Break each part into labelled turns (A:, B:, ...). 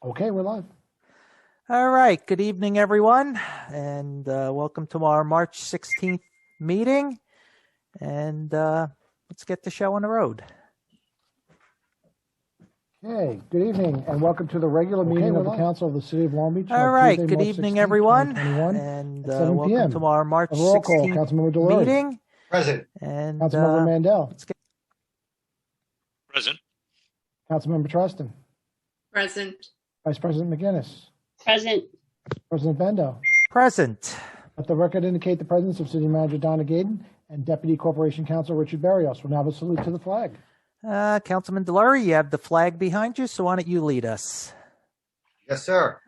A: Okay, we're live.
B: All right. Good evening, everyone, and welcome to our March 16th meeting. And let's get the show on the road.
A: Okay, good evening, and welcome to the regular meeting of the Council of the City of Long Beach.
B: All right.
A: Tuesday,
B: good
A: March
B: evening,
A: 16th,
B: everyone,
A: 2021,
B: and
A: at 7
B: welcome
A: p.m.
B: to our March
A: Roll call,
B: 16th
A: Councilmember Delory.
B: meeting.
C: Present.
B: And
A: Councilmember Mandel.
C: Present.
A: Councilmember Treston.
D: Present.
A: Vice President McGinnis.
D: Present.
A: President Bendo.
B: Present.
A: Let the record indicate the presence of City Manager Donna Gaden and Deputy Corporation Counsel Richard Barrios. We'll now have a salute to the flag.
B: Councilman Delory, you have the flag behind you, so why don't you lead us?
C: Yes, sir.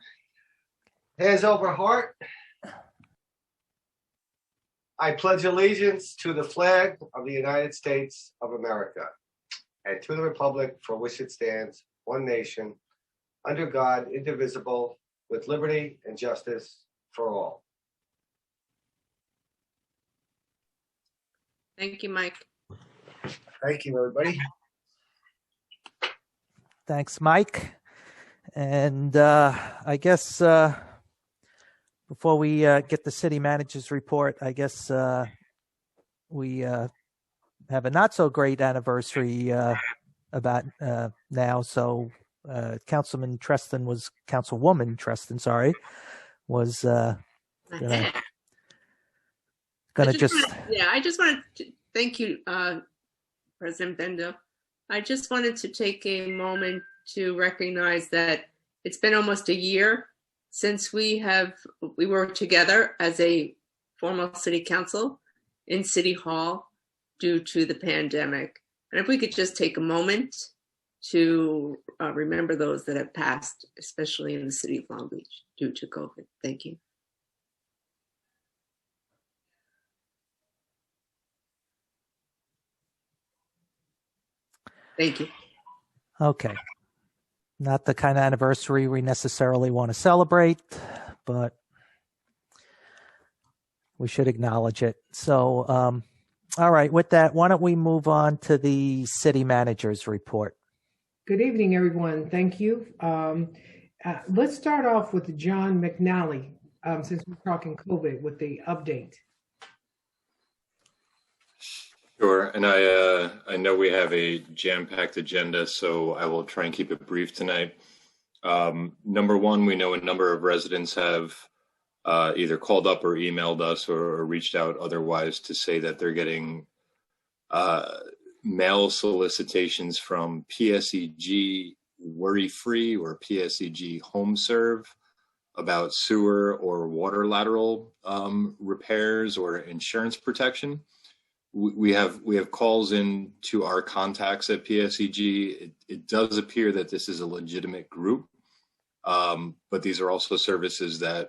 C: Hands over heart. I pledge allegiance to the flag of the United States of America and to the republic for which it stands, one nation, under God, indivisible, with liberty and justice for all.
D: Thank you, Mike.
C: Thank you, everybody.
B: Thanks, Mike. And I guess before we get the city manager's report, I guess we have a not so great anniversary about now. So Councilwoman Treston was gonna just.
D: I just wanted to thank you, President Bendo. I just wanted to take a moment to recognize that it's been almost a year since we were together as a formal city council in City Hall due to the pandemic. And if we could just take a moment to remember those that have passed, especially in the city of Long Beach due to COVID. Thank you. Thank you.
B: Okay. Not the kind of anniversary we necessarily want to celebrate, but we should acknowledge it. So, all right, with that, why don't we move on to the city manager's report?
E: Good evening, everyone. Thank you. Let's start off with John McNally, since we're talking COVID, with the update.
F: Sure, and I know we have a jam-packed agenda, so I will try and keep it brief tonight. Number one, we know a number of residents have either called up or emailed us or reached out otherwise to say that they're getting mail solicitations from PSEG Worry-Free or PSEG Home Serve about sewer or water lateral repairs or insurance protection. We have calls in to our contacts at PSEG. It does appear that this is a legitimate group, but these are also services that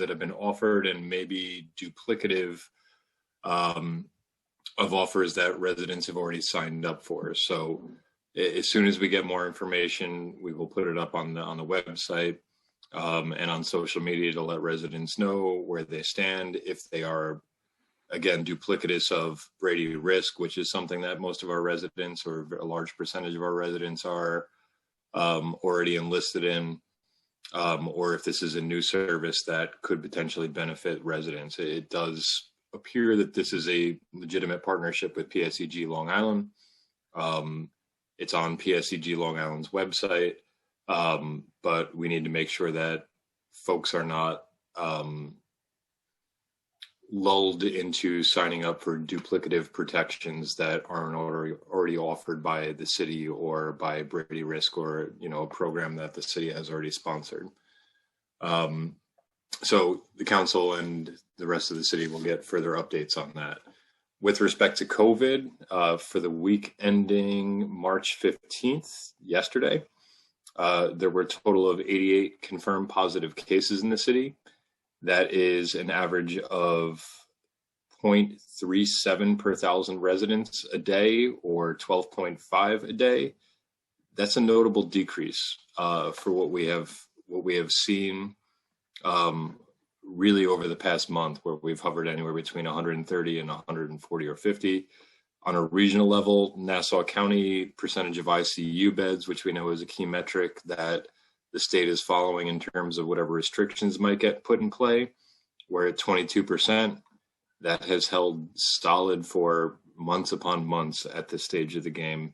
F: have been offered and may be duplicative of offers that residents have already signed up for. So as soon as we get more information, we will put it up on the website and on social media to let residents know where they stand, if they are, again, duplicitous of Brady risk, which is something that most of our residents or a large percentage of our residents are already enlisted in, or if this is a new service that could potentially benefit residents. It does appear that this is a legitimate partnership with PSEG Long Island. It's on PSEG Long Island's website, but we need to make sure that folks are not lulled into signing up for duplicative protections that aren't already offered by the city or by Brady Risk or, a program that the city has already sponsored. So the council and the rest of the city will get further updates on that. With respect to COVID, for the week ending March 15th, yesterday, there were a total of 88 confirmed positive cases in the city. That is an average of 0.37 per thousand residents a day, or 12.5 a day. That's a notable decrease for what we have seen really over the past month, where we've hovered anywhere between 130 and 140 or 50. On a regional level, Nassau County percentage of ICU beds, which we know is a key metric that the state is following in terms of whatever restrictions might get put in play, we're at 22%. That has held solid for months upon months at this stage of the game.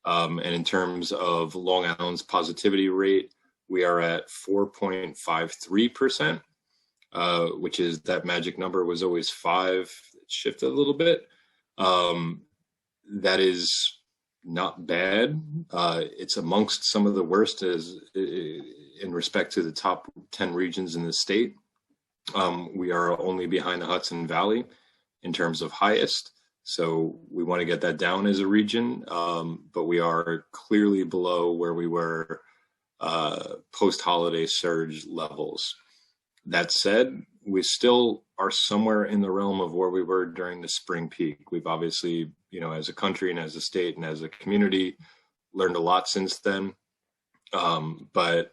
F: And in terms of Long Island's positivity rate, we are at 4.53%, which is that magic number was always 5. It shifted a little bit. That is not bad. It's amongst some of the worst in respect to the top 10 regions in the state. We are only behind the Hudson Valley in terms of highest. So we want to get that down as a region, but we are clearly below where we were post-holiday surge levels. That said, we still are somewhere in the realm of where we were during the spring peak. We've obviously, as a country and as a state and as a community, learned a lot since then. But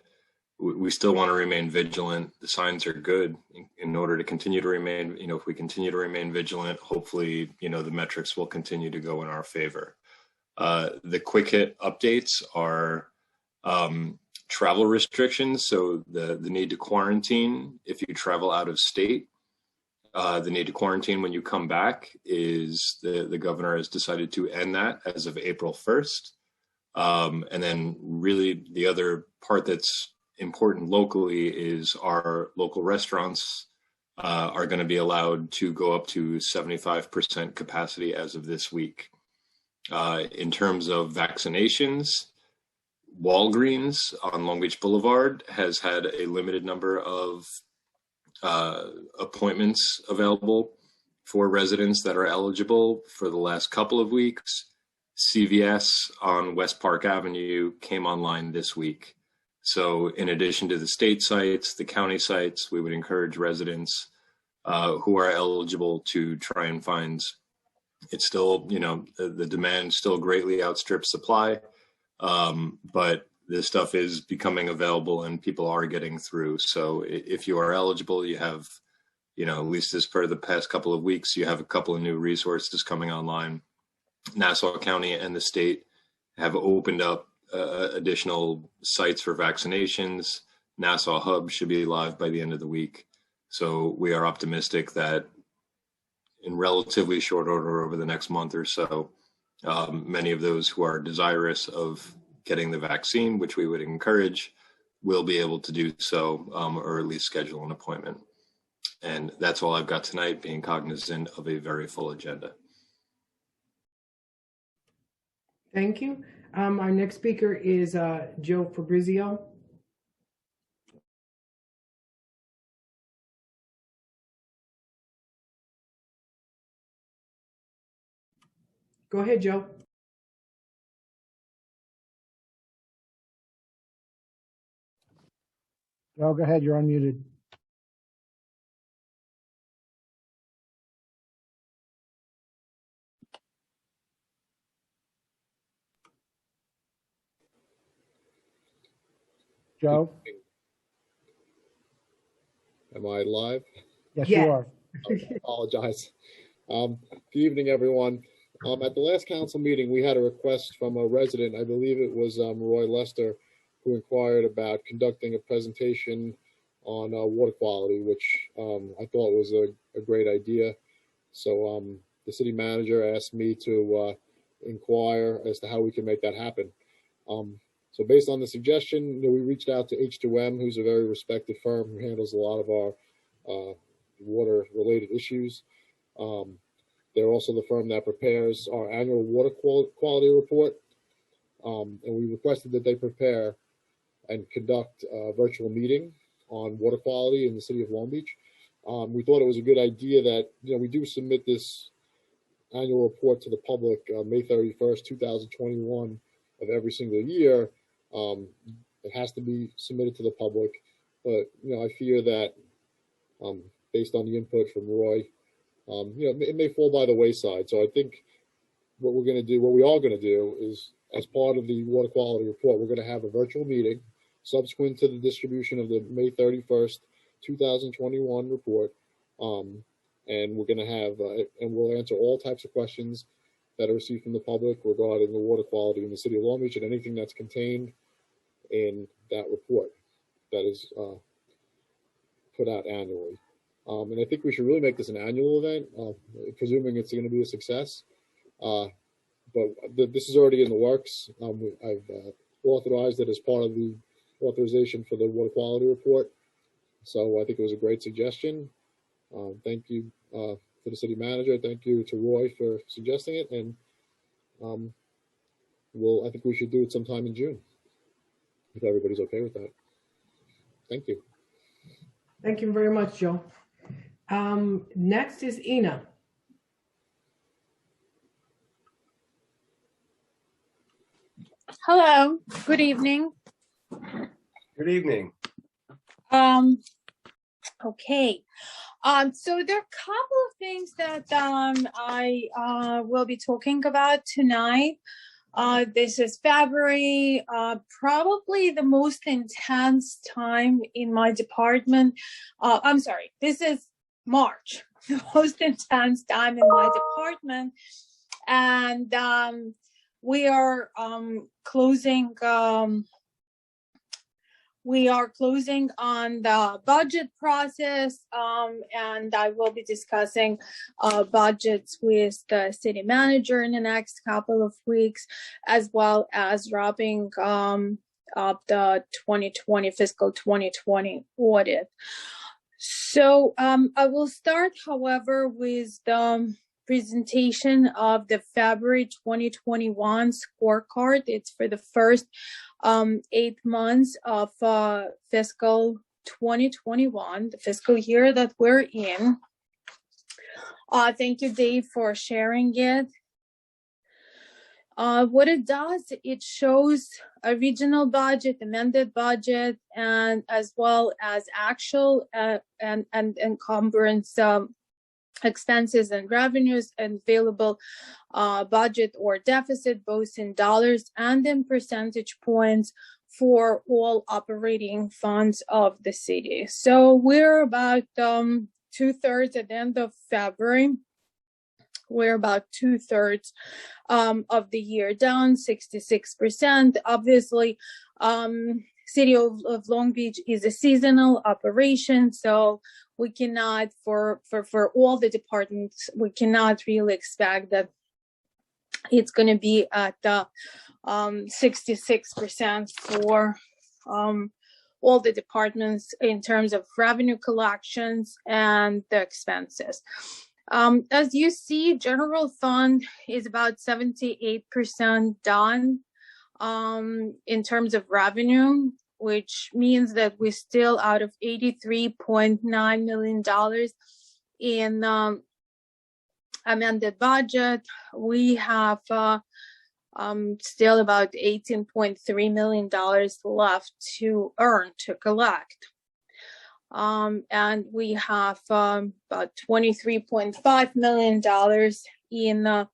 F: we still want to remain vigilant. The signs are good in order to continue to remain, if we continue to remain vigilant, hopefully, the metrics will continue to go in our favor. The quick hit updates are travel restrictions. So the need to quarantine if you travel out of state, the need to quarantine when you come back is the governor has decided to end that as of April 1st. And then really the other part that's important locally is our local restaurants are going to be allowed to go up to 75% capacity as of this week. In terms of vaccinations, Walgreens on Long Beach Boulevard has had a limited number of appointments available for residents that are eligible for the last couple of weeks. CVS on West Park Avenue came online this week. So in addition to the state sites, the county sites, we would encourage residents who are eligible to try and find. It's still, the demand still greatly outstrips supply, but this stuff is becoming available and people are getting through. So if you are eligible, you have, at least as per the past couple of weeks, you have a couple of new resources coming online. Nassau County and the state have opened up additional sites for vaccinations. Nassau Hub should be live by the end of the week. So we are optimistic that in relatively short order over the next month or so, many of those who are desirous of getting the vaccine, which we would encourage, will be able to do so, or at least schedule an appointment. And that's all I've got tonight, being cognizant of a very full agenda.
E: Thank you. Our next speaker is Joe Fabrizio. Go ahead, Joe.
A: Joe, go ahead. You're unmuted. Joe?
G: Am I live?
A: Yes,
E: Yeah.
A: you are.
G: I apologize. Good evening, everyone. At the last council meeting, we had a request from a resident, I believe it was Roy Lester, who inquired about conducting a presentation on water quality, which I thought was a great idea. So the city manager asked me to inquire as to how we can make that happen. So based on the suggestion, we reached out to H2M, who's a very respected firm who handles a lot of our water-related issues. They're also the firm that prepares our annual water quality report. And we requested that they prepare and conduct a virtual meeting on water quality in the city of Long Beach. We thought it was a good idea that, we do submit this annual report to the public May 31st, 2021 of every single year. It has to be submitted to the public, but, I fear that based on the input from Roy, it may fall by the wayside. So I think what we are going to do is, as part of the water quality report, we're going to have a virtual meeting subsequent to the distribution of the May 31st, 2021 report. And we're going to have, and we'll answer all types of questions that are received from the public regarding the water quality in the city of Long Beach and anything that's contained in that report that is put out annually. And I think we should really make this an annual event, presuming it's going to be a success. But this is already in the works. I've authorized it as part of the authorization for the water quality report. So I think it was a great suggestion. Thank you to the city manager. Thank you to Roy for suggesting it. And I think we should do it sometime in June, if everybody's okay with that. Thank you.
E: Thank you very much, Joe. Next is Ina.
H: Hello, good evening.
C: Good evening.
H: Okay. So there are a couple of things that I will be talking about tonight. This is February, probably the most intense time in my department. I'm sorry, this is March, the most intense time in my department. And we are closing on the budget process, and I will be discussing budgets with the city manager in the next couple of weeks, as well as wrapping up the 2020 fiscal 2020 audit. So I will start, however, with the presentation of the February 2021 scorecard. It's for the first 8 months of fiscal 2021, the fiscal year that we're in. Thank you, Dave, for sharing it. What it does, it shows a regional budget, amended budget, and as well as actual and encumbrance expenses and revenues, and available budget or deficit, both in dollars and in percentage points, for all operating funds of the city. So we're about 2/3 at the end of February. We're about 2/3 of the year down, 66%. Obviously, City of Long Beach is a seasonal operation, so we cannot, for all the departments, we cannot really expect that it's going to be at 66% for all the departments in terms of revenue collections and the expenses. As you see, general fund is about 78% done in terms of revenue, which means that we're still out of $83.9 million in amended budget. We have still about $18.3 million left to earn, to collect. And we have about $23.5 million in a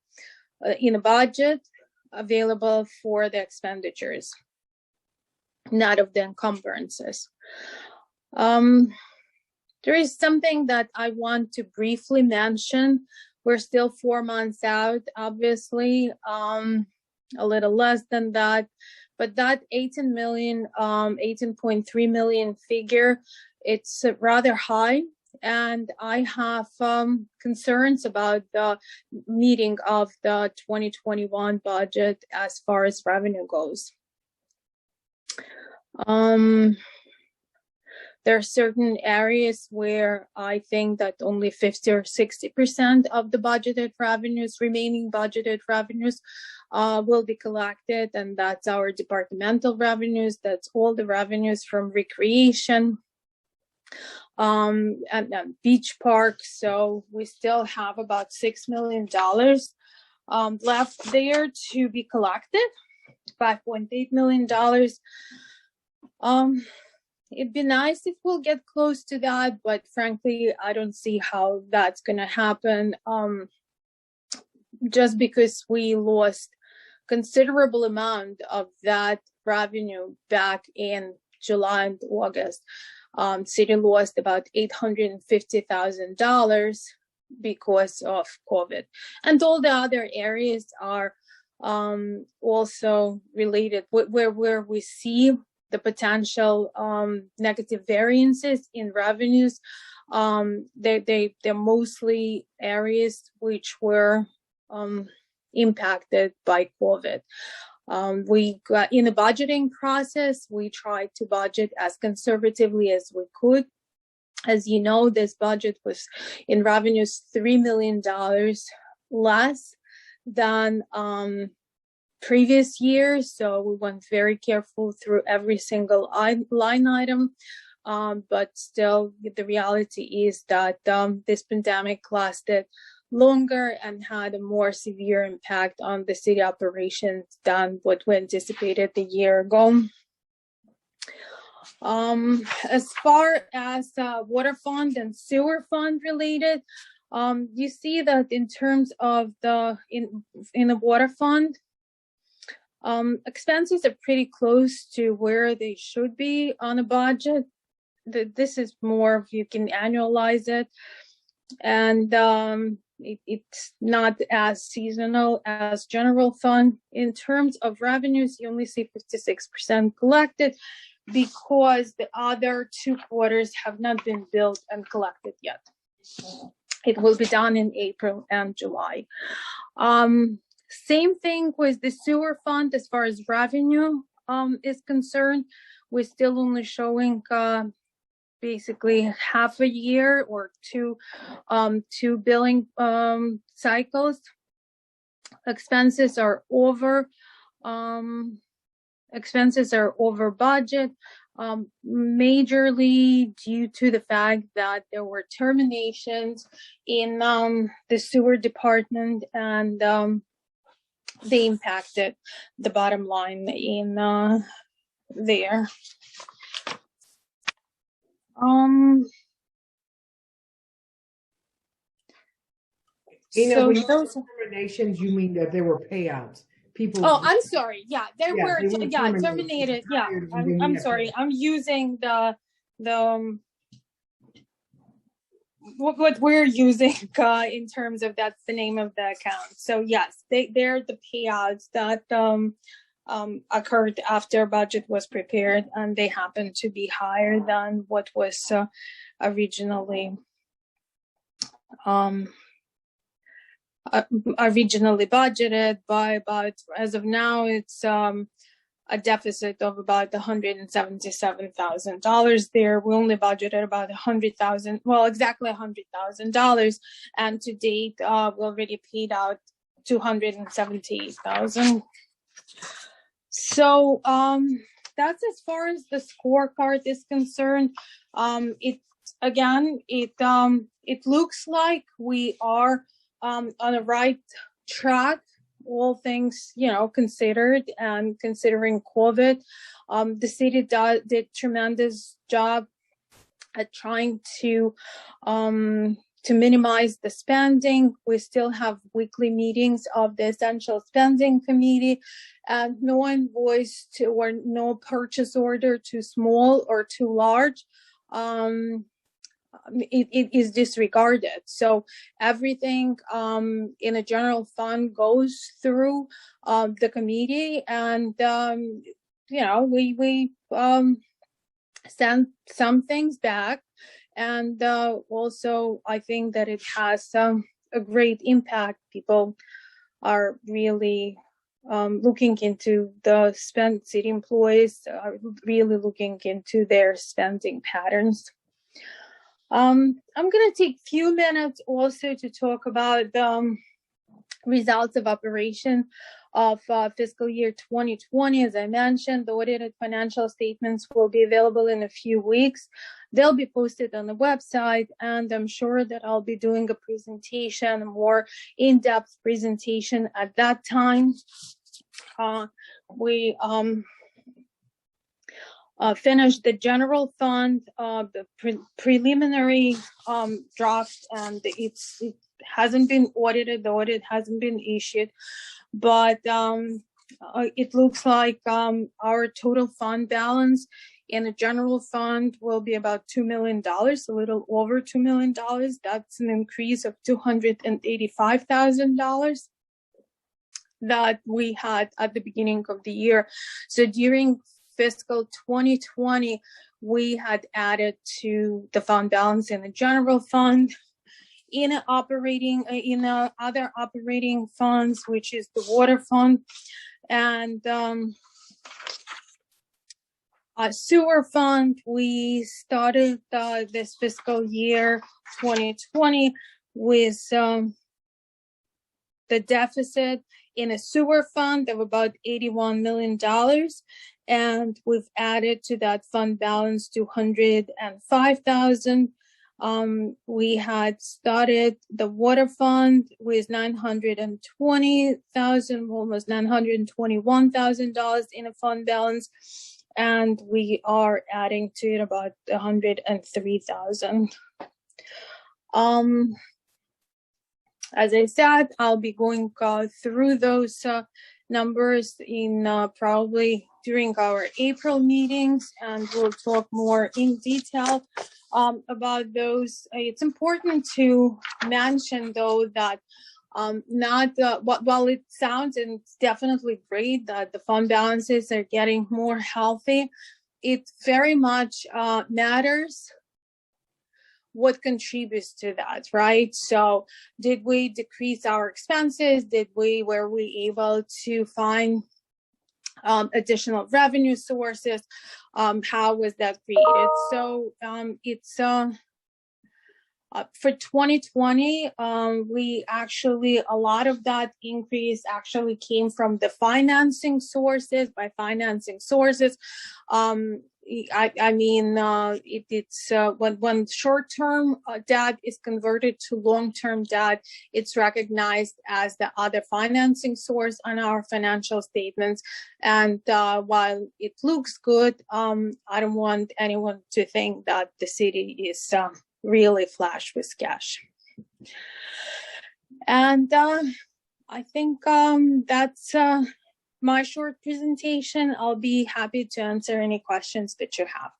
H: budget available for the expenditures, not of the encumbrances. There is something that I want to briefly mention. We're still 4 months out, obviously, a little less than that, but that 18.3 million figure, it's rather high, and I have concerns about the meeting of the 2021 budget as far as revenue goes. There are certain areas where I think that only 50 or 60% of the budgeted revenues, remaining budgeted revenues, will be collected, and that's our departmental revenues. That's all the revenues from recreation and beach parks. So we still have about $6 million left there to be collected, $5.8 million. It'd be nice if we'll get close to that, but frankly, I don't see how that's going to happen. Just because we lost considerable amount of that revenue back in July and August. City lost about $850,000 because of COVID. And all the other areas are also related where we see the potential negative variances in revenues. They're mostly areas which were impacted by COVID. We got in the budgeting process, we tried to budget as conservatively as we could. As you know, this budget was in revenues $3 million less than previous years. So we went very careful through every single line item. But still, the reality is that this pandemic lasted longer and had a more severe impact on the city operations than what we anticipated a year ago. As far as water fund and sewer fund related, you see that in terms of in the water fund, expenses are pretty close to where they should be on a budget. This is more if you can annualize it, and it's not as seasonal as general fund. In terms of revenues, you only see 56% collected because the other 2 quarters have not been billed and collected yet. It will be done in April and July. Same thing with the sewer fund as far as revenue is concerned. We're still only showing basically half a year or two billing cycles. Expenses are over budget, majorly due to the fact that there were terminations in the sewer department, and they impacted the bottom line in there.
E: So when you say terminations, you mean that there were payouts? People.
H: Oh, I'm sorry. Yeah, there were terminated. Yeah, I'm sorry. I'm using the what we're using in terms of that's the name of the account. So yes, they're the payouts that occurred after budget was prepared, and they happen to be higher than what was originally budgeted by about, as of now, it's a deficit of about $177,000 there. We only budgeted about $100,000, well, exactly $100,000, and to date, we already paid out $278,000. So that's as far as the scorecard is concerned. It looks like we are on the right track, all things considered, and considering COVID. The city did tremendous job at trying to minimize the spending. We still have weekly meetings of the Essential Spending Committee, and no invoice or no purchase order too small or too large it is disregarded. So everything in a general fund goes through the committee, and we send some things back. And also, I think that it has a great impact. People are really looking into city employees are really looking into their spending patterns. I'm going to take a few minutes also to talk about the results of operation of fiscal year 2020. As I mentioned, the audited financial statements will be available in a few weeks. They'll be posted on the website, and I'm sure that I'll be doing a presentation, a more in-depth presentation at that time. We finished the general fund, the preliminary draft, and it hasn't been audited. The audit hasn't been issued, but it looks like our total fund balance in the general fund will be about $2 million, a little over $2 million. That's an increase of $285,000 that we had at the beginning of the year. So during fiscal 2020, we had added to the fund balance in the general fund, in other operating funds, which is the water fund, and sewer fund. We started this fiscal year 2020 with the deficit in a sewer fund of about $81 million. And we've added to that fund balance $205,000. We had started the water fund with $920,000, almost $921,000 in a fund balance, and we are adding to it about $103,000. As I said, I'll be going through those numbers in probably during our April meetings, and we'll talk more in detail about those. It's important to mention, though, that while it sounds and it's definitely great that the fund balances are getting more healthy, it very much matters what contributes to that, right? So did we decrease our expenses? Were we able to find additional revenue sources? How was that created? So it's for 2020, we actually, a lot of that increase actually came from the financing sources. By financing sources, I mean, it's when short-term debt is converted to long-term debt, it's recognized as the other financing source on our financial statements. And while it looks good, I don't want anyone to think that the city is really flush with cash. And I think that's my short presentation. I'll be happy to answer any questions that you have.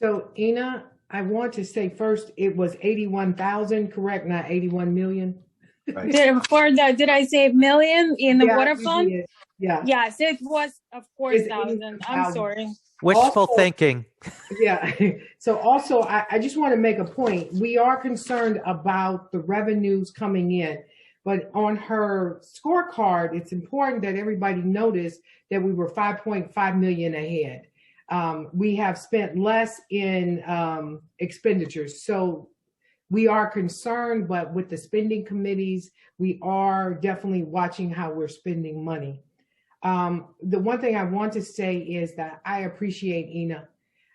E: So, Ina, I want to say first, it was 81,000, correct? Not 81 million?
C: Right.
H: Did I say million in the water
E: you
H: fund?
E: did. Yeah.
H: Yes, it was, of course,
E: It's
H: 1,000. I'm sorry.
B: Wishful
E: Also-
B: thinking.
E: Yeah. So also, I just want to make a point. We are concerned about the revenues coming in, but on her scorecard, it's important that everybody notice that we were 5.5 million ahead. We have spent less in expenditures. So we are concerned, but with the spending committees, we are definitely watching how we're spending money. The one thing I want to say is that I appreciate Ina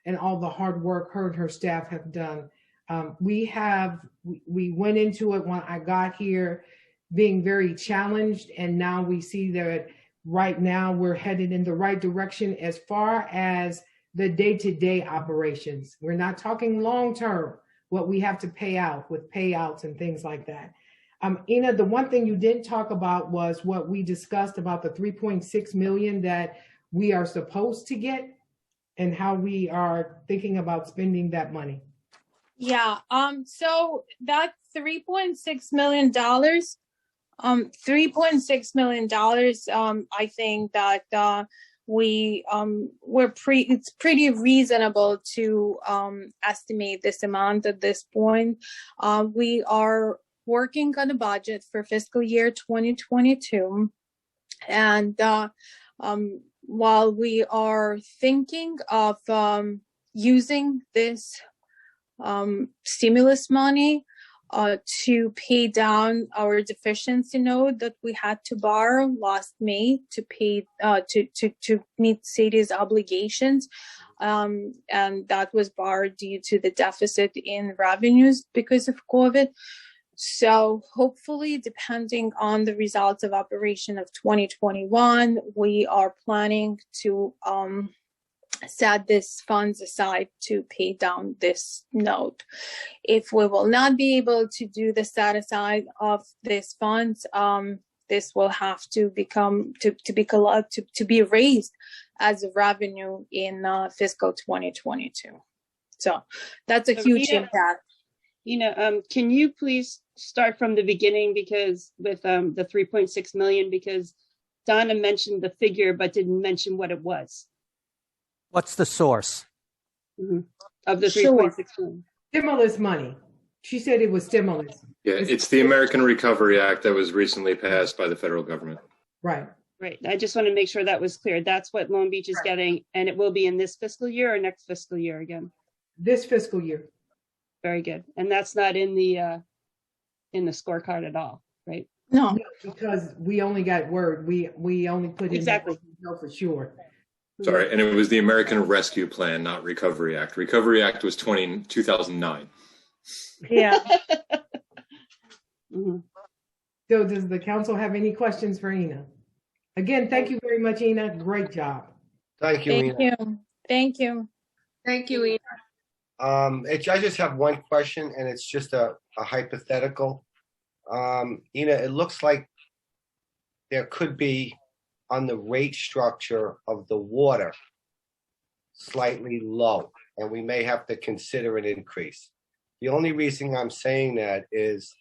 E: and all the hard work her and her staff have done. We went into it when I got here being very challenged, and now we see that right now we're headed in the right direction as far as the day-to-day operations. We're not talking long-term, what we have to pay out with payouts and things like that. Ina, the one thing you didn't talk about was what we discussed about the 3.6 million that we are supposed to get and how we are thinking about spending that money.
H: Yeah. So that $3.6 million, $3.6 million. I think that it's pretty reasonable to estimate this amount at this point. We are working on a budget for fiscal year 2022, and while we are thinking of using this stimulus money to pay down our deficiency note that we had to borrow last May to pay to meet city's obligations, and that was borrowed due to the deficit in revenues because of COVID. So hopefully, depending on the results of operation of 2021, we are planning to set these funds aside to pay down this note. If we will not be able to do the set aside of these funds, this will have to be raised as a revenue in fiscal 2022. So that's a
I: So,
H: huge
I: Ina,
H: impact.
I: Can you please start from the beginning, because with the 3.6 million, because Donna mentioned the figure but didn't mention what it was
B: What's the source?
I: of the
H: Sure.
I: 3.6 million.
E: Stimulus money. She said it was stimulus.
F: Yeah, it's the American Recovery Act that was recently passed by the federal government.
E: Right.
I: Right. I just want to make sure that was clear. That's what Long Beach is getting, and it will be in this fiscal year or next fiscal year again.
E: This fiscal year.
I: Very good. And that's not in the scorecard at all, right?
H: No,
E: Because we only got word. We only put in
I: Exactly.
E: what we know for sure.
F: Sorry, and it was the American Rescue Plan, not Recovery Act. Recovery Act was 2009.
H: yeah.
I: Mhm.
E: So does the council have any questions for Ina? Again, thank you very much, Ina. Great job.
C: Thank you,
H: Thank
C: Ina.
H: you. Thank you.
D: Thank you, Ina.
C: I just have one question, and it's just a hypothetical. Ina, it looks like there could be on the rate structure of the water slightly low, and we may have to consider an increase. The only reason I'm saying that is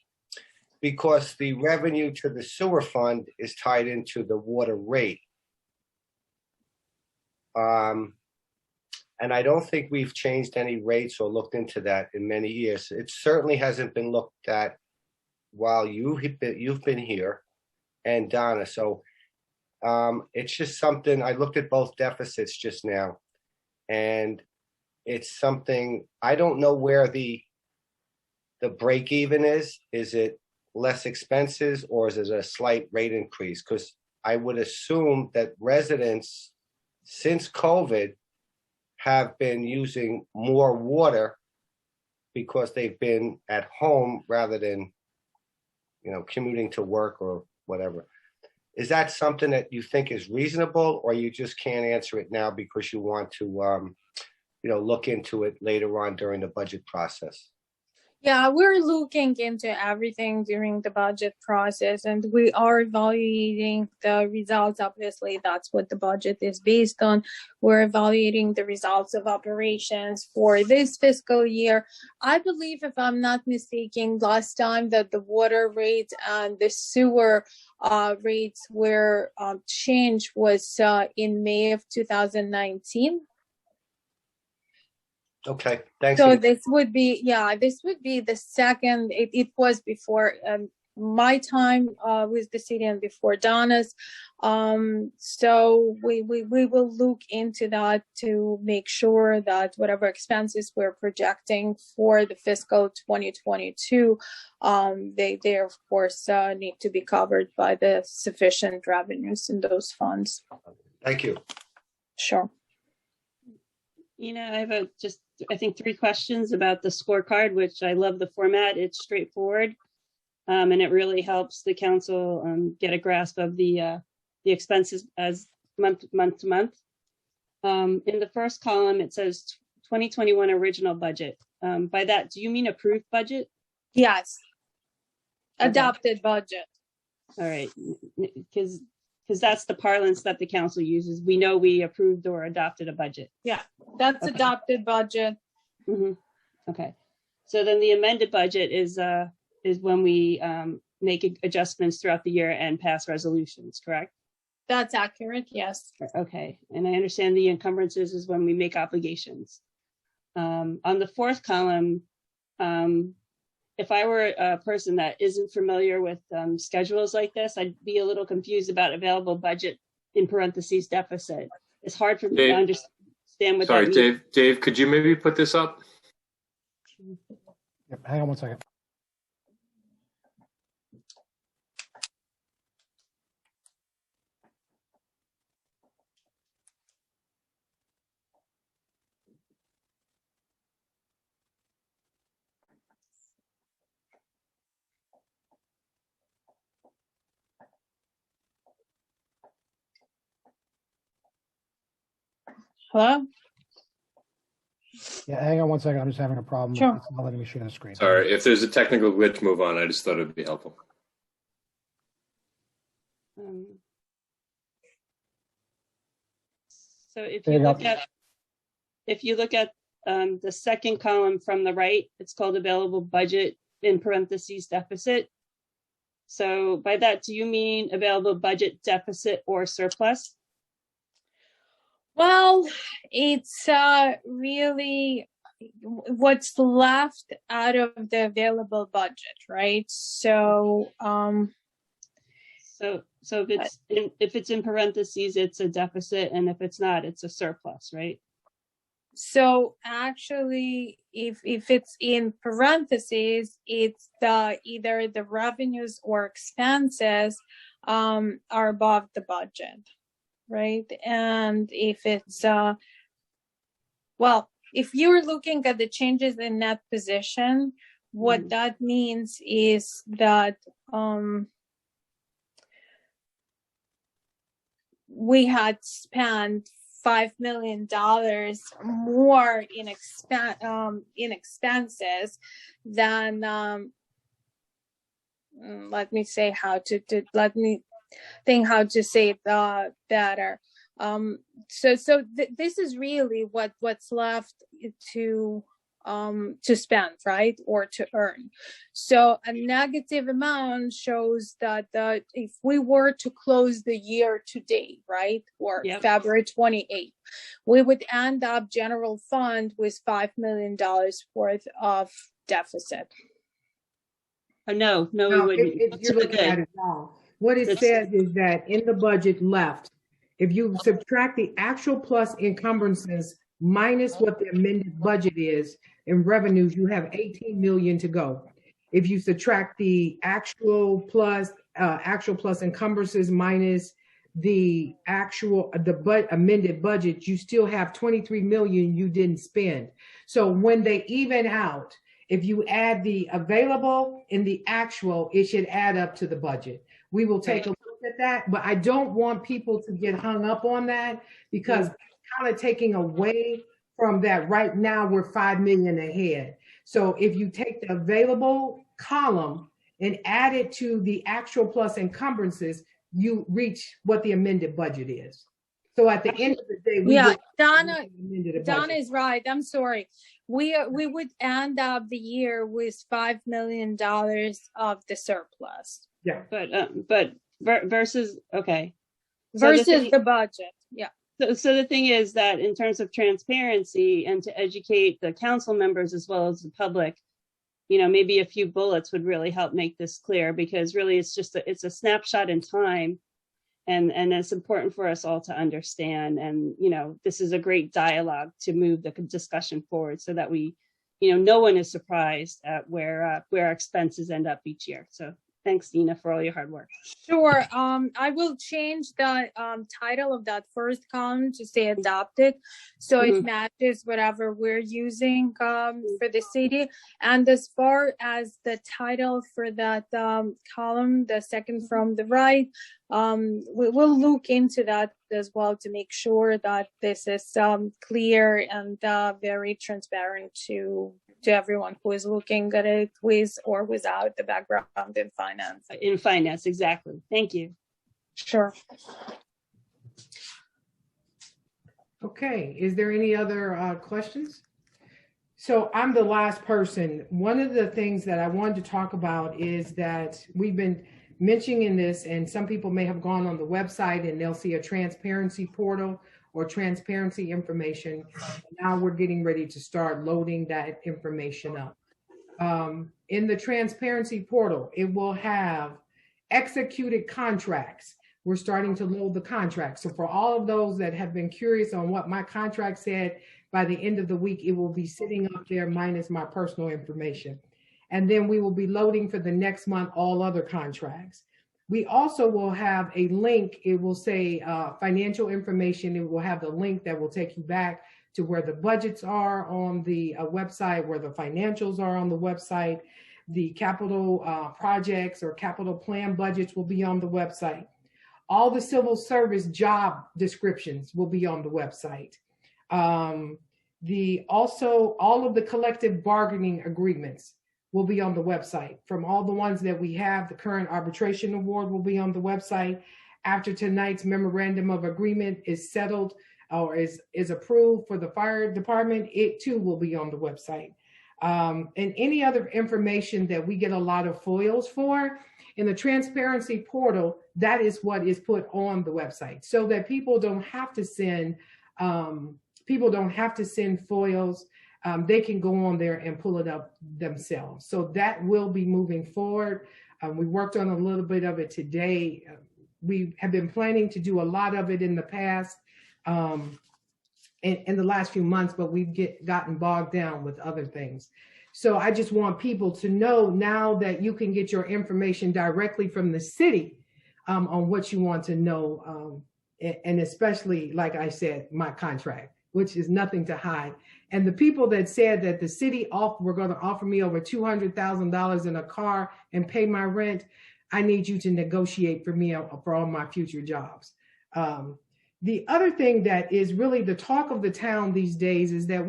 C: because the revenue to the sewer fund is tied into the water rate. And I don't think we've changed any rates or looked into that in many years. It certainly hasn't been looked at while you've been here and Donna. So it's just something, I looked at both deficits just now, and it's something, I don't know where the break even is. Is it less expenses or is it a slight rate increase? Because I would assume that residents since COVID have been using more water because they've been at home rather than, commuting to work or whatever. Is that something that you think is reasonable, or you just can't answer it now because you want to, look into it later on during the budget process?
H: Yeah, we're looking into everything during the budget process, and we are evaluating the results. Obviously, that's what the budget is based on. We're evaluating the results of operations for this fiscal year. I believe, if I'm not mistaken, last time that the water rates and the sewer rates were changed was in May of 2019.
C: Okay, thanks.
H: So this would be the second, it was before my time with the city and before Donna's. So we will look into that to make sure that whatever expenses we're projecting for the fiscal 2022, they of course need to be covered by the sufficient revenues in those funds.
C: Thank you.
H: Sure.
I: I have I think 3 questions about the scorecard, which I love the format. It's straightforward, and it really helps the council get a grasp of the expenses as month to month. In the first column, it says 2021 original budget. By that, do you mean approved budget?
H: Yes.
I: Okay.
H: Adopted budget.
I: All right, because that's the parlance that the council uses. We know we approved or adopted a budget.
H: Yeah, that's
I: Okay.
H: adopted budget.
I: Mm-hmm. Okay, so then the amended budget is when we make adjustments throughout the year and pass resolutions, correct?
H: That's accurate, yes.
I: Okay, and I understand the encumbrances is when we make obligations. On the 4th column, if I were a person that isn't familiar with schedules like this, I'd be a little confused about available budget in parentheses deficit. It's hard for me to understand what that means.
F: Dave, could you maybe put this up?
A: Yep, hang on one second.
H: Hello?
A: Yeah, hang on one second. I'm just having a problem.
H: Sure.
A: It's not letting me share the screen.
F: Sorry, if there's a technical glitch, move on. I just thought it'd be helpful.
I: So if
A: There
I: you
A: you go.
I: look at the second column from the right, it's called available budget in parentheses deficit. So by that, do you mean available budget deficit or surplus?
H: Well, it's really what's left out of the available budget, right? So,
I: So if it's in parentheses, it's a deficit, and if it's not, it's a surplus, right?
H: so actually, if it's in parentheses, it's either the revenues or expenses are above the budget, right? And if it's if you're looking at the changes in net position, what that means is that we had spent $5 million more in expenses than let me think how to say it better. This is really what's left to spend, right, or to earn. So a negative amount shows that if we were to close the year today, right, or February 28th, we would end up general fund with $5 million worth of deficit.
I: No, we wouldn't.
E: You're looking at it wrong. What it says is that in the budget left, if you subtract the actual plus encumbrances minus what the amended budget is in revenues, you have 18 million to go. If you subtract the actual plus encumbrances minus the amended budget, you still have 23 million you didn't spend. So when they even out, if you add the available and the actual, it should add up to the budget. We will take a look at that, but I don't want people to get hung up on that because it's kind of taking away from that. Right now we're 5 million ahead. So if you take the available column and add it to the actual plus encumbrances, you reach what the amended budget is. So at the end of the day,
H: Donna is right. I'm sorry. We would end up the year with $5 million of the surplus.
E: Yeah,
I: but versus the
H: budget. Yeah.
I: So the thing is that in terms of transparency and to educate the council members as well as the public, maybe a few bullets would really help make this clear, because really it's a snapshot in time. And it's important for us all to understand. And, this is a great dialogue to move the discussion forward so that we, no one is surprised at where our expenses end up each year. So thanks, Dina, for all your hard work.
H: Sure. I will change the title of that first column to say adopted, so it matches whatever we're using for the city. And as far as the title for that column, the second from the right, we will look into that as well to make sure that this is clear and very transparent to everyone who is looking at it with or without the background in finance.
I: In finance, exactly. Thank you.
H: Sure.
E: Okay, is there any other questions? So I'm the last person. One of the things that I wanted to talk about is that we've been mentioning this, and some people may have gone on the website and they'll see a transparency portal or transparency information. Now we're getting ready to start loading that information up. In the transparency portal, it will have executed contracts. We're starting to load the contracts. So for all of those that have been curious on what my contract said, by the end of the week, it will be sitting up there minus my personal information. And then we will be loading for the next month all other contracts. We also will have a link. It will say financial information. It will have the link that will take you back to where the budgets are on the website, where the financials are on the website. The capital projects or capital plan budgets will be on the website. All the civil service job descriptions will be on the website. All of the collective bargaining agreements will be on the website. From all the ones that we have, the current arbitration award will be on the website. After tonight's memorandum of agreement is settled, or is approved for the fire department, it too will be on the website. And any other information that we get a lot of foils for in the transparency portal, that is what is put on the website, so that people don't have to send foils. They can go on there and pull it up themselves. So that will be moving forward. We worked on a little bit of it today. We have been planning to do a lot of it in the past, in the last few months, but we've gotten bogged down with other things. So I just want people to know now that you can get your information directly from the city on what you want to know. And especially, like I said, my contract, which is nothing to hide. And the people that said that the city were going to offer me over $200,000 in a car and pay my rent, I need you to negotiate for me for all my future jobs. The other thing that is really the talk of the town these days is that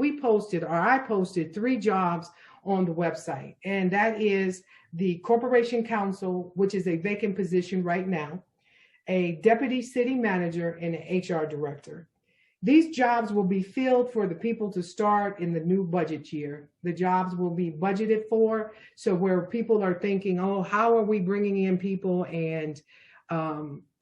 E: I posted 3 jobs on the website. And that is the corporation counsel, which is a vacant position right now, a deputy city manager, and an HR director. These jobs will be filled for the people to start in the new budget year. The jobs will be budgeted for. So where people are thinking, oh, how are we bringing in people, and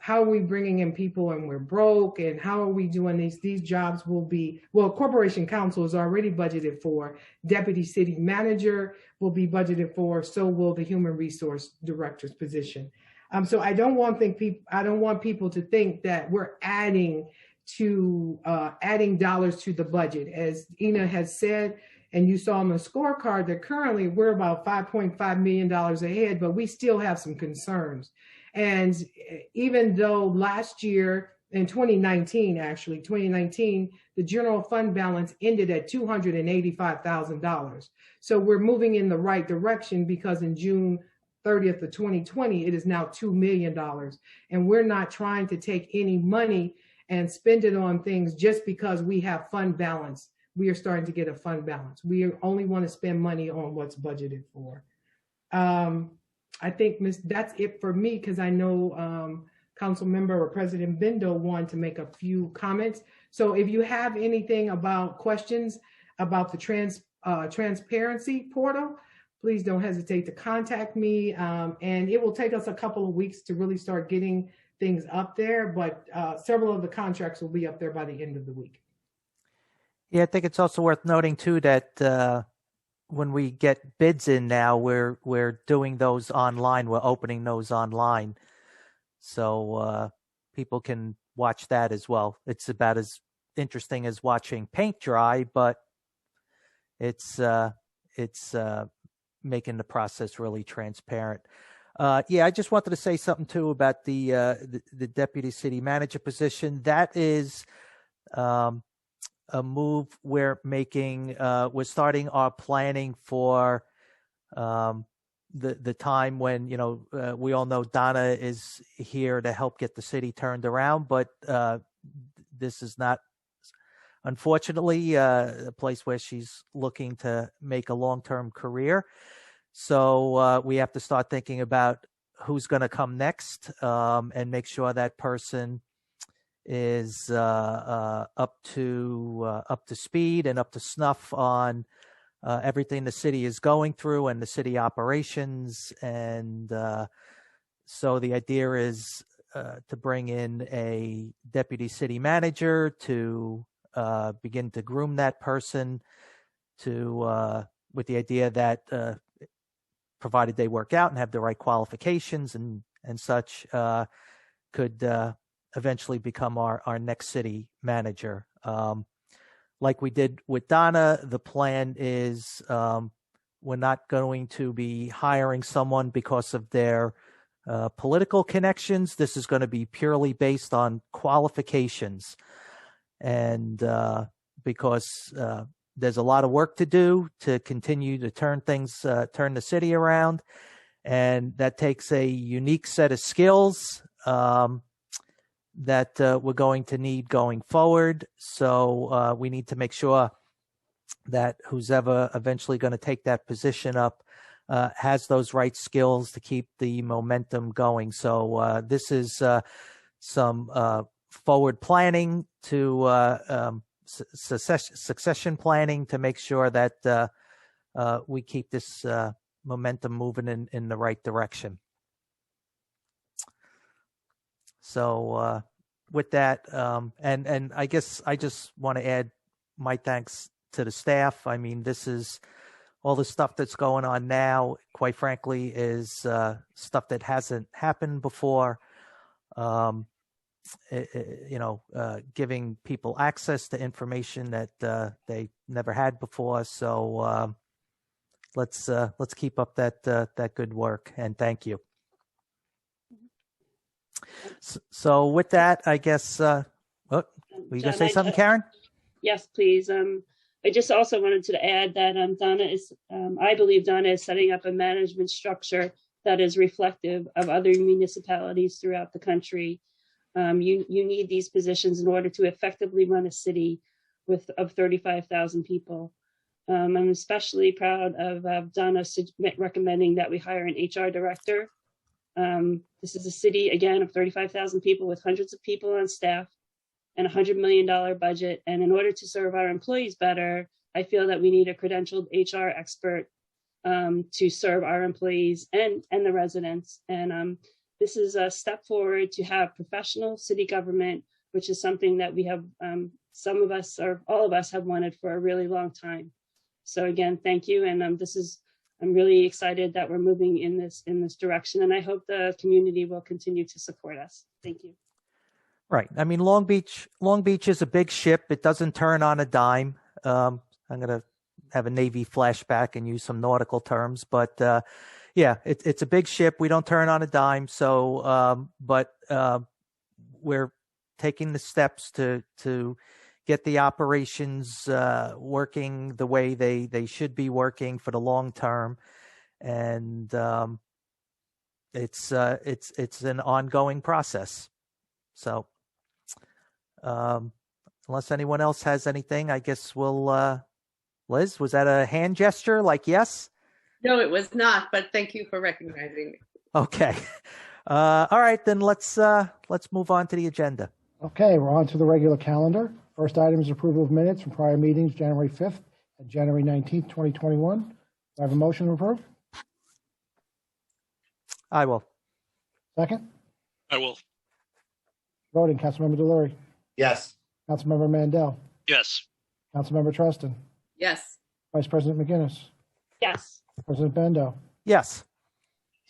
E: how are we bringing in people and we're broke, and how are we doing these jobs will be, well, corporation counsel is already budgeted for. Deputy city manager will be budgeted for. So will the human resource director's position. So I don't want people to think that we're adding dollars to the budget. As Ina has said, and you saw on the scorecard, that currently we're about $5.5 million ahead, but we still have some concerns. And even though last year, in 2019, the general fund balance ended at $285,000. So we're moving in the right direction, because in June 30th of 2020, it is now $2 million. And we're not trying to take any money and spend it on things just because we have fund balance. We are starting to get a fund balance. We only want to spend money on what's budgeted for. I think that's it for me, because I know Council Member or President Bendo wanted to make a few comments. So if you have anything questions about the transparency portal, please don't hesitate to contact me. And it will take us a couple of weeks to really start getting things up there, but several of the contracts will be up there by the end of the week.
B: Yeah, I think it's also worth noting too that when we get bids in now, we're doing those online. We're opening those online, so people can watch that as well. It's about as interesting as watching paint dry, but it's making the process really transparent. Yeah, I just wanted to say something too about the deputy city manager position. That is a move we're making. We're starting our planning for the time when, we all know Donna is here to help get the city turned around, but this is not, unfortunately, a place where she's looking to make a long-term career. So we have to start thinking about who's going to come next, and make sure that person is up to speed and up to snuff on everything the city is going through and the city operations. And so the idea is to bring in a deputy city manager to begin to groom that person with the idea that provided they work out and have the right qualifications and such, could eventually become our next city manager. Like we did with Donna, the plan is we're not going to be hiring someone because of their political connections. This is going to be purely based on qualifications. And because there's a lot of work to do to continue to turn the city around. And that takes a unique set of skills that we're going to need going forward. So we need to make sure that who's ever eventually going to take that position up has those right skills to keep the momentum going. So this is some forward planning to succession planning to make sure that we keep this momentum moving in the right direction. So with that, and I guess I just want to add my thanks to the staff. I mean, this is all the stuff that's going on now, quite frankly, is stuff that hasn't happened before. Giving people access to information that they never had before. So let's keep up that good work, and thank you. So with that, I guess, were you going to say something, Karen?
I: Yes, please. I just also wanted to add that I believe Donna is setting up a management structure that is reflective of other municipalities throughout the country. You need these positions in order to effectively run a city of 35,000 people. I'm especially proud of Donna recommending that we hire an HR director. This is a city, again, of 35,000 people with hundreds of people on staff and a $100 million budget. And in order to serve our employees better, I feel that we need a credentialed HR expert to serve our employees and the residents. And this is a step forward to have professional city government, which is something that we have, some of us or all of us have wanted for a really long time. So again, thank you. And I'm really excited that we're moving in this direction. And I hope the community will continue to support us. Thank you.
B: Right. I mean, Long Beach is a big ship. It doesn't turn on a dime. I'm going to have a Navy flashback and use some nautical terms, but yeah, it's a big ship. We don't turn on a dime. So, but we're taking the steps to get the operations working the way they should be working for the long term, and it's an ongoing process. So, unless anyone else has anything, I guess we'll. Liz, was that a hand gesture? Like yes?
D: No, it was not. But thank you for recognizing me.
B: Okay. All right, then let's move on to the agenda.
A: Okay, we're on to the regular calendar. First item is approval of minutes from prior meetings, January 5th and January 19th, 2021. Do I have a motion to approve?
B: I will.
A: Second?
J: I will.
A: Voting, Councilmember Delury,
C: Yes.
A: Councilmember Mandel,
J: Yes.
A: Councilmember Treston,
D: Yes.
A: Vice President McGinnis,
I: Yes.
A: President Bendo.
B: Yes.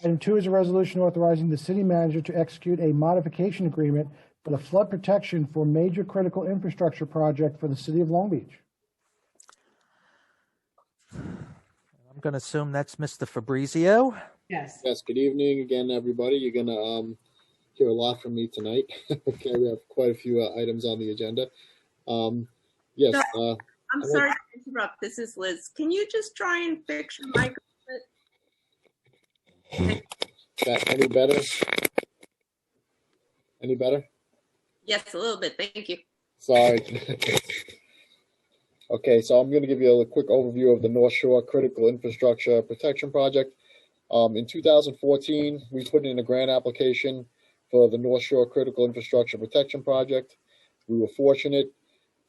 A: Item 2 is a resolution authorizing the city manager to execute a modification agreement for the flood protection for major critical infrastructure project for the city of Long Beach.
B: I'm going to assume that's Mr. Fabrizio.
E: Yes.
G: Yes, good evening again, everybody. You're going to hear a lot from me tonight. Okay, we have quite a few items on the agenda. Yes.
D: I'm sorry to interrupt. This is Liz. Can you just try and fix your mic a bit?
G: That any better? Any better?
D: Yes, a little bit. Thank you.
G: Sorry. Okay, so I'm going to give you a quick overview of the North Shore Critical Infrastructure Protection Project. In 2014, we put in a grant application for the North Shore Critical Infrastructure Protection Project. We were fortunate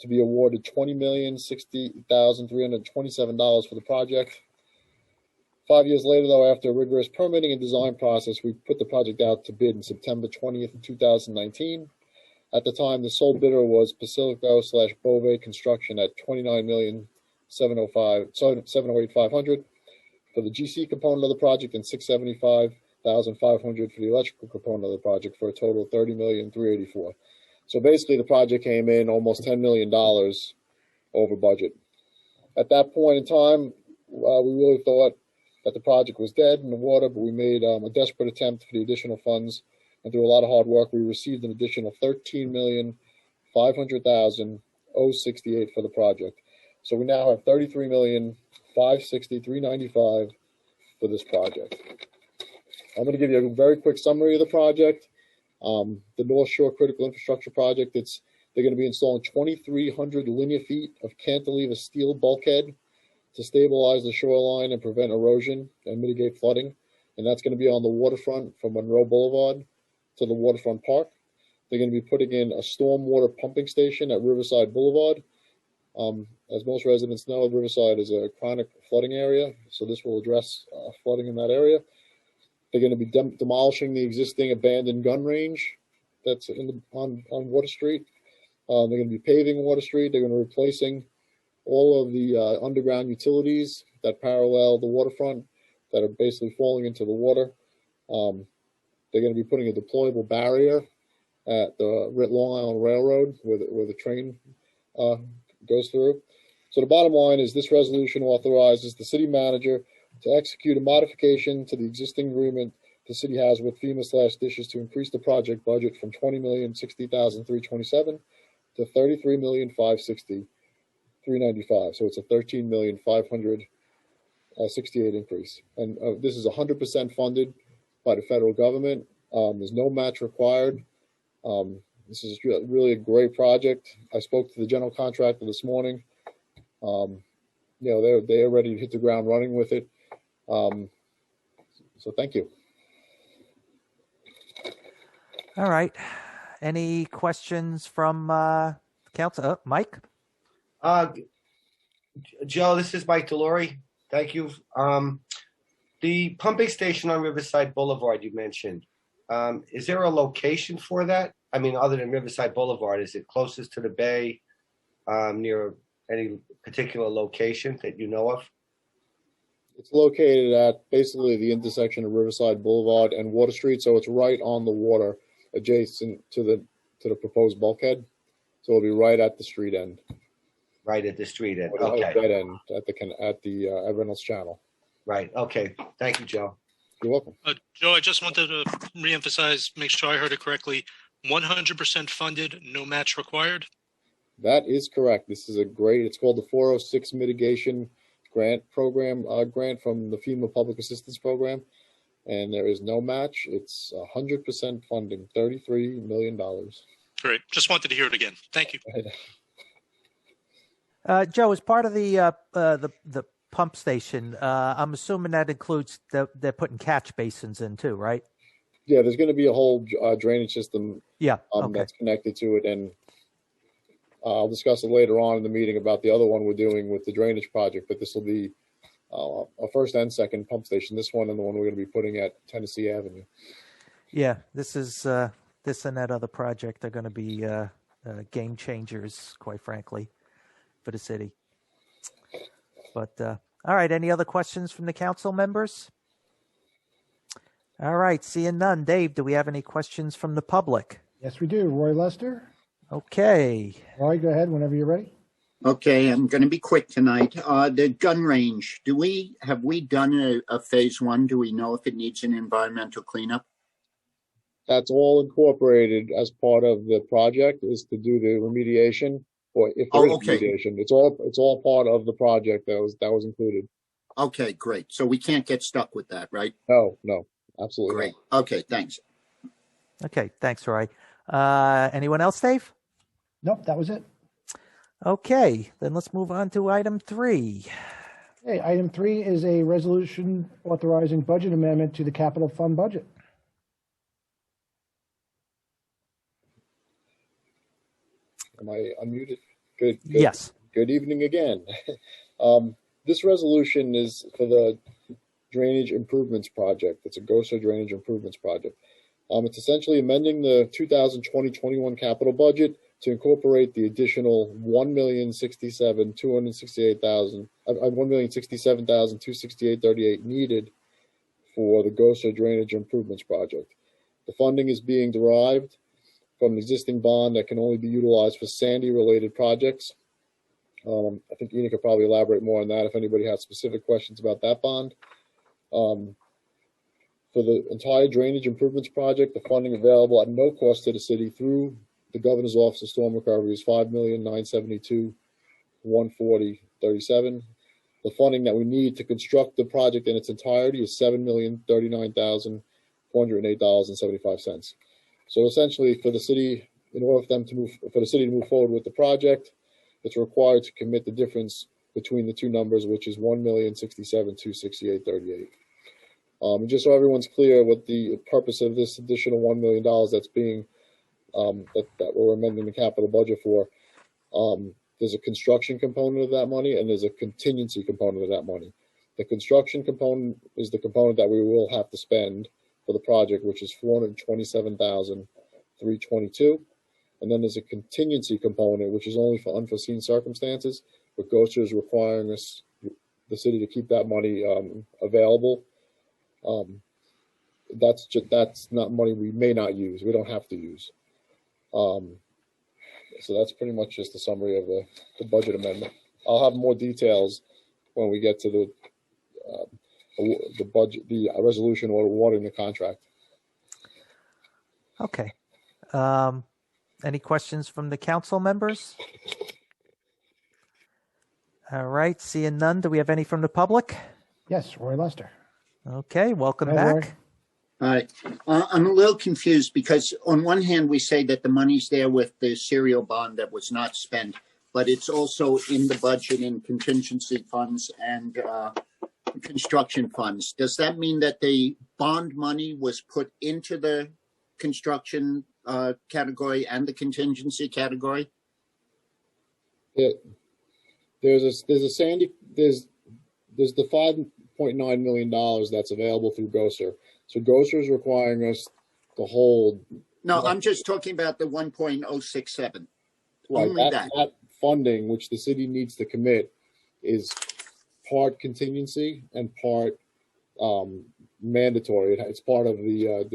G: to be awarded $20,060,327 for the project. 5 years later, though, after a rigorous permitting and design process, we put the project out to bid in September 20th, 2019. At the time, the sole bidder was Pacifico/Bove Construction at $29,708,500 for the GC component of the project and $675,500 for the electrical component of the project, for a total of $30,384,000. So basically, the project came in almost $10 million over budget. At that point in time, we really thought that the project was dead in the water, but we made a desperate attempt for the additional funds, and through a lot of hard work, we received an additional $13,500,068 for the project. So we now have $33,560,395 for this project. I'm going to give you a very quick summary of the project. The North Shore Critical Infrastructure Project, they're going to be installing 2,300 linear feet of cantilever steel bulkhead to stabilize the shoreline and prevent erosion and mitigate flooding. And that's going to be on the waterfront from Monroe Boulevard to the waterfront park. They're going to be putting in a stormwater pumping station at Riverside Boulevard. As most residents know, Riverside is a chronic flooding area, so this will address flooding in that area. They're going to be demolishing the existing abandoned gun range that's on Water Street. They're going to be paving Water Street. They're going to be replacing all of the underground utilities that parallel the waterfront that are basically falling into the water. They're going to be putting a deployable barrier at the Long Island Railroad where the train goes through. So the bottom line is this resolution authorizes the city manager to execute a modification to the existing agreement the city has with FEMA/Dishes to increase the project budget from $20,060,327 to $33,560,395. So it's a $13,568 increase. And this is 100% funded by the federal government. There's no match required. This is really a great project. I spoke to the general contractor this morning. They're ready to hit the ground running with it. So thank you.
B: All right. Any questions from council? Mike?
C: Joe, this is Mike Delory. Thank you. The pumping station on Riverside Boulevard you mentioned, is there a location for that? I mean, other than Riverside Boulevard, is it closest to the bay, near any particular location that you know of?
G: It's located at basically the intersection of Riverside Boulevard and Water Street, so it's right on the water, adjacent to the proposed bulkhead. So it'll be right at the street end.
C: Right at the street end.
G: Or
C: Okay.
G: dead end at the Reynolds Channel.
C: Right. Okay. Thank you, Joe.
G: You're welcome.
J: Joe, I just wanted to reemphasize, make sure I heard it correctly. 100% funded, no match required.
G: That is correct. This is it's called the 406 Mitigation Grant Program, grant from the FEMA Public Assistance Program. And there is no match. It's 100% funding, $33 million.
J: Great. Just wanted to hear it again. Thank you.
B: Joe, as part of the pump station, I'm assuming that includes they're putting catch basins in too, right?
G: Yeah, there's going to be a whole drainage system that's connected to it. And I'll discuss it later on in the meeting about the other one we're doing with the drainage project. But this will be a first and second pump station, this one and the one we're going to be putting at Tennessee Avenue.
B: Yeah, this and that other project are going to be game changers, quite frankly, for the city. But all right, any other questions from the council members? All right, seeing none. Dave, do we have any questions from the public?
A: Yes, we do. Roy Lester.
B: Okay.
A: Roy, go ahead whenever you're ready.
K: Okay, I'm going to be quick tonight. The gun range, have we done a phase one? Do we know if it needs an environmental cleanup?
G: That's all incorporated as part of the project, is to do the remediation, or if there is remediation. It's all part of the project that was included.
K: Okay, great. So we can't get stuck with that, right?
G: No, absolutely
K: great.
G: not.
K: Okay, thanks.
B: Okay, thanks, Roy. Anyone else, Dave?
A: Nope, that was it.
B: Okay, then let's move on to item 3.
A: Okay, item 3 is a resolution authorizing budget amendment to the capital fund budget.
G: Am I unmuted? Good.
B: Yes.
G: Good evening again. This resolution is for the drainage improvements project. It's a GOSA drainage improvements project. It's essentially amending the 2020-21 capital budget to incorporate the additional $1,067,268 needed for the GOSA drainage improvements project. The funding is being derived from an existing bond that can only be utilized for Sandy-related projects. I think Ina could probably elaborate more on that if anybody has specific questions about that bond. For the entire drainage improvements project, the funding available at no cost to the city through the Governor's Office of Storm Recovery is $5,972,140.37. The funding that we need to construct the project in its entirety is $7,039,408.75. So essentially, for the city, in order for the city to move forward with the project, it's required to commit the difference between the two numbers, which is $1,067,268.38. Just so everyone's clear what the purpose of this additional $1 million that's being that we're amending the capital budget for. There's a construction component of that money, and there's a contingency component of that money. The construction component is the component that we will have to spend for the project, which is $427,322. And then there's a contingency component, which is only for unforeseen circumstances, but GOSTER is requiring us, the city, to keep that money available. That's not money we may not use. We don't have to use. So that's pretty much just a summary of the budget amendment. I'll have more details when we get to the budget, the resolution or awarding the contract.
B: Okay. Any questions from the council members? All right, seeing none. Do we have any from the public?
A: Yes, Roy Lester.
B: Okay, welcome
A: Go ahead,
B: back.
K: All right. I'm a little confused because on one hand, we say that the money's there with the serial bond that was not spent, but it's also in the budget in contingency funds and construction funds. Does that mean that the bond money was put into the construction category and the contingency category?
G: There's the $5.9 million that's available through GOSTER. So GOSTER is requiring us to hold.
K: No, I'm just talking about the 1.067.
G: Right,
K: Only that.
G: That funding, which the city needs to commit, is part contingency and part mandatory. It's part of the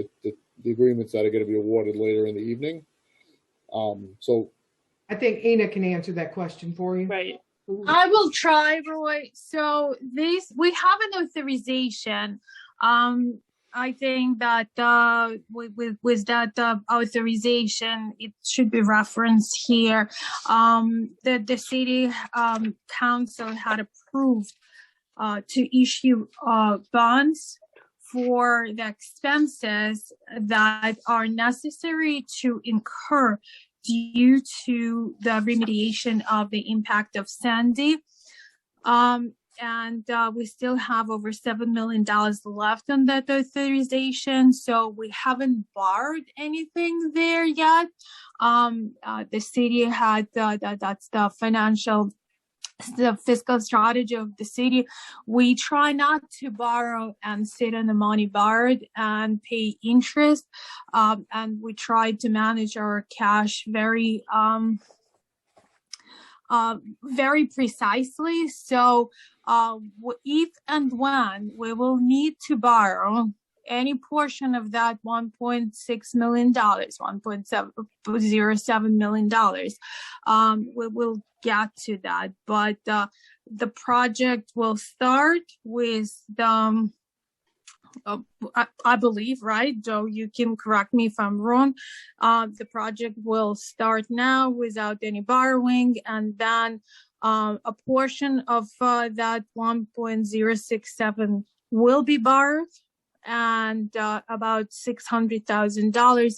G: agreements that are going to be awarded later in the evening. So
E: I think Ina can answer that question for you.
I: Right.
H: I will try, Roy. So we have an authorization. I think that with that authorization, it should be referenced here. The city council had approved to issue bonds for the expenses that are necessary to incur due to the remediation of the impact of Sandy. And we still have over $7 million left on that authorization. So we haven't borrowed anything there yet. The city had, that's the fiscal strategy of the city. We try not to borrow and sit on the money borrowed and pay interest. And we try to manage our cash very precisely. So if and when we will need to borrow any portion of that $1.6 million, $1.07 million, we will get to that. But the project will start with the I believe, right, Joe, you can correct me if I'm wrong. The project will start now without any borrowing, and then a portion of that 1.067 will be borrowed, and about $600,000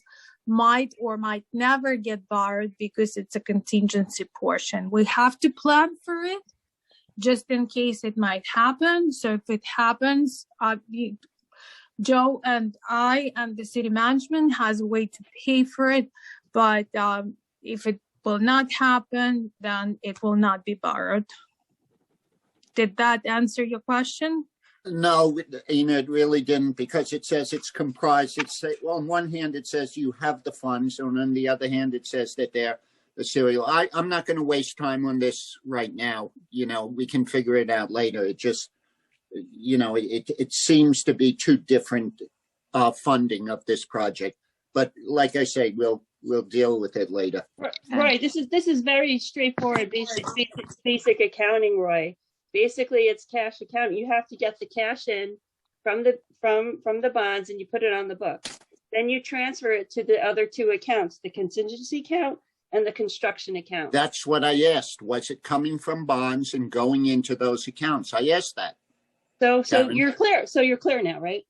H: might or might never get borrowed because it's a contingency portion. We have to plan for it just in case it might happen. So if it happens, Joe and I and the city management has a way to pay for it, but if it will not happen, then it will not be borrowed. Did that answer your question?
K: No, it really didn't, because it says it's comprised. Well, on one hand, it says you have the funds, and on the other hand, it says that they're the serial. I'm not going to waste time on this right now. We can figure it out later. It just, it seems to be two different funding of this project. But like I say, we'll deal with it later.
I: Roy, this is very straightforward, basic accounting, Roy. Basically, it's cash accounting. You have to get the cash in from the bonds, and you put it on the books. Then you transfer it to the other two accounts, the contingency account and the construction account.
K: That's what I asked. Was it coming from bonds and going into those accounts? I asked that.
I: So
K: Karen.
I: you're clear. So you're clear now, right?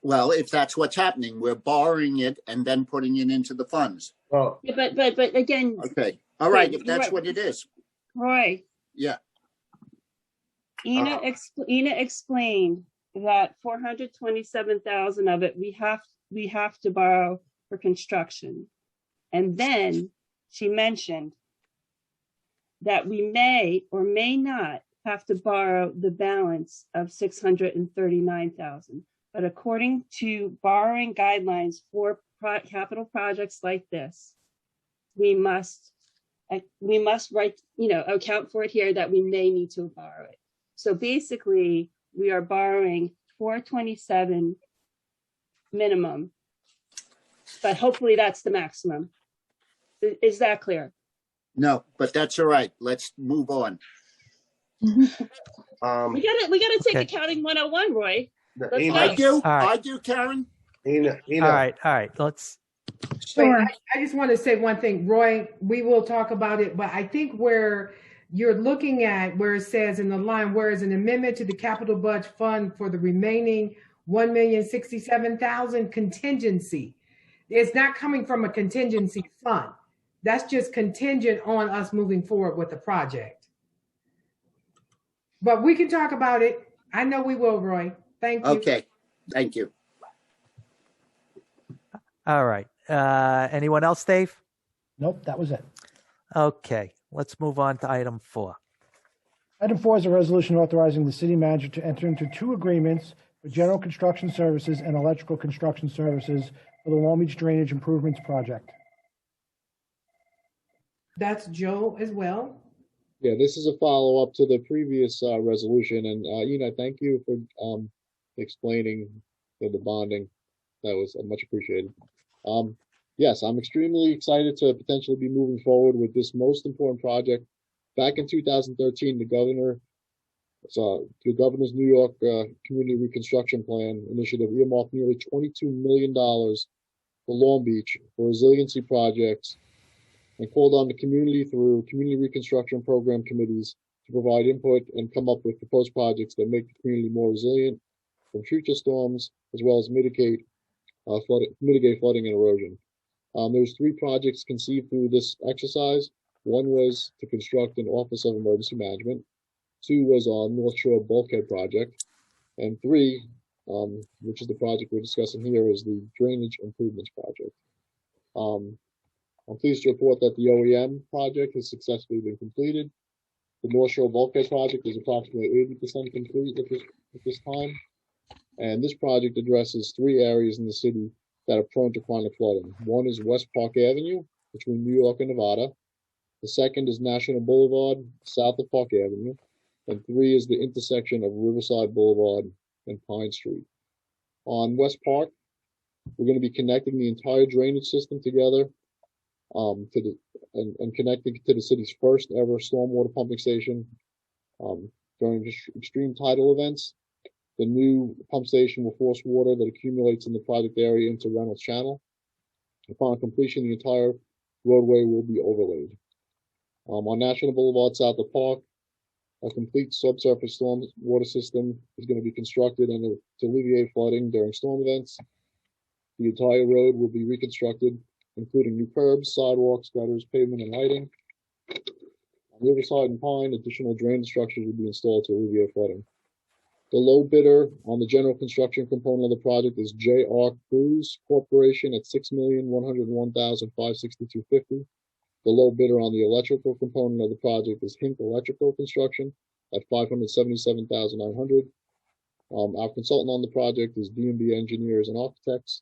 K: Well, if that's what's happening, we're borrowing it and then putting it into the funds.
C: Well,
I: But again.
K: Okay. All right. If that's what it is.
I: Roy.
K: Yeah.
I: Ina explained that 427,000 of it we have to borrow for construction. And then she mentioned that we may or may not have to borrow the balance of $639,000. But according to borrowing guidelines for capital projects like this, we must write, account for it here that we may need to borrow it. So basically, we are borrowing $427 minimum, but hopefully that's the maximum. Is that clear?
K: No, but that's all right. Let's move on.
I: We gotta take
B: Okay.
I: accounting 101, Roy.
C: Ina,
K: I do.
B: All right.
K: I do, Karen.
C: Ina,
B: All right. Let's.
E: Wait, I just want to say one thing, Roy, we will talk about it, but I think where you're looking at where it says in the line, whereas an amendment to the capital budget fund for the remaining $1,067,000 contingency. It's not coming from a contingency fund. That's just contingent on us moving forward with the project. But we can talk about it. I know we will, Roy. Thank you.
K: Okay, thank you.
B: All right. Anyone else, Dave?
A: Nope, that was it.
B: Okay. Let's move on to item 4.
A: Item 4 is a resolution authorizing the city manager to enter into 2 agreements for general construction services and electrical construction services for the Long Beach Drainage Improvements Project.
E: That's Joe as well.
G: Yeah, this is a follow-up to the previous resolution, and thank you for explaining the bonding. That was much appreciated. Yes, I'm extremely excited to potentially be moving forward with this most important project. Back in 2013, the governor's New York Community Reconstruction Plan initiative earmarked nearly $22 million for Long Beach for resiliency projects and called on the community through community reconstruction program committees to provide input and come up with proposed projects that make the community more resilient from future storms, as well as mitigate flooding and erosion. There's 3 projects conceived through this exercise. 1 was to construct an Office of Emergency Management. 2 was our North Shore Bulkhead project. And 3, which is the project we're discussing here, is the Drainage Improvements Project. I'm pleased to report that the OEM project has successfully been completed. The North Shore Bulkhead project is approximately 80% complete at this time. And this project addresses 3 areas in the city that are prone to chronic flooding. 1 is West Park Avenue between New York and Nevada. The 2nd is National Boulevard south of Park Avenue. And 3 is the intersection of Riverside Boulevard and Pine Street. On West Park, we're going to be connecting the entire drainage system together and connecting to the city's first ever stormwater pumping station. During extreme tidal events, the new pump station will force water that accumulates in the project area into Reynolds Channel. Upon completion, the entire roadway will be overlaid. On National Boulevard south of Park, a complete subsurface storm water system is going to be constructed to alleviate flooding during storm events. The entire road will be reconstructed, including new curbs, sidewalks, gutters, pavement, and lighting. On Riverside and Pine, additional drainage structures will be installed to alleviate flooding. The low bidder on the general construction component of the project is J.R. Cruz Corporation at $6,101,562.50. The low bidder on the electrical component of the project is Hink Electrical Construction at $577,900. Our consultant on the project is D&B Engineers and Architects.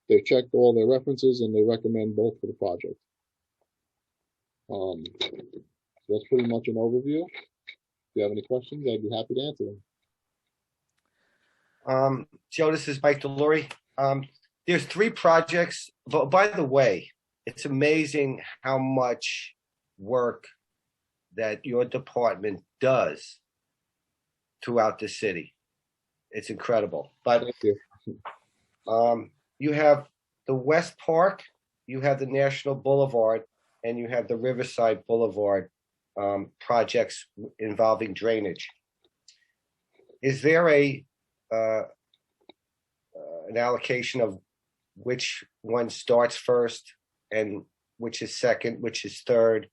G: They've checked all their references and they recommend both for the project. So that's pretty much an overview. If you have any questions, I'd be happy to answer them.
C: Joe, this is Mike Delory. There's 3 projects, but by the way, it's amazing how much work that your department does throughout the city. It's incredible. But
G: Thank you.
C: You have the West Park, you have the National Boulevard, and you have the Riverside Boulevard projects involving drainage. Is there an allocation of which one starts first and which is second, which is third?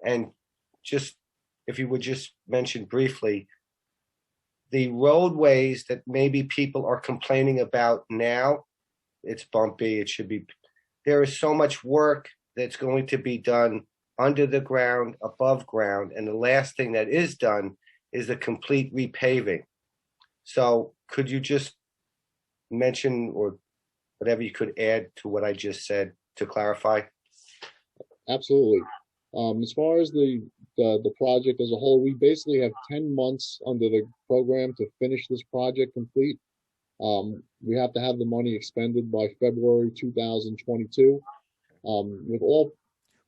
C: And just, if you would just mention briefly, the roadways that maybe people are complaining about now, it's bumpy, it should be, there is so much work that's going to be done under the ground, above ground, and the last thing that is done is the complete repaving. So could you just mention or whatever you could add to what I just said to clarify?
G: Absolutely. As far as the project as a whole, we basically have 10 months under the program to finish this project complete. We have to have the money expended by February 2022. With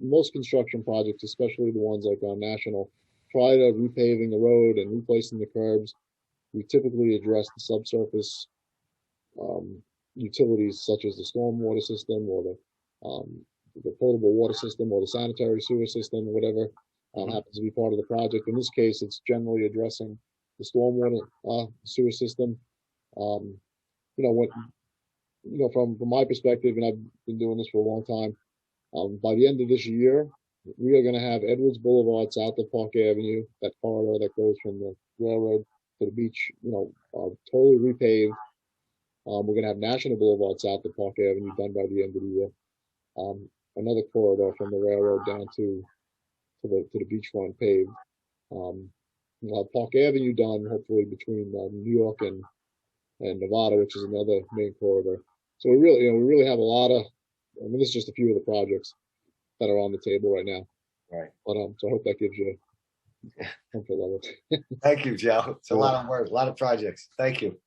G: most construction projects, especially the ones like on National, prior to repaving the road and replacing the curbs, we typically address the subsurface utilities such as the stormwater system or the potable water system or the sanitary sewer system, whatever happens to be part of the project. In this case, it's generally addressing the stormwater sewer system. From my perspective, and I've been doing this for a long time, by the end of this year, we are going to have Edwards Boulevard south of Park Avenue, that corridor that goes from the railroad to the beach, totally repaved. We're going to have National Boulevard south of Park Avenue done by the end of the year. Another corridor from the railroad down to the beachfront paved. We'll have Park Avenue done hopefully between New York and Nevada, which is another main corridor. So we really have a lot of. This is just a few of the projects that are on the table right now.
C: Right.
G: But so I hope that gives you comfort level.
C: Thank you, Joe. It's a lot of work, a lot of projects. Thank you.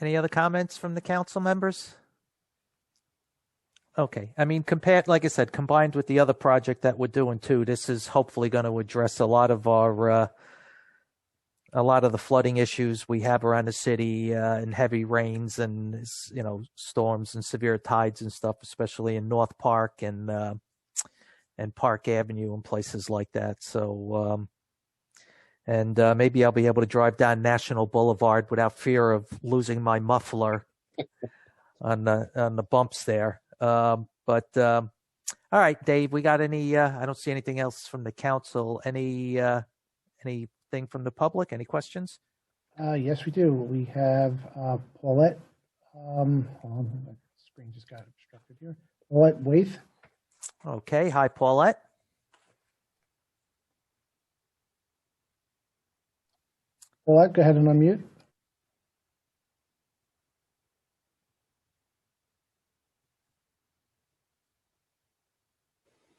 B: Any other comments from the council members? Okay. Like I said, combined with the other project that we're doing too, this is hopefully going to address a lot of the flooding issues we have around the city and heavy rains and, storms and severe tides and stuff, especially in North Park and Park Avenue and places like that. So, maybe I'll be able to drive down National Boulevard without fear of losing my muffler on the bumps there. All right, Dave, we got any? I don't see anything else from the council. Anything from the public? Any questions?
A: Yes, we do. We have Paulette. Hold on, my screen just got obstructed here. Paulette Waith.
B: Okay. Hi, Paulette.
A: Paulette, go ahead and unmute.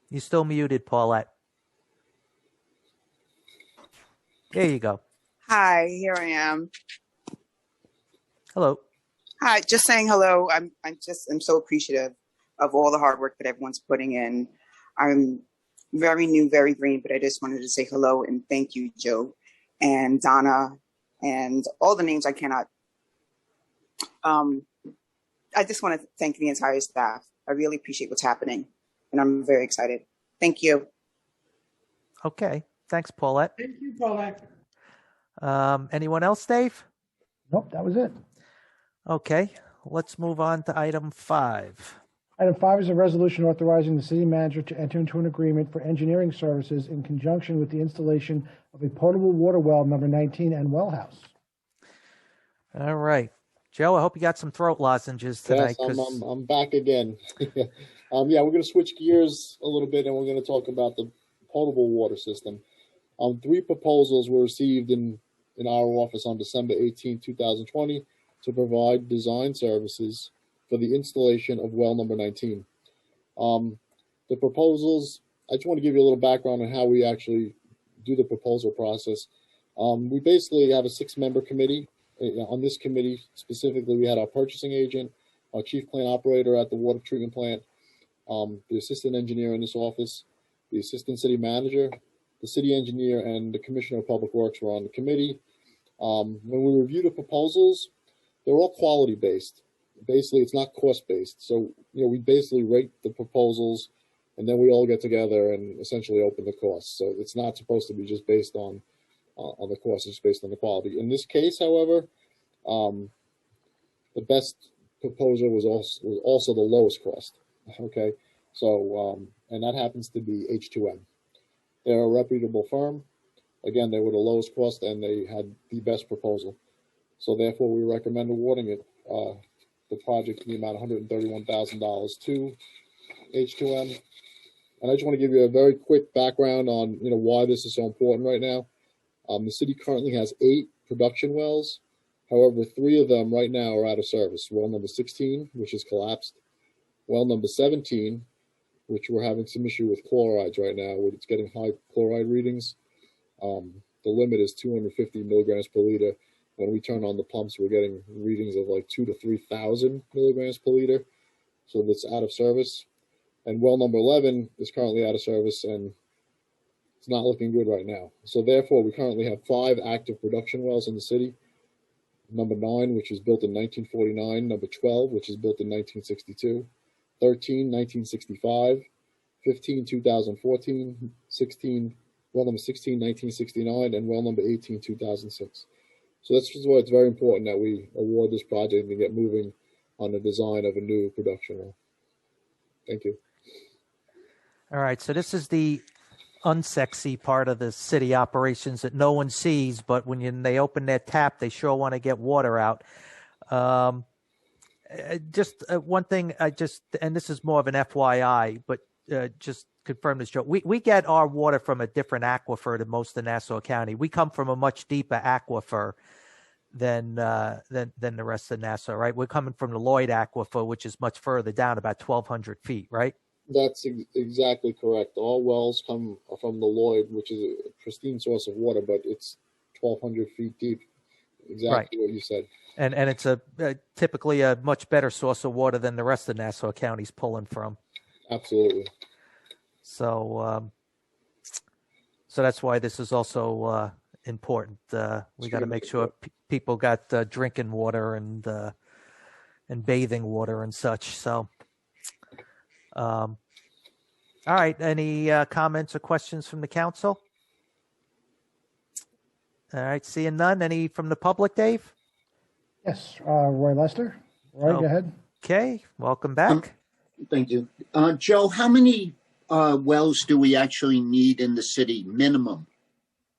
B: You're still muted, Paulette. There you go.
L: Hi, here I am.
B: Hello.
L: Hi, just saying hello. I'm so appreciative of all the hard work that everyone's putting in. I'm very new, very green, but I just wanted to say hello and thank you, Joe and Donna and all the names I cannot. I just want to thank the entire staff. I really appreciate what's happening and I'm very excited. Thank you.
B: Okay. Thanks, Paulette.
E: Thank you, Paulette.
B: Anyone else, Dave?
A: Nope, that was it.
B: Okay. Let's move on to item 5.
A: Item 5 is a resolution authorizing the city manager to enter into an agreement for engineering services in conjunction with the installation of a potable water well number 19 and well house.
B: All right. Joe, I hope you got some throat lozenges tonight.
G: Yes, I'm back again. We're going to switch gears a little bit and we're going to talk about the potable water system. 3 proposals were received in our office on December 18, 2020 to provide design services for the installation of well number 19. The proposals, I just want to give you a little background on how we actually do the proposal process. We basically have a 6-member committee. On this committee specifically, we had our purchasing agent, our chief plant operator at the water treatment plant, the assistant engineer in this office, the assistant city manager, the city engineer, and the commissioner of public works were on the committee. When we review the proposals, they're all quality based. Basically, it's not cost based. So, we basically rate the proposals and then we all get together and essentially open the costs. So it's not supposed to be just based on the cost, it's based on the quality. In this case, however, the best proposer was also the lowest cost. Okay. So, and that happens to be H2M. They're a reputable firm. Again, they were the lowest cost and they had the best proposal. So therefore, we recommend awarding it the project in the amount of $131,000 to H2M. And I just want to give you a very quick background on why this is so important right now. The city currently has 8 production wells. However, 3 of them right now are out of service. Well number 16, which is collapsed. Well number 17, which we're having some issue with chlorides right now, where it's getting high chloride readings. The limit is 250 milligrams per liter. When we turn on the pumps, we're getting readings of like 2,000 to 3,000 milligrams per liter. So that's out of service. And well number 11 is currently out of service, and it's not looking good right now. So therefore, we currently have 5 active production wells in the city. Number 9, which was built in 1949. Number 12, which is built in 1962. 13, 1965. 15, 2014. 16, well number 16, 1969. And well number 18, 2006. So that's just why it's very important that we award this project and get moving on the design of a new production well. Thank you.
B: All right, so this is the unsexy part of the city operations that no one sees, but when they open their tap, they sure want to get water out. Just one thing, and this is more of an FYI, but just confirm this, Joe. We get our water from a different aquifer than most of Nassau County. We come from a much deeper aquifer than the rest of Nassau, right? We're coming from the Lloyd Aquifer, which is much further down, about 1,200 feet, right?
G: That's exactly correct. All wells come from the Lloyd, which is a pristine source of water, but it's 1,200 feet deep. Exactly what you said.
B: And it's typically a much better source of water than the rest of Nassau County's pulling from.
G: Absolutely.
B: So that's why this is also important. We got to make sure people got drinking water and bathing water and such. So. All right. Any comments or questions from the council? All right. Seeing none. Any from the public, Dave?
A: Yes. Roy Lester. Roy, go ahead.
B: Okay. Welcome back.
K: Thank you. Joe, how many wells do we actually need in the city minimum?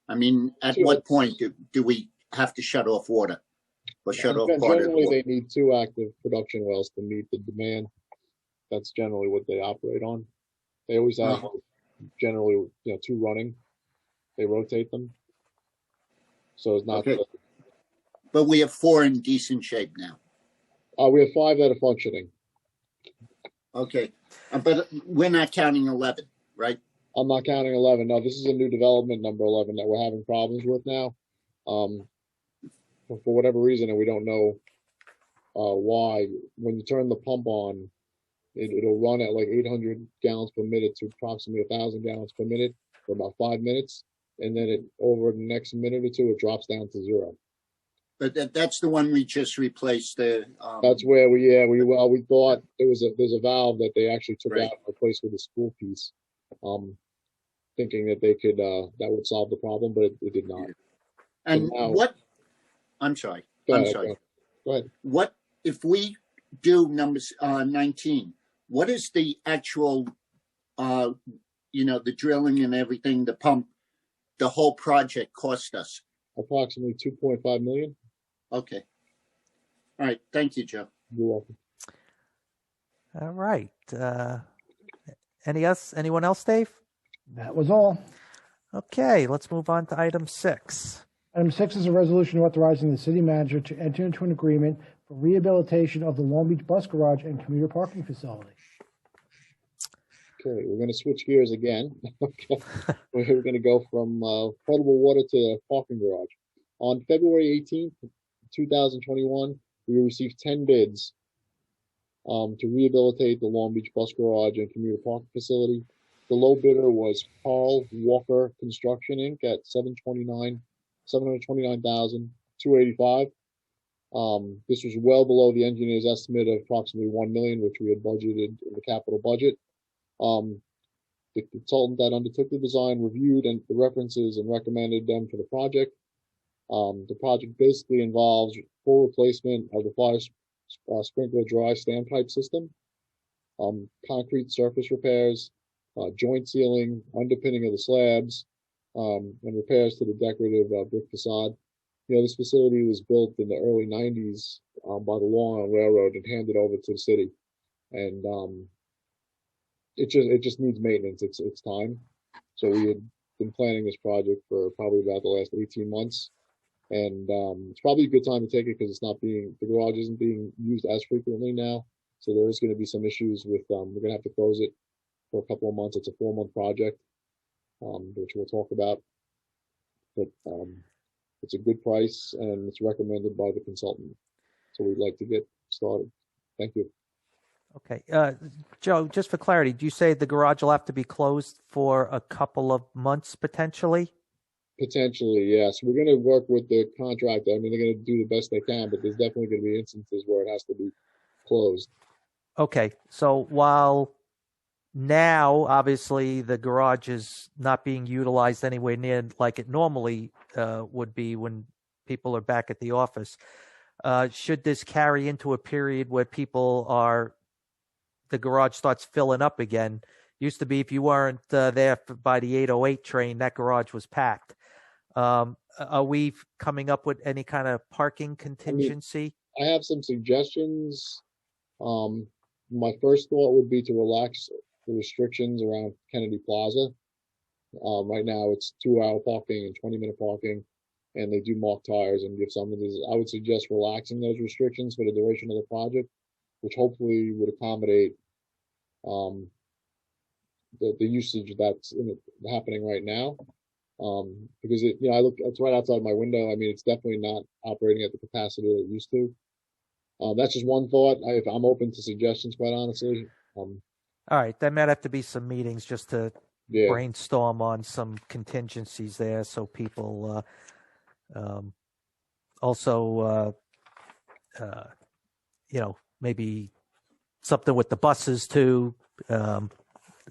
K: I mean, at what point do we have to shut off water or shut off part of the water?
G: Generally, they need 2 active production wells to meet the demand. That's generally what they operate on. They always have generally, 2 running. They rotate them. So it's not.
K: Okay. But we have 4 in decent shape now.
G: We have 5 that are functioning.
K: Okay. But we're not counting 11, right?
G: I'm not counting 11. No, this is a new development, number 11, that we're having problems with now. For whatever reason, and we don't know why. When you turn the pump on, it'll run at like 800 gallons per minute to approximately 1,000 gallons per minute for about 5 minutes. And then over the next minute or 2, it drops down to 0.
K: But that's the one we just replaced.
G: That's where we thought there's a valve that they actually took out and replaced with a spool piece, thinking that they could that would solve the problem, but it did not.
K: And
G: now,
K: I'm sorry.
G: Go ahead.
K: What if we do number 19? What is the actual, the drilling and everything, the pump, the whole project cost us?
G: Approximately $2.5 million.
K: Okay. All right. Thank you, Joe.
G: You're welcome.
B: All right. Anyone else, Dave?
A: That was all.
B: Okay, let's move on to item 6.
A: Item 6 is a resolution authorizing the city manager to enter into an agreement for rehabilitation of the Long Beach bus garage and commuter parking facility.
G: Okay, we're going to switch gears again. We're going to go from potable water to parking garage. On February 18th, 2021, we received 10 bids to rehabilitate the Long Beach bus garage and commuter parking facility. The low bidder was Carl Walker Construction Inc. at $729,285. This was well below the engineer's estimate of approximately $1 million, which we had budgeted in the capital budget. The consultant that undertook the design reviewed the references and recommended them for the project. The project basically involves full replacement of the fire sprinkler dry standpipe system, concrete surface repairs, joint sealing, underpinning of the slabs, and repairs to the decorative brick facade. this facility was built in the early 90s by the Long Island Railroad and handed over to the city. And it just needs maintenance. It's time. So we had been planning this project for probably about the last 18 months. And it's probably a good time to take it because the garage isn't being used as frequently now. So there is going to be some issues with, we're going to have to close it for a couple of months. It's a 4-month project, which we'll talk about. But it's a good price and it's recommended by the consultant. So we'd like to get started. Thank you.
B: Okay. Joe, just for clarity, do you say the garage will have to be closed for a couple of months potentially?
G: Potentially, yes. We're going to work with the contractor. I mean, they're going to do the best they can, but there's definitely going to be instances where it has to be closed.
B: Okay. So while now, obviously, the garage is not being utilized anywhere near like it normally would be when people are back at the office, should this carry into a period where the garage starts filling up again? Used to be if you weren't there by the 8:08 train, that garage was packed. Are we coming up with any kind of parking contingency?
G: I have some suggestions. My first thought would be to relax the restrictions around Kennedy Plaza. Right now it's 2-hour parking and 20-minute parking, and they do mark tires and give some of these. I would suggest relaxing those restrictions for the duration of the project, which hopefully would accommodate the usage that's happening right now. Because it's right outside my window. I mean, it's definitely not operating at the capacity that it used to. That's just one thought. I'm open to suggestions, quite honestly.
B: All right, there might have to be some meetings just to brainstorm on some contingencies there, so people also, maybe something with the buses too.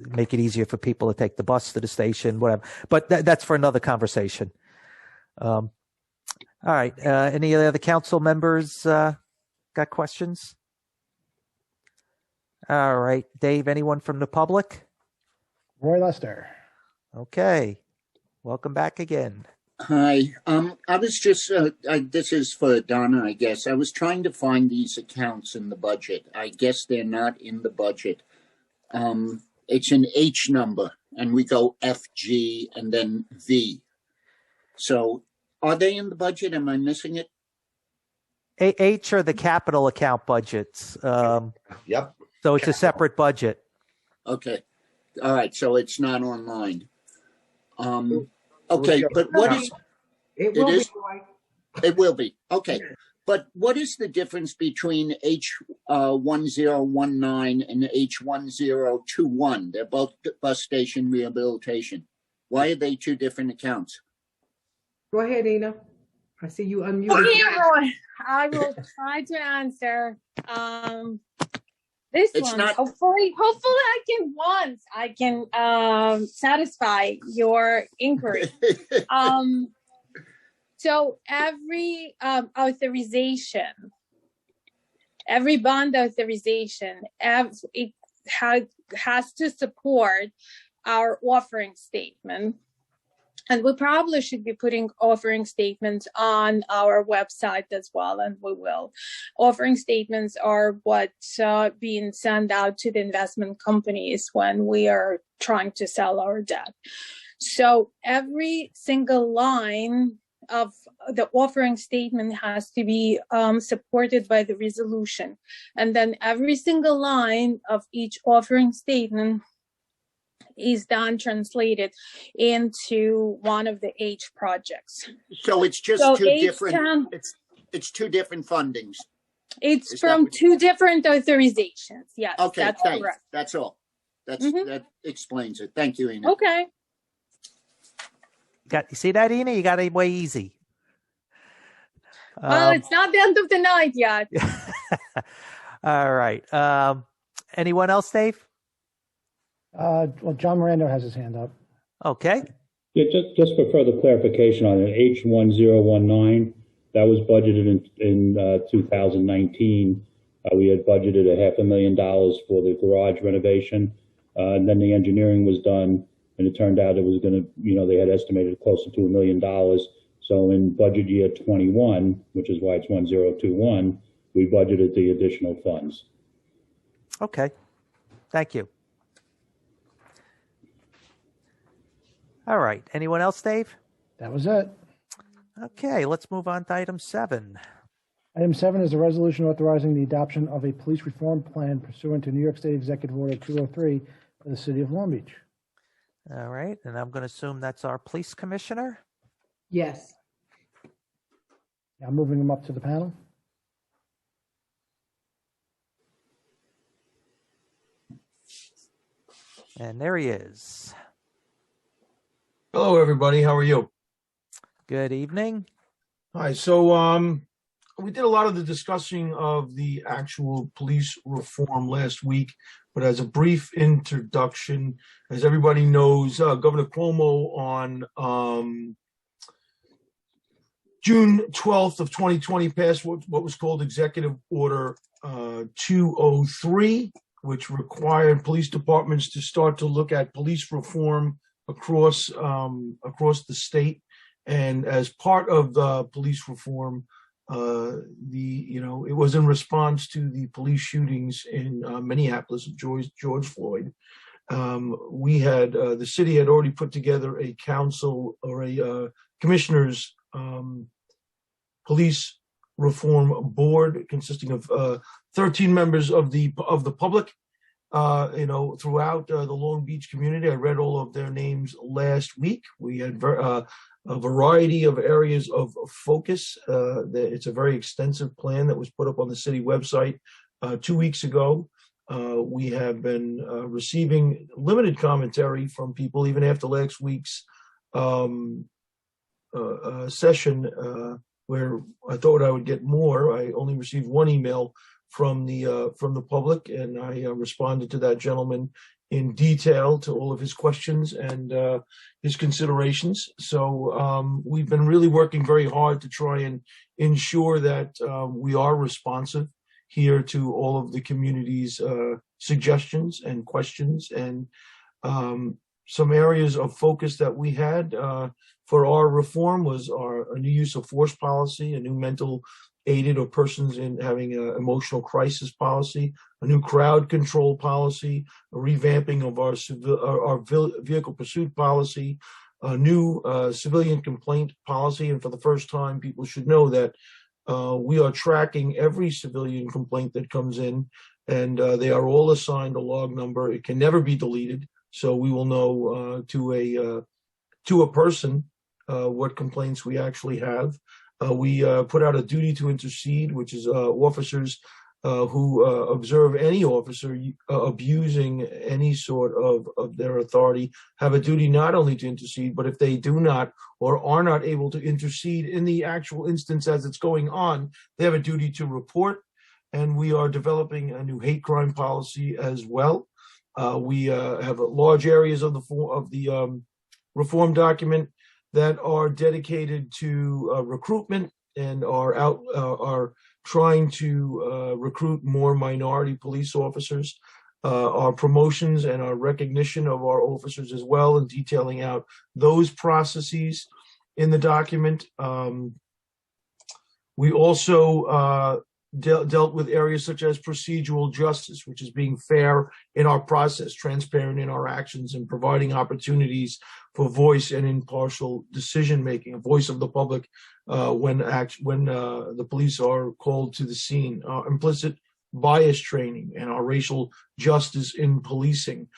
B: Make it easier for people to take the bus to the station, whatever. But that's for another conversation. All right. Any other council members got questions? All right. Dave, anyone from the public?
A: Roy Lester.
B: Okay. Welcome back again.
K: Hi. I was just, this is for Donna, I guess. I was trying to find these accounts in the budget. I guess they're not in the budget. It's an H number, and we go FG and then V. So are they in the budget? Am I missing it?
B: H are the capital account budgets.
C: Yep.
B: So it's a separate budget.
K: Okay. All right. So it's not online. Okay. But what is...
E: It will
K: is?
E: be, Roy.
K: It will be. Okay. But what is the difference between H1019 and H1021? They're both bus station rehabilitation. Why are they two different accounts?
E: Go ahead, Ina. I see you unmuted.
H: Okay, Roy. I will try to answer this
K: It's
H: one.
K: not-
H: Hopefully I can satisfy your inquiry. So every authorization, every bond authorization, it has to support our offering statement. And we probably should be putting offering statements on our website as well, and we will. Offering statements are what's being sent out to the investment companies when we are trying to sell our debt. So every single line of the offering statement has to be supported by the resolution. And then every single line of each offering statement is then translated into one of the H projects.
K: So it's just
H: So
K: two
H: H
K: different. It's two different fundings.
H: It's
K: Is
H: from
K: that-
H: two different authorizations. Yes,
K: Okay,
H: that's
K: thanks.
H: correct.
K: That's all. That explains it. Thank you, Ina.
H: Okay.
B: You see that, Ina? You got it way easy.
H: Well, it's not the end of the night yet.
B: All right. Anyone else, Dave?
A: Well, John Miranda has his hand up.
B: Okay.
M: Yeah, just for further clarification on it, H1019, that was budgeted in 2019. We had budgeted $500,000 for the garage renovation, and then the engineering was done, and it turned out it was going to, they had estimated closer to $1 million. So in budget year 21, which is why it's 1021, we budgeted the additional funds.
B: Okay, thank you. All right, anyone else, Dave?
A: That was it.
B: Okay, let's move on to item 7.
A: Item 7 is a resolution authorizing the adoption of a police reform plan pursuant to New York State Executive Order 203 for the city of Long Beach.
B: All right, and I'm going to assume that's our police commissioner.
E: Yes.
A: I'm moving them up to the panel.
B: And there he is.
N: Hello, everybody. How are you?
B: Good evening.
N: Hi. So we did a lot of the discussing of the actual police reform last week, but as a brief introduction, as everybody knows, Governor Cuomo on June 12th of 2020 passed what was called Executive Order 203, which required police departments to start to look at police reform across the state. And as part of the police reform, it was in response to the police shootings in Minneapolis of George Floyd. We had the city had already put together a council or a commissioners police reform board consisting of 13 members of the public. Throughout the Long Beach community. I read all of their names last week. We had a variety of areas of focus. It's a very extensive plan that was put up on the city website 2 weeks ago. We have been receiving limited commentary from people even after last week's session where I thought I would get more. I only received one email from the public, and I responded to that gentleman in detail to all of his questions and his considerations. So we've been really working very hard to try and ensure that we are responsive here to all of the community's suggestions and questions, and some areas of focus that we had for our reform was a new use of force policy, a new mental aided or persons in having an emotional crisis policy, a new crowd control policy, a revamping of our vehicle pursuit policy, a new civilian complaint policy. And for the first time, people should know that we are tracking every civilian complaint that comes in, and they are all assigned a log number. It can never be deleted, so we will know to a person what complaints we actually have. We put out a duty to intercede, which is officers who observe any officer abusing any sort of their authority have a duty not only to intercede, but if they do not or are not able to intercede in the actual instance as it's going on, they have a duty to report. And we are developing a new hate crime policy as well. We have large areas of the reform document that are dedicated to recruitment and are trying to recruit more minority police officers, our promotions and our recognition of our officers as well, and detailing out those processes in the document. We also dealt with areas such as procedural justice, which is being fair in our process, transparent in our actions, and providing opportunities for voice and impartial decision-making, a voice of the public when the police are called to the scene, implicit bias training and our racial justice in policing,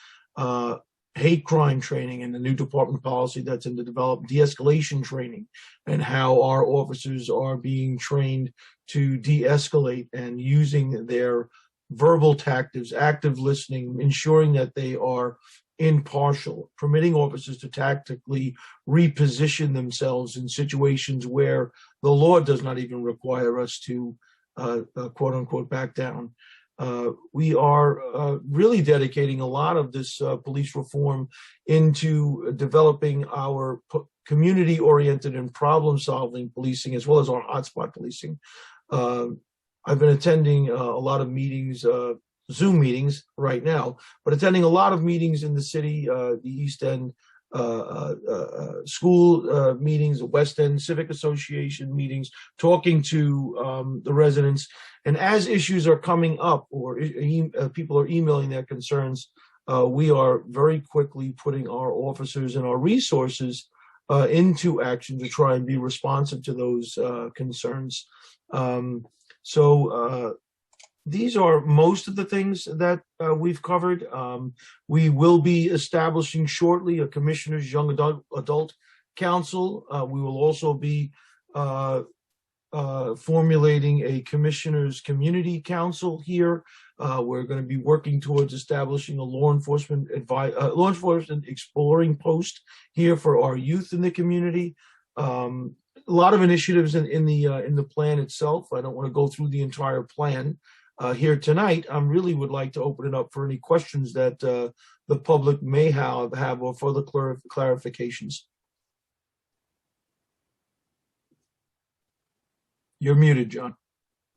N: hate crime training and the new department policy that's in the development, de-escalation training, and how our officers are being trained to de-escalate and using their verbal tactics, active listening, ensuring that they are impartial, permitting officers to tactically reposition themselves in situations where the law does not even require us to quote unquote back down. We are really dedicating a lot of this police reform into developing our community-oriented and problem-solving policing, as well as our hotspot policing. I've been attending a lot of meetings, Zoom meetings right now, but attending a lot of meetings in the city, the East End, school meetings, the West End Civic Association meetings, talking to the residents. And as issues are coming up or people are emailing their concerns, we are very quickly putting our officers and our resources into action to try and be responsive to those concerns. These are most of the things that we've covered. We will be establishing shortly a Commissioners Young Adult Council. We will also be formulating a Commissioners Community Council here. We're going to be working towards establishing a law enforcement exploring post here for our youth in the community. A lot of initiatives in the plan itself. I don't want to go through the entire plan here tonight. I really would like to open it up for any questions that the public may have or further clarifications. You're muted, John.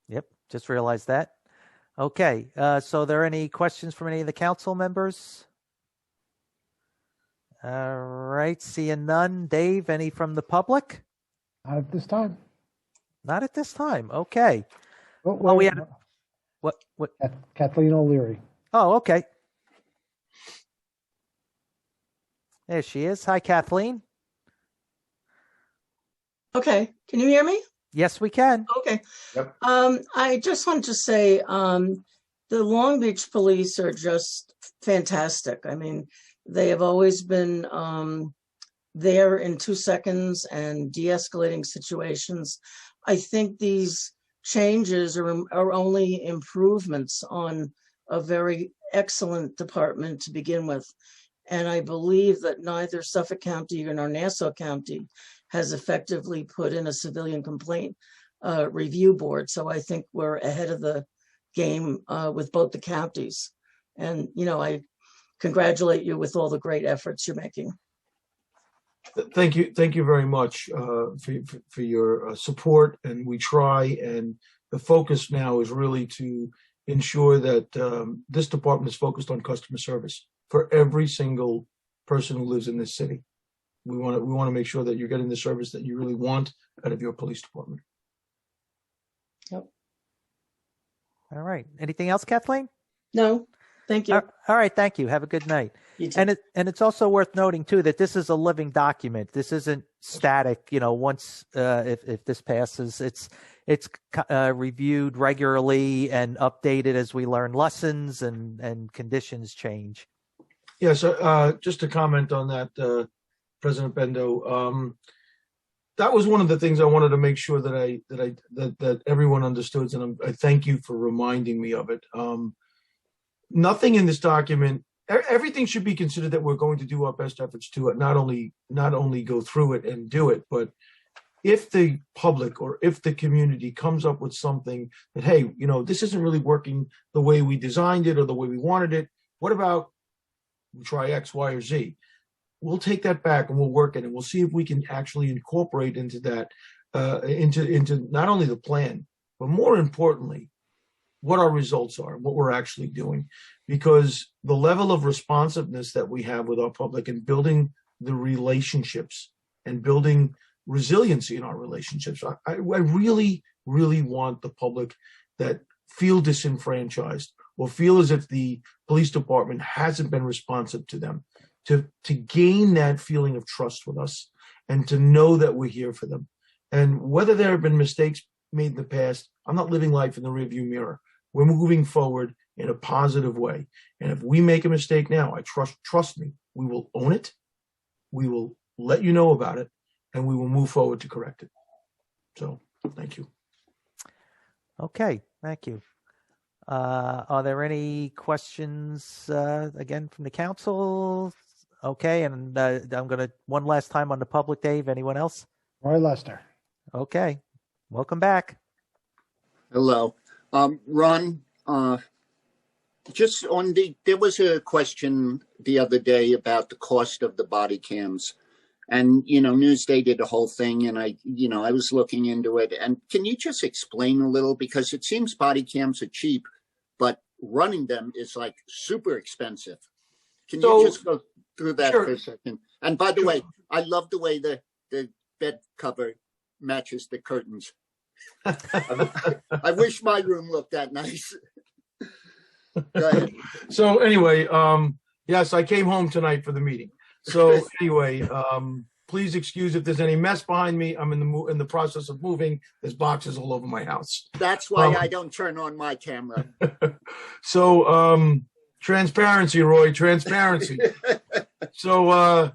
B: Yep, just realized that. Okay, so are there any questions from any of the council members? All right, seeing none. Dave, any from the public?
A: Not at this time.
B: Not at this time. Okay.
A: Oh,
B: we had what?
A: Kathleen O'Leary.
B: Oh, okay. There she is. Hi, Kathleen.
O: Okay, can you hear me?
B: Yes, we can.
O: Okay.
C: Yep.
O: I just want to say the Long Beach police are just fantastic. I mean, they have always been there in 2 seconds and de-escalating situations. I think these changes are only improvements on a very excellent department to begin with. And I believe that neither Suffolk County nor Nassau County has effectively put in a civilian complaint review board. So I think we're ahead of the game with both the counties. And, you know, I congratulate you with all the great efforts you're making.
N: Thank you very much for your support. And we try, and the focus now is really to ensure that this department is focused on customer service for every single person who lives in this city. We want to make sure that you're getting the service that you really want out of your police department.
O: Yep.
B: All right. Anything else, Kathleen?
O: No, thank you.
B: All right. Thank you. Have a good night.
O: You too.
B: And it's also worth noting too that this is a living document. This isn't static. You know, once if this passes, it's reviewed regularly and updated as we learn lessons and conditions change.
N: Yes. Just to comment on that, President Bendo, that was one of the things I wanted to make sure that everyone understood, and I thank you for reminding me of it. Nothing in this document, everything should be considered that we're going to do our best efforts to it, not only go through it and do it, but if the public or if the community comes up with something that, hey, you know, this isn't really working the way we designed it or the way we wanted it, what about we try X, Y, or Z? We'll take that back and we'll work it, and we'll see if we can actually incorporate into that, into not only the plan, but more importantly, what our results are, what we're actually doing. Because the level of responsiveness that we have with our public and building the relationships and building resiliency in our relationships, I really, really want the public that feel disenfranchised or feel as if the police department hasn't been responsive to them, to gain that feeling of trust with us and to know that we're here for them. And whether there have been mistakes made in the past, I'm not living life in the rearview mirror. We're moving forward in a positive way. And if we make a mistake now, trust me, we will own it. We will let you know about it, and we will move forward to correct it. So thank you.
B: Okay, thank you. Are there any questions again from the council? Okay, and I'm going to one last time on the public, Dave. Anyone else?
A: Roy Lester.
B: Okay, welcome back.
K: Hello. Ron, just on there was a question the other day about the cost of the body cams. And, you know, Newsday did the whole thing, and I was looking into it. And can you just explain a little? Because it seems body cams are cheap, but running them is like super expensive. Can you just go through that for a second? And by the way, I love the way the bed cover matches the curtains. I wish my room looked that nice. Go ahead.
N: So anyway, yes, I came home tonight for the meeting. So anyway, please excuse if there's any mess behind me. I'm in the process of moving. There's boxes all over my house.
K: That's why I don't turn on my camera.
N: So transparency, Roy, transparency. So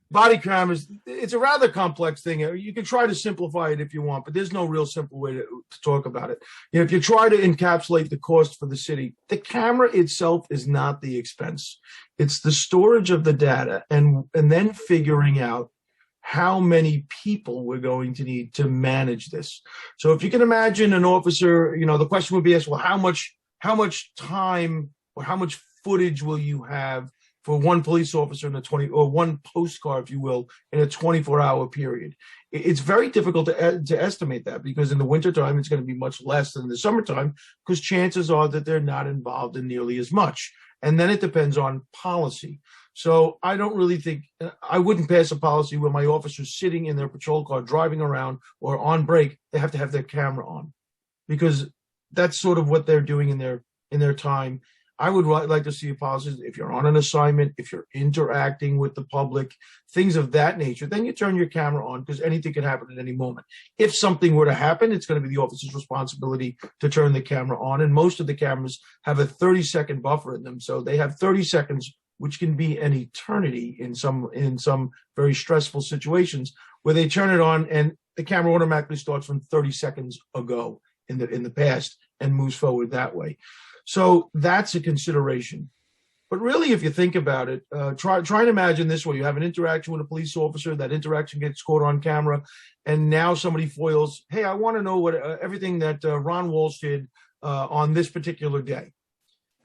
N: body cameras, it's a rather complex thing. You can try to simplify it if you want, but there's no real simple way to talk about it. You know, if you try to encapsulate the cost for the city, the camera itself is not the expense. It's the storage of the data and then figuring out how many people we're going to need to manage this. So if you can imagine an officer, you know, the question would be asked, well, how much time or how much footage will you have for one police officer in or one postcard, if you will, in a 24-hour period? It's very difficult to estimate that, because in the wintertime, it's going to be much less than the summertime, because chances are that they're not involved in nearly as much. And then it depends on policy. So I don't really think, I wouldn't pass a policy where my officers sitting in their patrol car, driving around or on break, they have to have their camera on, because that's sort of what they're doing in their time. I would like to see a policy, if you're on an assignment, if you're interacting with the public, things of that nature, then you turn your camera on, because anything can happen at any moment. If something were to happen, it's going to be the officer's responsibility to turn the camera on. And most of the cameras have a 30-second buffer in them. So they have 30 seconds, which can be an eternity in some very stressful situations, where they turn it on and the camera automatically starts from 30 seconds ago in the past and moves forward that way. So that's a consideration. But really, if you think about it, try and imagine this way. You have an interaction with a police officer. That interaction gets caught on camera. And now somebody foils, hey, I want to know what everything that Ron Walsh did on this particular day.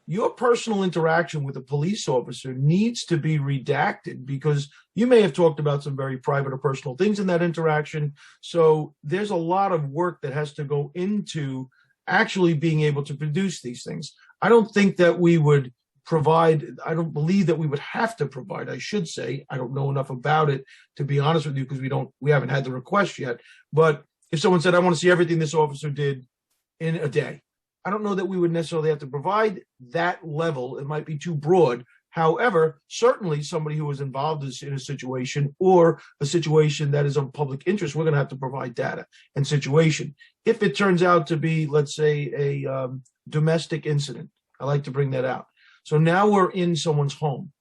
N: Your personal interaction with a police officer needs to be redacted, because you may have talked about some very private or personal things in that interaction. So there's a lot of work that has to go into actually being able to produce these things. I don't think that we would provide, I don't believe that we would have to provide, I should say. I don't know enough about it, to be honest with you, because we haven't had the request yet. But if someone said, I want to see everything this officer did in a day, I don't know that we would necessarily have to provide that level. It might be too broad. However, certainly somebody who was involved in a situation, or a situation that is of public interest, we're going to have to provide data and situation. If it turns out to be, let's say, a domestic incident, I like to bring that out. So now we're in someone's home,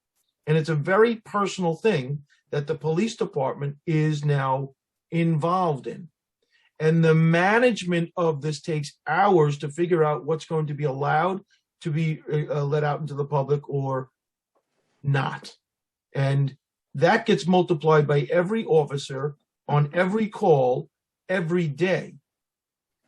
N: and it's a very personal thing that the police department is now involved in. And the management of this takes hours to figure out what's going to be allowed to be let out into the public or not. And that gets multiplied by every officer on every call every day.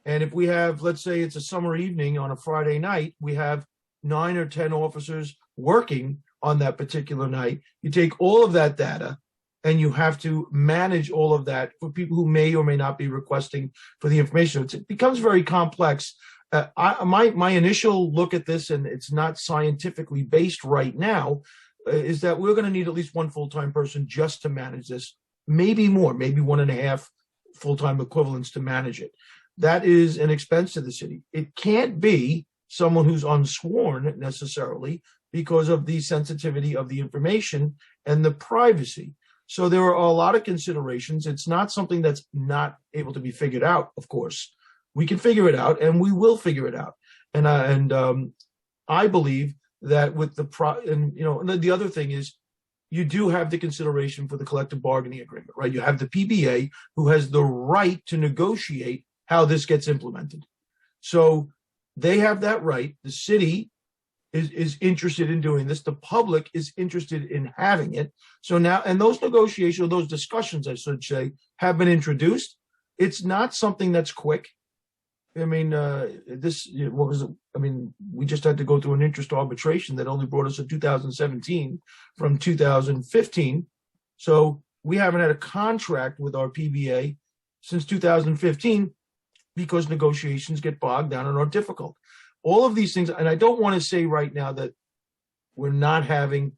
N: And if we have, let's say it's a summer evening on a Friday night, we have 9 or 10 officers working on that particular night. You take all of that data and you have to manage all of that for people who may or may not be requesting for the information. It becomes very complex. My initial look at this, and it's not scientifically based right now, is that we're going to need at least one full-time person just to manage this, maybe more, maybe 1.5 full-time equivalents to manage it. That is an expense to the city. It can't be someone who's unsworn necessarily, because of the sensitivity of the information and the privacy. So there are a lot of considerations. It's not something that's not able to be figured out, of course. We can figure it out, and we will figure it out. And I believe that with the other thing is, you do have the consideration for the collective bargaining agreement, right? You have the PBA, who has the right to negotiate how this gets implemented. So they have that right. The city is interested in doing this. The public is interested in having it. So now, and those negotiations, those discussions, I should say, have been introduced. It's not something that's quick. I mean, we just had to go through an interest arbitration that only brought us to 2017 from 2015. So we haven't had a contract with our PBA since 2015, because negotiations get bogged down and are difficult. All of these things, and I don't want to say right now that we're not having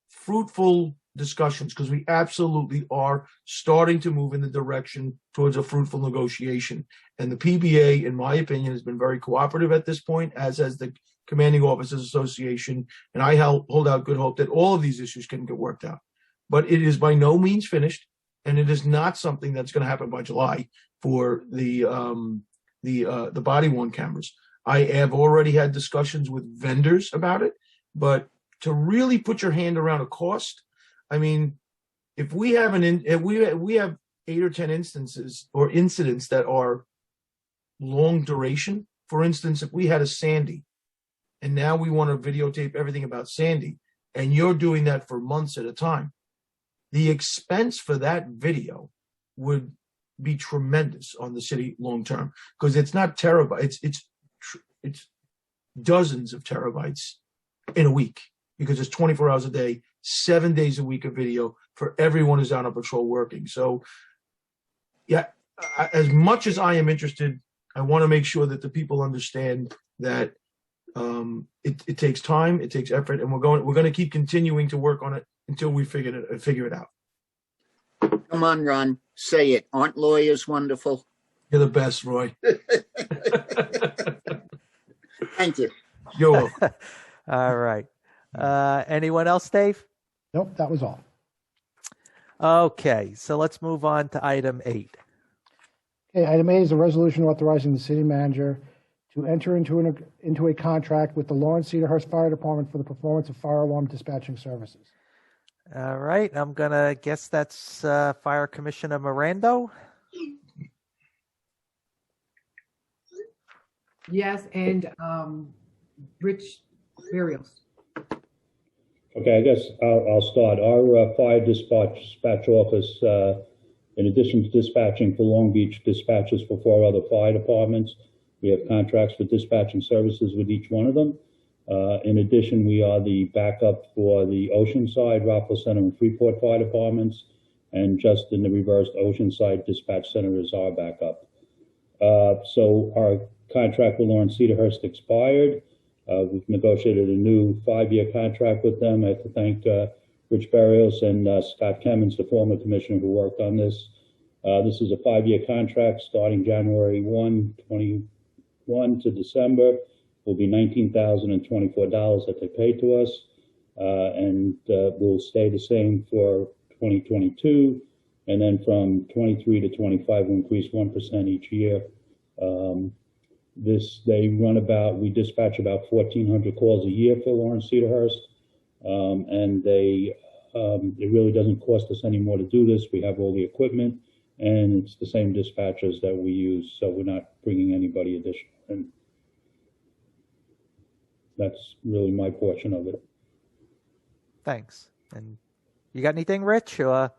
N: fruitful discussions because we absolutely are starting to move in the direction towards a fruitful negotiation. And the PBA, in my opinion, has been very cooperative at this point, as has the Commanding Officers Association. And I hold out good hope that all of these issues can get worked out. But it is by no means finished, and it is not something that's going to happen by July for the body-worn cameras. I have already had discussions with vendors about it, but to really put your hand around a cost, I mean, if we have if we have 8 or 10 instances or incidents that are long duration, for instance, if we had a Sandy, and now we want to videotape everything about Sandy, and you're doing that for months at a time, the expense for that video would be tremendous on the city long term, because it's not terabytes, it's dozens of terabytes in a week, because it's 24 hours a day, 7 days a week of video for everyone who's out on patrol working. So yeah, as much as I am interested, I want to make sure that the people understand that it takes time, it takes effort, and we're going to keep continuing to work on it until we figure it out.
K: Come on, Ron, say it. Aren't lawyers wonderful?
N: You're the best, Roy.
K: Thank you.
N: You're welcome.
B: All right. Anyone else, Dave?
A: Nope, that was all.
B: Okay, so let's move on to item 8.
A: Okay, item 8 is a resolution authorizing the city manager to enter into a contract with the Lawrence Cedarhurst Fire Department for the performance of fire alarm dispatching services.
B: All right, I'm going to guess that's Fire Commissioner Miranda.
E: Yes, and Rich Burials.
M: Okay, I guess I'll start. Our fire dispatch office, in addition to dispatching for Long Beach, dispatches for 4 other fire departments. We have contracts for dispatching services with each one of them. In addition, we are the backup for the Oceanside, Rockville Center, and Freeport fire departments. And just in the reverse, Oceanside Dispatch Center is our backup. So our contract with Lawrence Cedarhurst expired. We've negotiated a new 5-year contract with them. I have to thank Rich Barrios and Scott Kemmons, the former commissioner who worked on this. This is a 5-year contract starting January 1, 2021 to December. Will be $19,024 that they pay to us, and will stay the same for 2022. And then from 23 to 25, we'll increase 1% each year. We dispatch about 1,400 calls a year for Lawrence Cedarhurst, and it really doesn't cost us any more to do this. We have all the equipment, and it's the same dispatchers that we use, so we're not bringing anybody additional in. That's really my portion of it.
B: Thanks. And you got anything, Rich, or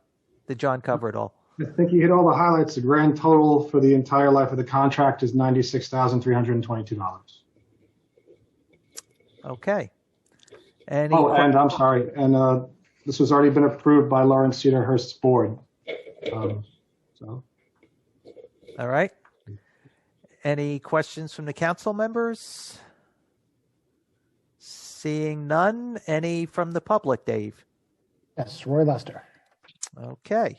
B: did John cover it all?
P: I think you hit all the highlights. The grand total for the entire life of the contract is $96,322.
B: Okay.
P: And I'm sorry. And this has already been approved by Lawrence Cedarhurst's board.
B: All right. Any questions from the council members? Seeing none. Any from the public, Dave?
A: Yes, Roy Lester.
B: Okay.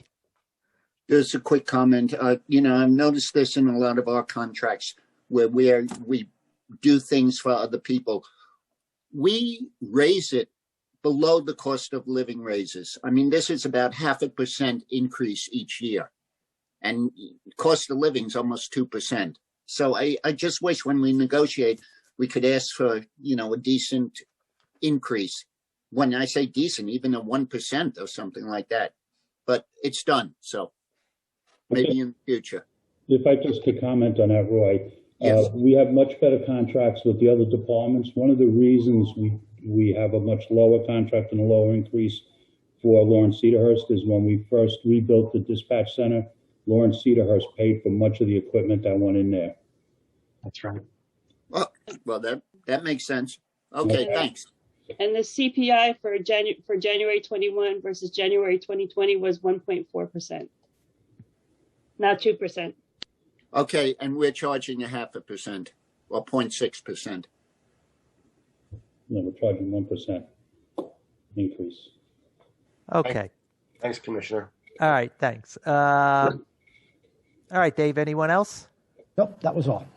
K: Just a quick comment. I've noticed this in a lot of our contracts where we do things for other people. We raise it below the cost of living raises. I mean, this is about 0.5% increase each year. And cost of living is almost 2%. So I just wish when we negotiate, we could ask for, a decent increase. When I say decent, even a 1% or something like that. But it's done. So maybe in the future.
M: If I just could comment on that, Roy.
K: Yes.
M: We have much better contracts with the other departments. One of the reasons we have a much lower contract and a lower increase for Lawrence Cedarhurst is when we first rebuilt the dispatch center, Lawrence Cedarhurst paid for much of the equipment that went in there.
P: That's right.
K: Well, that makes sense. Okay, thanks.
I: And the CPI for January 21 versus January 2020 was 1.4%, not 2%.
K: Okay, and we're charging 0.5% or 0.6%.
M: No, we're charging 1% increase.
B: Okay.
C: Thanks, Commissioner.
B: All right. Thanks. All right, Dave, anyone else?
A: Nope, that was all.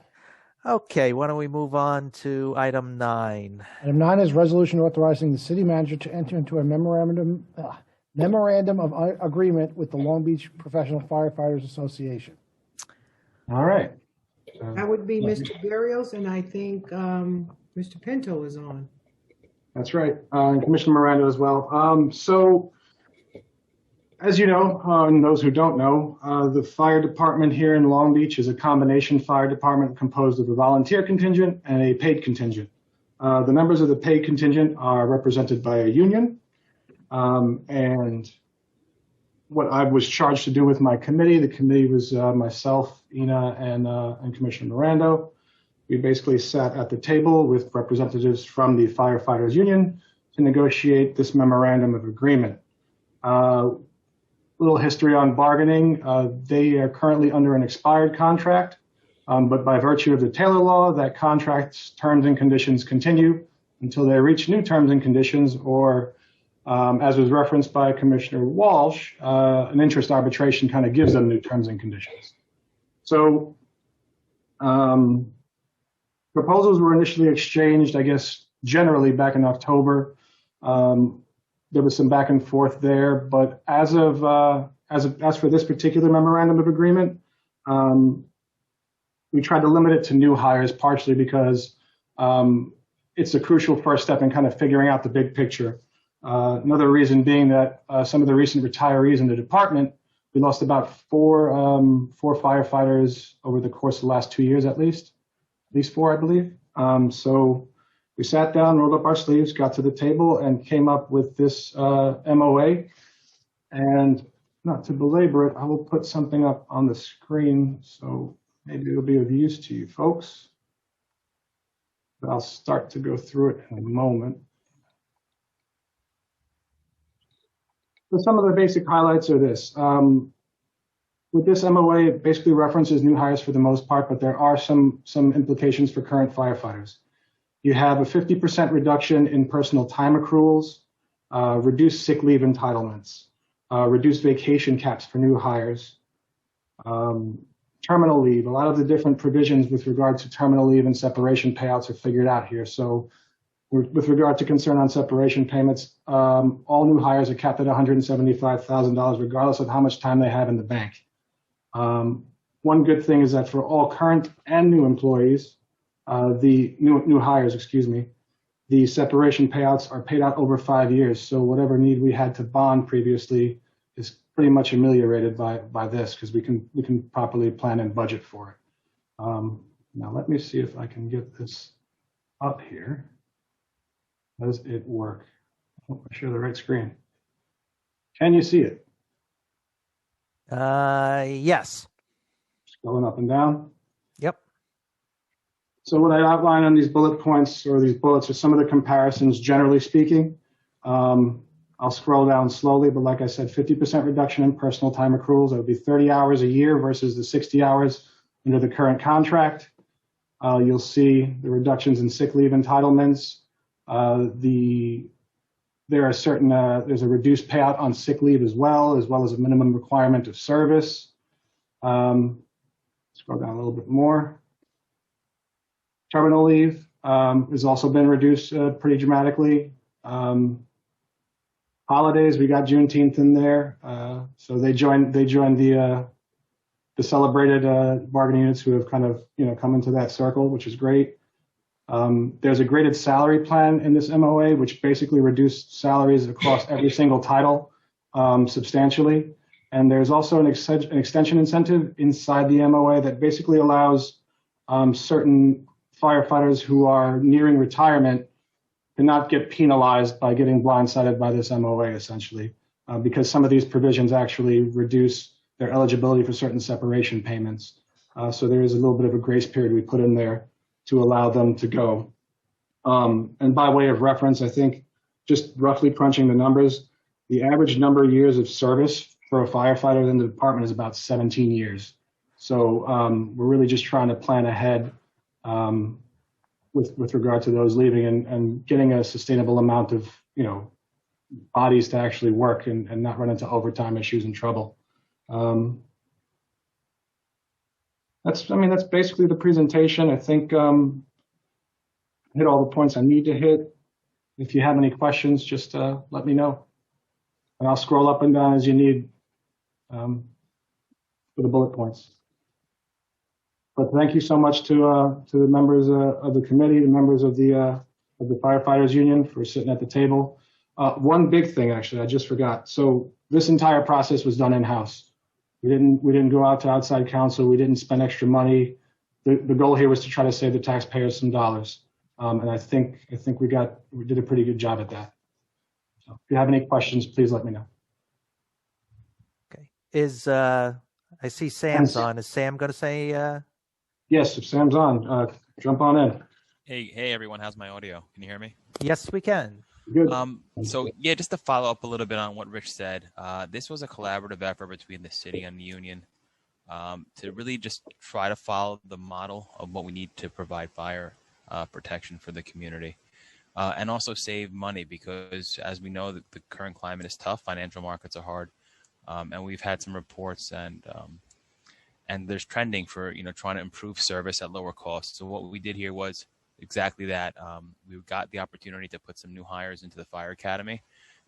B: Okay. Why don't we move on to item 9?
A: Item 9 is resolution authorizing the city manager to enter into a memorandum of agreement with the Long Beach Professional Firefighters Association.
P: All right.
E: That would be Mr. Barrios, and I think Mr. Pinto is on.
P: That's right. And Commissioner Miranda as well. So, as you know, and those who don't know, the fire department here in Long Beach is a combination fire department composed of a volunteer contingent and a paid contingent. The members of the paid contingent are represented by a union. And what I was charged to do with my committee, the committee was myself, Ina, and Commissioner Miranda. We basically sat at the table with representatives from the firefighters union to negotiate this memorandum of agreement. Little history on bargaining. They are currently under an expired contract, but by virtue of the Taylor Law, that contract's terms and conditions continue until they reach new terms and conditions, or as was referenced by Commissioner Walsh, an interest arbitration kind of gives them new terms and conditions. So proposals were initially exchanged, I guess, generally back in October. There was some back and forth there, but as for this particular memorandum of agreement, we tried to limit it to new hires, partially because it's a crucial first step in kind of figuring out the big picture. Another reason being that some of the recent retirees in the department, we lost about four firefighters over the course of the last 2 years, at least 4, I believe. So we sat down, rolled up our sleeves, got to the table, and came up with this MOA. And not to belabor it, I will put something up on the screen, so maybe it'll be of use to you folks. But I'll start to go through it in a moment. So some of the basic highlights are this. With this MOA, it basically references new hires for the most part, but there are some implications for current firefighters. You have a 50% reduction in personal time accruals, reduced sick leave entitlements, reduced vacation caps for new hires, terminal leave. A lot of the different provisions with regard to terminal leave and separation payouts are figured out here. So with regard to concern on separation payments, all new hires are capped at $175,000, regardless of how much time they have in the bank. One good thing is that for all current and new employees, the new hires, the separation payouts are paid out over 5 years. So whatever need we had to bond previously is pretty much ameliorated by this, because we can properly plan and budget for it. Now let me see if I can get this up here. Does it work? I hope I share the right screen. Can you see it?
B: Yes.
P: Scrolling up and down.
B: Yep.
P: So what I outline on these bullet points, or these bullets, are some of the comparisons, generally speaking. I'll scroll down slowly, but like I said, 50% reduction in personal time accruals. That would be 30 hours a year versus the 60 hours under the current contract. You'll see the reductions in sick leave entitlements. There are certain, there's a reduced payout on sick leave as well as a minimum requirement of service. Scroll down a little bit more. Terminal leave has also been reduced pretty dramatically. Holidays, we got Juneteenth in there, so they joined the celebrated bargaining units who have kind of come into that circle, which is great. There's a graded salary plan in this MOA, which basically reduced salaries across every single title substantially. And there's also an extension incentive inside the MOA that basically allows certain firefighters who are nearing retirement to not get penalized by getting blindsided by this MOA, essentially, because some of these provisions actually reduce their eligibility for certain separation payments. So there is a little bit of a grace period we put in there to allow them to go. And by way of reference, I think just roughly crunching the numbers, the average number of years of service for a firefighter in the department is about 17 years. So we're really just trying to plan ahead with regard to those leaving and getting a sustainable amount of bodies to actually work and not run into overtime issues and trouble. That's basically the presentation. I think hit all the points I need to hit. If you have any questions, just let me know, and I'll scroll up and down as you need for the bullet points. But thank you so much to the members of the committee, the members of the firefighters union for sitting at the table. One big thing, actually, I just forgot. So this entire process was done in-house. We didn't go out to outside counsel. We didn't spend extra money. The goal here was to try to save the taxpayers some dollars. And I think we did a pretty good job at that. So if you have any questions, please let me know.
B: Okay. I see Sam's on. Is Sam going to say?
P: Yes, if Sam's on, jump on in.
Q: Hey everyone, how's my audio? Can you hear me?
B: Yes, we can.
P: Good.
Q: So yeah, just to follow up a little bit on what Rich said, this was a collaborative effort between the city and the union to really just try to follow the model of what we need to provide fire protection for the community, and also save money because, as we know, the current climate is tough. Financial markets are hard, and we've had some reports and there's trending for trying to improve service at lower costs. So what we did here was exactly that. We got the opportunity to put some new hires into the fire academy,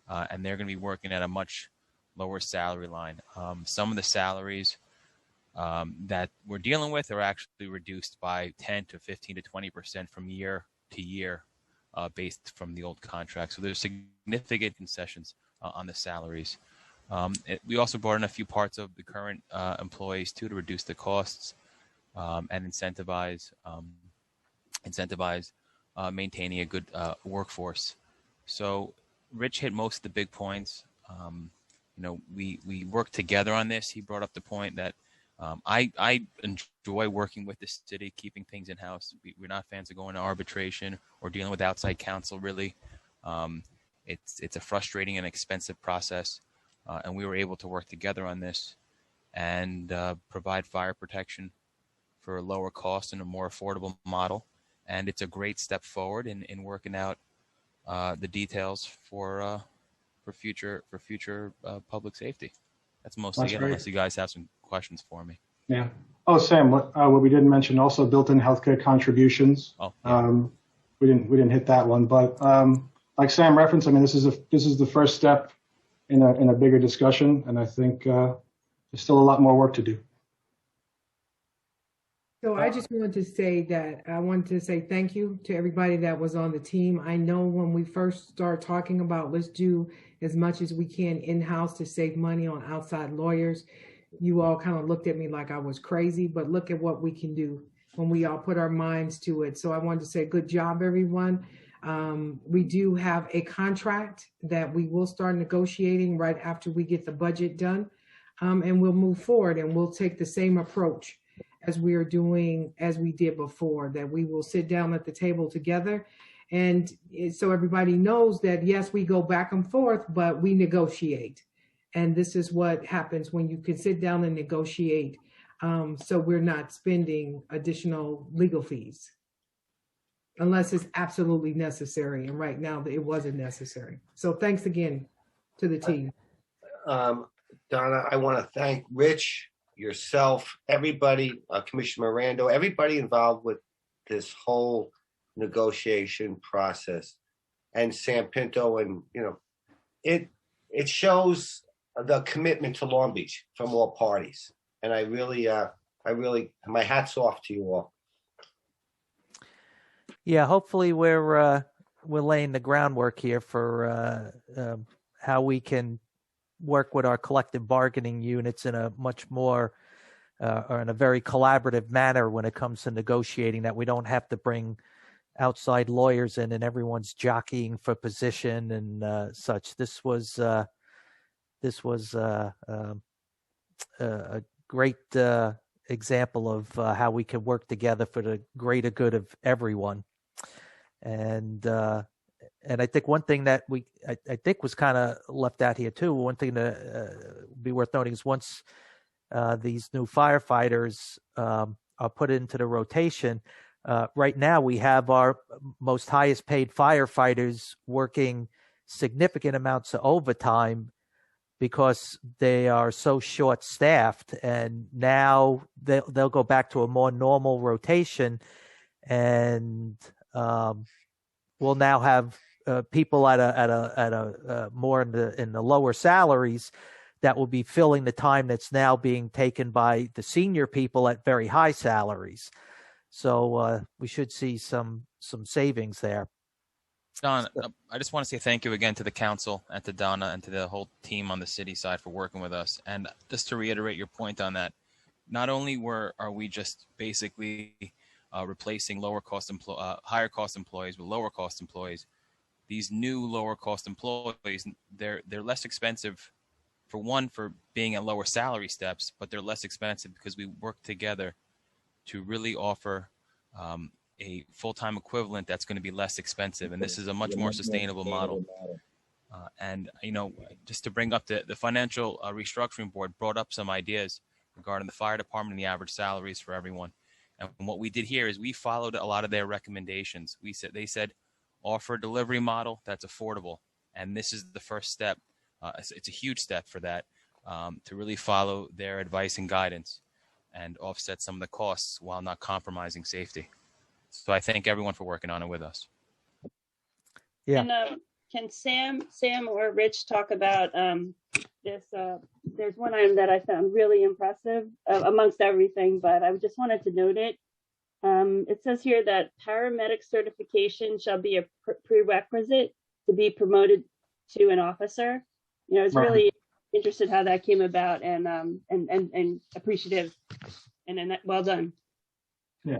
Q: and they're going to be working at a much lower salary line. Some of the salaries that we're dealing with are actually reduced by 10 to 15 to 20% from year to year, based from the old contract. So there's significant concessions on the salaries. We also brought in a few parts of the current employees too to reduce the costs and incentivize maintaining a good workforce. So Rich hit most of the big points. We worked together on this. He brought up the point that I enjoy working with the city, keeping things in-house. We're not fans of going to arbitration or dealing with outside counsel, really. It's a frustrating and expensive process, and we were able to work together on this and provide fire protection for a lower cost and a more affordable model. And it's a great step forward in working out the details for future public safety. That's mostly it, unless you guys have some questions for me.
P: Yeah. Oh, Sam, what we didn't mention also built-in healthcare contributions.
Q: Oh, yeah.
P: We didn't hit that one, but like Sam referenced, this is the first step in a bigger discussion, and I think there's still a lot more work to do.
E: So I just wanted to say thank you to everybody that was on the team. I know when we first started talking about let's do as much as we can in-house to save money on outside lawyers, you all kind of looked at me like I was crazy, but look at what we can do when we all put our minds to it. So I wanted to say good job, everyone. We do have a contract that we will start negotiating right after we get the budget done, and we'll move forward and we'll take the same approach as we are doing as we did before, that we will sit down at the table together. And so everybody knows that, yes, we go back and forth, but we negotiate. And this is what happens when you can sit down and negotiate. So we're not spending additional legal fees unless it's absolutely necessary. And right now it wasn't necessary. So thanks again to the team.
C: Donna, I want to thank Rich, yourself, everybody, Commissioner Miranda, everybody involved with this whole negotiation process, and Sam Pinto, and it shows the commitment to Long Beach from all parties, and I really, my hat's off to you all.
B: Yeah, hopefully we're laying the groundwork here for how we can work with our collective bargaining units in a much more or in a very collaborative manner when it comes to negotiating, that we don't have to bring outside lawyers in and everyone's jockeying for position and such. This was a great example of how we can work together for the greater good of everyone. And I think one thing that I think was kind of left out here too, one thing to be worth noting is once these new firefighters are put into the rotation, right now we have our most highest paid firefighters working significant amounts of overtime because they are so short-staffed, and now they'll go back to a more normal rotation, and we'll now have people at a more in the lower salaries that will be filling the time that's now being taken by the senior people at very high salaries. So we should see some savings there.
Q: Don, I just want to say thank you again to the council and to Donna and to the whole team on the city side for working with us. And just to reiterate your point on that, not only are we just basically replacing higher cost employees with lower cost employees, these new lower cost employees, they're less expensive for being at lower salary steps, but they're less expensive because we work together to really offer a full-time equivalent that's going to be less expensive. And this is a much more sustainable model. And, just to bring up the Financial Restructuring Board brought up some ideas regarding the fire department and the average salaries for everyone. And what we did here is we followed a lot of their recommendations. They said, offer a delivery model that's affordable. And this is the first step. It's a huge step for that, to really follow their advice and guidance and offset some of the costs while not compromising safety. So I thank everyone for working on it with us.
B: Yeah.
I: And can Sam or Rich talk about this? There's one item that I found really impressive amongst everything, but I just wanted to note it. It says here that paramedic certification shall be a prerequisite to be promoted to an officer. I was really interested how that came about, and appreciative, and well done.
P: Yeah,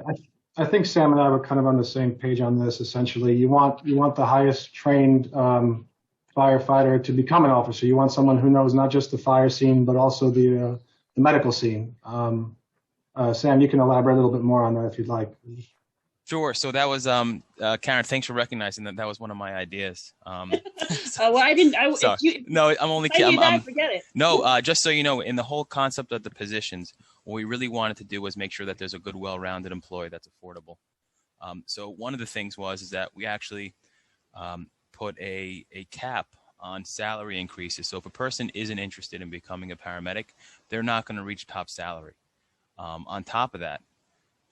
P: I think Sam and I were kind of on the same page on this. Essentially, you want the highest trained firefighter to become an officer. You want someone who knows not just the fire scene but also the medical scene. Sam, you can elaborate a little bit more on that if you'd like.
Q: Sure. So that was Karen. Thanks for recognizing that. That was one of my ideas.
I: Well, I didn't.
Q: No, I'm only kidding.
I: Forget it.
Q: No, just so you know, in the whole concept of the positions, what we really wanted to do was make sure that there's a good, well-rounded employee that's affordable. So one of the things is that we actually put a cap on salary increases. So if a person isn't interested in becoming a paramedic, they're not going to reach top salary. On top of that,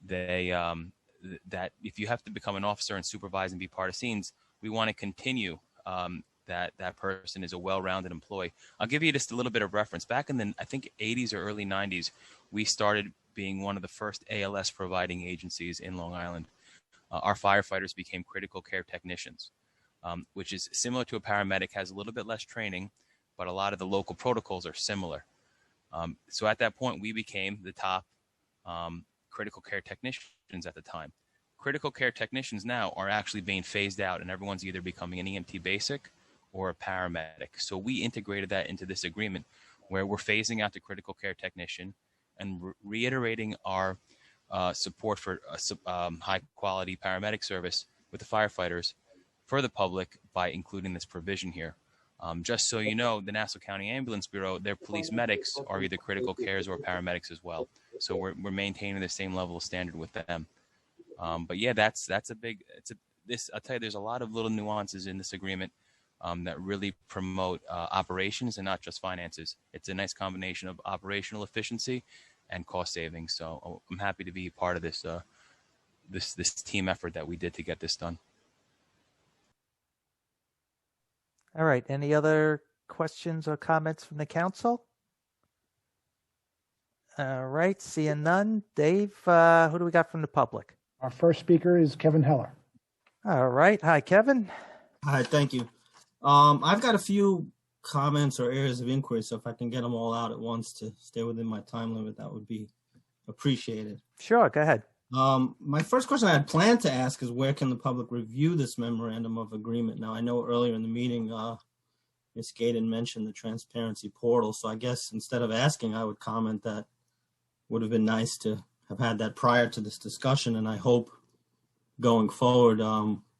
Q: that if you have to become an officer and supervise and be part of scenes, we want to continue that person is a well-rounded employee. I'll give you just a little bit of reference. Back in the, I think, 80s or early 90s, we started being one of the first ALS providing agencies in Long Island. Our firefighters became critical care technicians, which is similar to a paramedic, has a little bit less training, but a lot of the local protocols are similar. So at that point, we became the top critical care technicians at the time. Critical care technicians now are actually being phased out, and everyone's either becoming an EMT basic or a paramedic. So we integrated that into this agreement where we're phasing out the critical care technician and reiterating our support for high quality paramedic service with the firefighters for the public by including this provision here. Just so you know, the Nassau County Ambulance Bureau, their police medics are either critical cares or paramedics as well. So we're maintaining the same level of standard with them. But yeah, that's a big, I'll tell you, there's a lot of little nuances in this agreement that really promote operations and not just finances. It's a nice combination of operational efficiency and cost savings. So I'm happy to be part of this this team effort that we did to get this done.
B: All right. Any other questions or comments from the council? All right. Seeing none. Dave, who do we got from the public?
A: Our first speaker is Kevin Heller.
B: All right. Hi, Kevin.
R: Hi, thank you. I've got a few comments or areas of inquiry, so if I can get them all out at once to stay within my time limit, that would be appreciated.
B: Sure, go ahead.
R: My first question I had planned to ask is where can the public review this memorandum of agreement? Now, I know earlier in the meeting, Ms. Gaydon mentioned the transparency portal, so I guess instead of asking, I would comment that would have been nice to have had that prior to this discussion, and I hope going forward,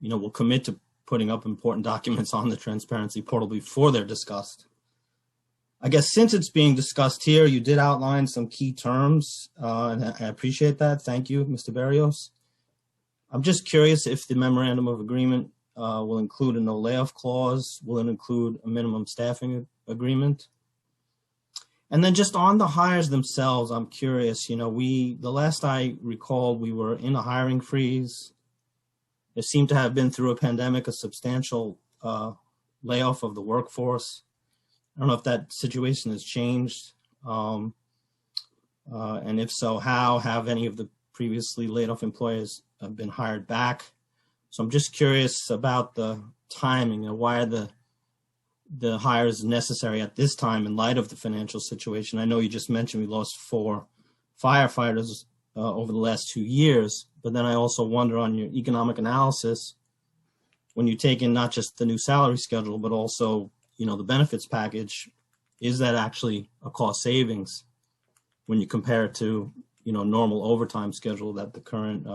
R: we'll commit to putting up important documents on the transparency portal before they're discussed. I guess since it's being discussed here, you did outline some key terms, and I appreciate that. Thank you, Mr. Berrios. I'm just curious if the memorandum of agreement will include a no layoff clause? Will it include a minimum staffing agreement? And then just on the hires themselves, I'm curious, the last I recalled, we were in a hiring freeze. There seemed to have been through a pandemic, a substantial layoff of the workforce. I don't know if that situation has changed. And if so, how have any of the previously laid off employees been hired back? So I'm just curious about the timing and why are the hires necessary at this time in light of the financial situation. I know you just mentioned we lost 4 firefighters over the last 2 years, but then I also wonder on your economic analysis, when you take in not just the new salary schedule, but also, the benefits package, is that actually a cost savings when you compare it to, normal overtime schedule that the current,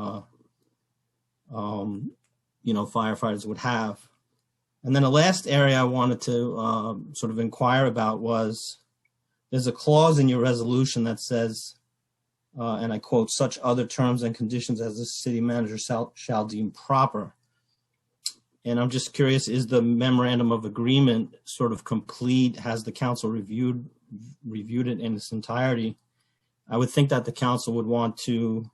R: firefighters would have? And then the last area I wanted to sort of inquire about was, there's a clause in your resolution that says, and I quote, such other terms and conditions as the city manager shall deem proper. And I'm just curious, is the memorandum of agreement sort of complete? Has the council reviewed it in its entirety? I would think that the council would want to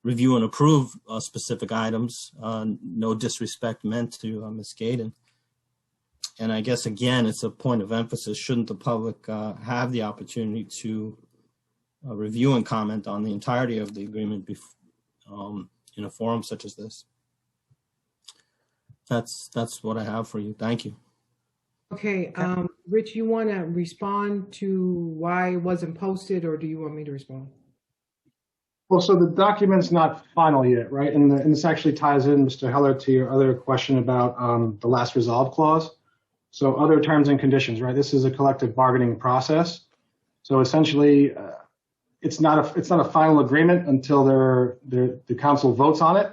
R: review and approve specific items. No disrespect meant to Ms. Gaden. And I guess, again, it's a point of emphasis. Shouldn't the public have the opportunity to review and comment on the entirety of the agreement in a forum such as this? That's what I have for you. Thank you.
E: Okay, Rich, you want to respond to why it wasn't posted, or do you want me to respond?
P: Well, so the document's not final yet, right? And this actually ties in, Mr. Heller, to your other question about the last resolve clause. So other terms and conditions, right? This is a collective bargaining process. So essentially, it's not a final agreement until the council votes on it,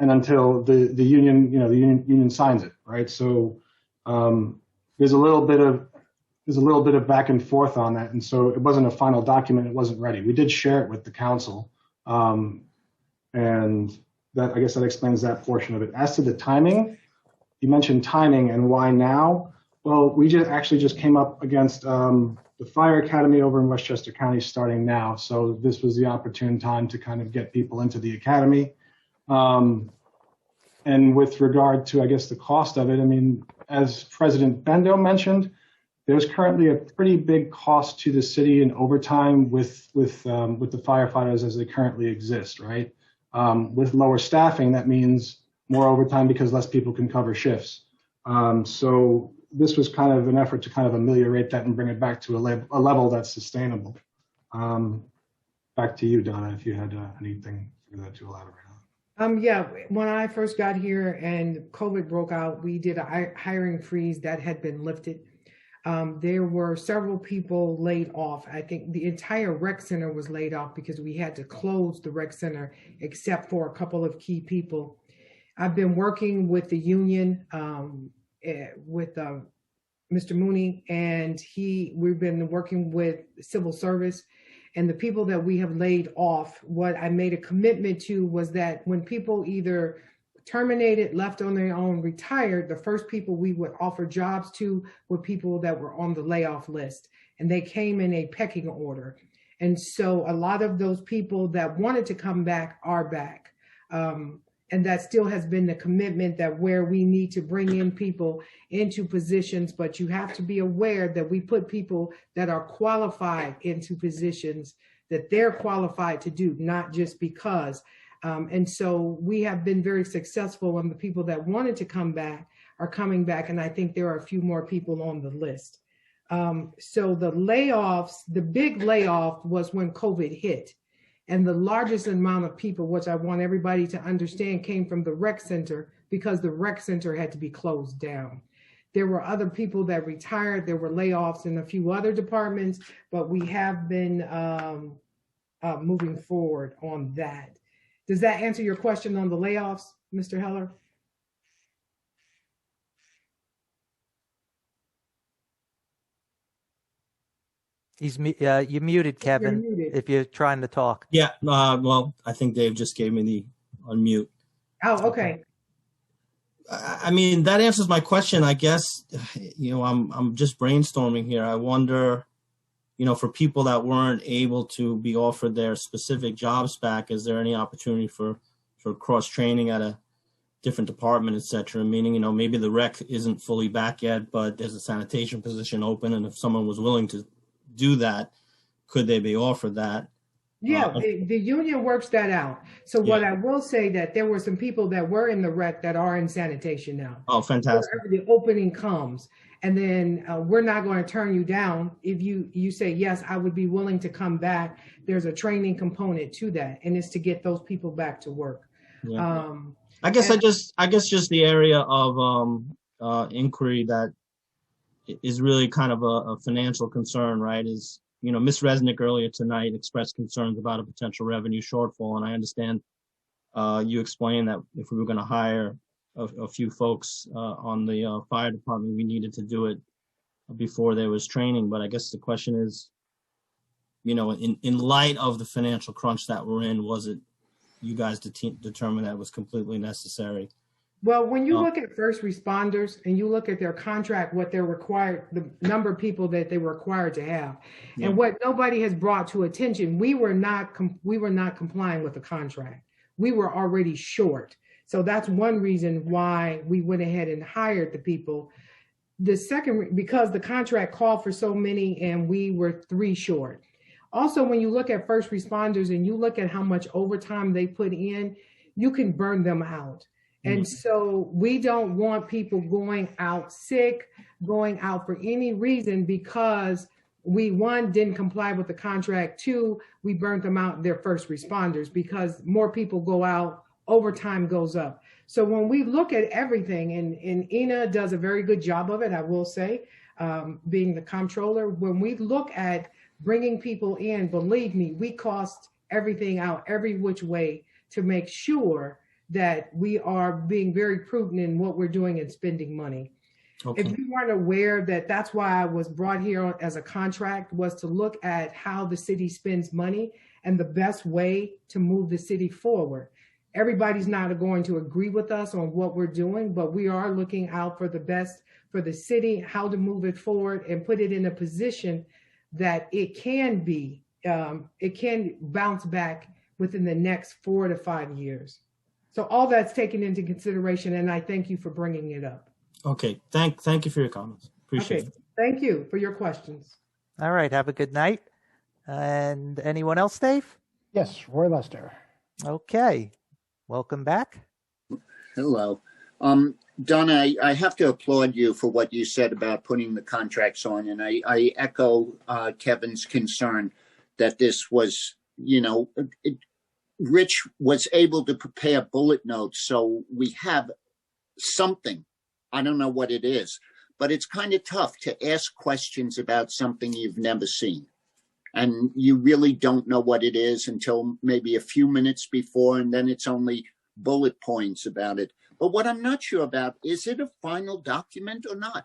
P: and until the union, the union signs it, right? So there's a little bit of back and forth on that, and so it wasn't a final document. It wasn't ready. We did share it with the council, and that, I guess that explains that portion of it. As to the timing, you mentioned timing and why now. Well, we just came up against the fire academy over in Westchester County starting now, so this was the opportune time to kind of get people into the academy. And with regard to, I guess, the cost of it, I mean, as President Bendo mentioned, there's currently a pretty big cost to the city in overtime with the firefighters as they currently exist, right? With lower staffing, that means more overtime because less people can cover shifts. So this was kind of an effort to kind of ameliorate that and bring it back to a level that's sustainable. Back to you, Donna, if you had anything further to elaborate on.
E: Yeah, when I first got here and COVID broke out, we did a hiring freeze that had been lifted. There were several people laid off. I think the entire rec center was laid off because we had to close the rec center except for a couple of key people. I've been working with the union, with Mr. Mooney, and we've been working with civil service. And the people that we have laid off, what I made a commitment to was that when people either terminated, left on their own, retired, the first people we would offer jobs to were people that were on the layoff list. And they came in a pecking order. And so a lot of those people that wanted to come back are back. And that still has been the commitment that where we need to bring in people into positions, but you have to be aware that we put people that are qualified into positions that they're qualified to do, not just because. And so we have been very successful, and the people that wanted to come back are coming back. And I think there are a few more people on the list. So the layoffs, the big layoff was when COVID hit. And the largest amount of people, which I want everybody to understand, came from the rec center because the rec center had to be closed down. There were other people that retired. There were layoffs in a few other departments, but we have been moving forward on that. Does that answer your question on the layoffs, Mr. Heller?
B: You're muted, Kevin,
E: You're muted.
B: if you're trying to talk.
R: Yeah, well, I think Dave just gave me the unmute.
E: Oh, okay.
R: I mean, that answers my question. I guess, I'm just brainstorming here. I wonder, for people that weren't able to be offered their specific jobs back, is there any opportunity for cross training at a different department, et cetera? Meaning, maybe the rec isn't fully back yet, but there's a sanitation position open, and if someone was willing to do that, could they be offered that?
E: Yeah, the union works that out. So what I will say that there were some people that were in the rec that are in sanitation now.
R: Oh, fantastic.
E: Wherever the opening comes. And then we're not going to turn you down. If you say, yes, I would be willing to come back, there's a training component to that. And it's to get those people back to work.
R: Yeah. I guess just the area of inquiry that is really kind of a financial concern, right? Is, Ms. Resnick earlier tonight expressed concerns about a potential revenue shortfall. And I understand you explained that if we were going to hire a few folks on the fire department, we needed to do it before there was training. But I guess the question is, in light of the financial crunch that we're in, was it you guys determined that it was completely necessary?
E: Well, when you look at first responders and you look at their contract, what they're required, the number of people that they were required to have, and what nobody has brought to attention, we were not complying with the contract. We were already short. So that's one reason why we went ahead and hired the people. The second, because the contract called for so many and we were 3 short. Also, when you look at first responders and you look at how much overtime they put in, you can burn them out. And so we don't want people going out sick, going out for any reason because we, 1, didn't comply with the contract, 2, we burnt them out, their first responders, because more people go out, overtime goes up. So when we look at everything, and Ina does a very good job of it, I will say, being the comptroller, when we look at bringing people in, believe me, we cost everything out every which way to make sure that we are being very prudent in what we're doing and spending money. Okay. If you weren't aware that that's why I was brought here as a contract, was to look at how the city spends money and the best way to move the city forward. Everybody's not going to agree with us on what we're doing, but we are looking out for the best for the city, how to move it forward and put it in a position that it can bounce back within the next 4 to 5 years. So all that's taken into consideration, and I thank you for bringing it up.
R: Okay, thank you for your comments. Appreciate it.
E: Thank you for your questions.
B: All right, have a good night. And anyone else, Dave?
A: Yes, Roy Lester.
B: Okay, welcome back.
K: Hello. Donna, I have to applaud you for what you said about putting the contracts on, and I echo Kevin's concern that this was, Rich was able to prepare bullet notes, so we have something. I don't know what it is, but it's kind of tough to ask questions about something you've never seen. And you really don't know what it is until maybe a few minutes before, and then it's only bullet points about it. But what I'm not sure about, is it a final document or not?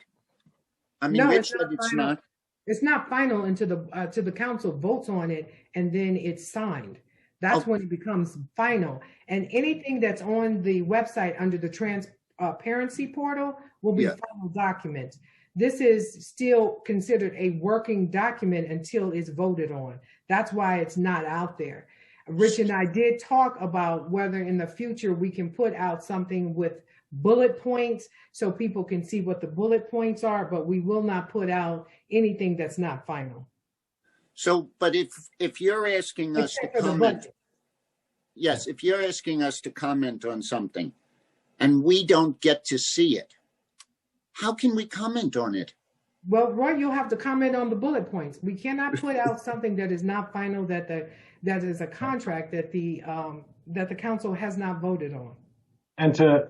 K: I mean,
E: no,
K: Rich said it's not.
E: It's not final until the council votes on it and then it's signed. That's when it becomes final. And anything that's on the website under the transparency portal will be final documents. This is still considered a working document until it's voted on. That's why it's not out there. Rich and I did talk about whether in the future we can put out something with bullet points so people can see what the bullet points are, but we will not put out anything that's not final.
K: So, but if you're asking us to comment, yes, if you're asking us to comment on something and we don't get to see it, how can we comment on it?
E: Well, Roy, you'll have to comment on the bullet points. We cannot put out something that is not final, that is a contract that the council has not voted on.
P: And to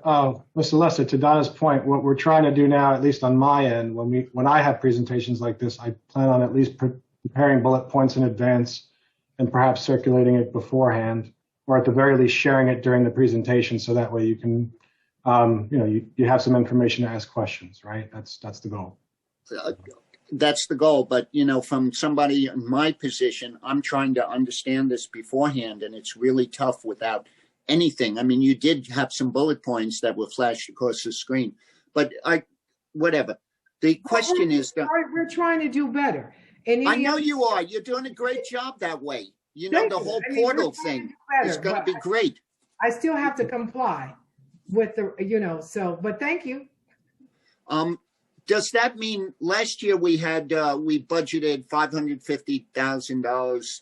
P: Mr. Lester, to Donna's point, what we're trying to do now, at least on my end, when I have presentations like this, I plan on at least preparing bullet points in advance and perhaps circulating it beforehand, or at the very least sharing it during the presentation, so that way you can, you have some information to ask questions, right? That's the goal.
K: That's the goal, but from somebody in my position, I'm trying to understand this beforehand, and it's really tough without anything. I mean, you did have some bullet points that were flashed across the screen, but whatever. The question is,
E: we're trying to do better. And
K: I know you are. You're doing a great job that way. You know, the whole portal thing is going to be great.
E: I still have to comply with the, so, but thank you.
K: Does that mean last year we had, we budgeted $550,000,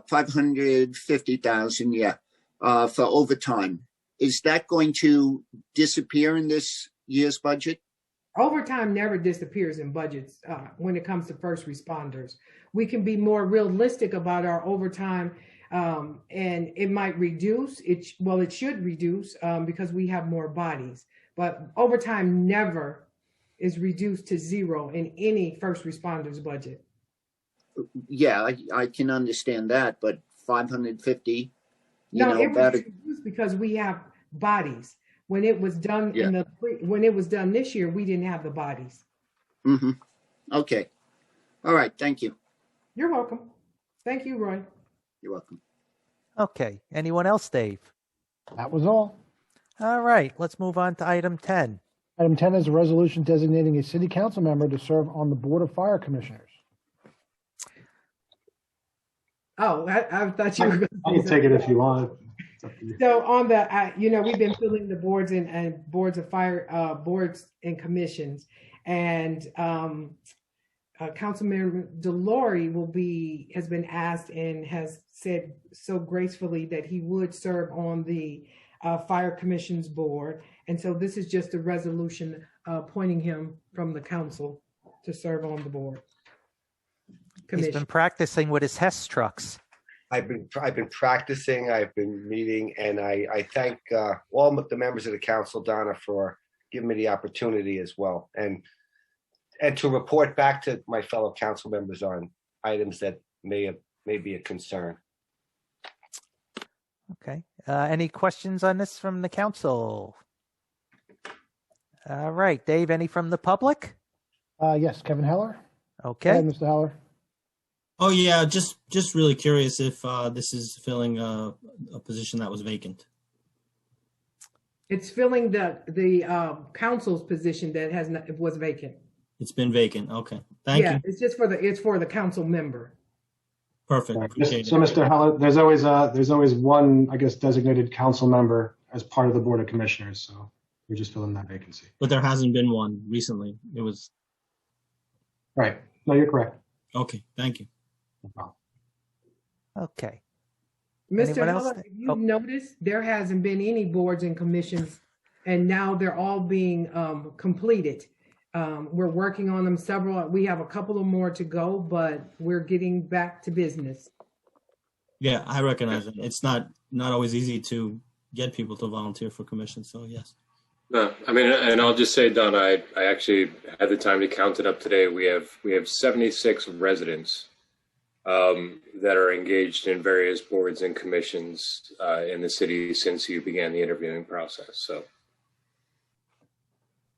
K: 550,000, for overtime. Is that going to disappear in this year's budget?
E: Overtime never disappears in budgets when it comes to first responders. We can be more realistic about our overtime, and it might reduce. It should reduce because we have more bodies. But overtime never is reduced to zero in any first responders budget.
K: Yeah, I can understand that, but 550.
E: It was reduced because we have bodies. When it was done when it was done this year, we didn't have the bodies.
K: Mm-hmm. Okay. All right. Thank you.
E: You're welcome. Thank you, Roy.
K: You're welcome.
B: Okay. Anyone else, Dave?
A: That was all.
B: All right. Let's move on to item 10.
A: Item 10 is a resolution designating a city council member to serve on the Board of Fire Commissioners.
E: Oh, I thought you were going to
P: I'll take it if you want.
E: So on the, we've been filling the boards and boards of fire, boards and commissions, and Councilmember Delory has been asked and has said so gracefully that he would serve on the Fire Commission's board. And so this is just a resolution appointing him from the council to serve on the board.
B: He's been practicing with his Hess trucks.
C: I've been practicing, I've been meeting, and I thank all the members of the council, Donna, for giving me the opportunity as well. And to report back to my fellow council members on items that may be a concern.
B: Okay. Any questions on this from the council? All right. Dave, any from the public?
A: Yes, Kevin Heller.
B: Okay.
A: Go ahead, Mr. Heller.
R: Oh yeah, just really curious if this is filling a position that was vacant.
E: It's filling the council's position that was vacant.
R: It's been vacant. Okay, thank you.
E: It's just for the council member.
R: Perfect.
P: So, Mr. Heller, there's always one, I guess, designated council member as part of the Board of Commissioners. So we're just filling that vacancy.
R: But there hasn't been one recently. It was
P: right. No, you're correct.
R: Okay, thank you.
P: No problem.
B: Okay.
E: Mr. Heller, if you've noticed, there hasn't been any boards and commissions, and now they're all being completed. We're working on them we have a couple of more to go, but we're getting back to business.
R: Yeah, I recognize it. It's not always easy to get people to volunteer for commissions, so yes.
F: No, I mean, and I'll just say, Don, I actually had the time to count it up today. We have 76 residents that are engaged in various boards and commissions in the city since you began the interviewing process. So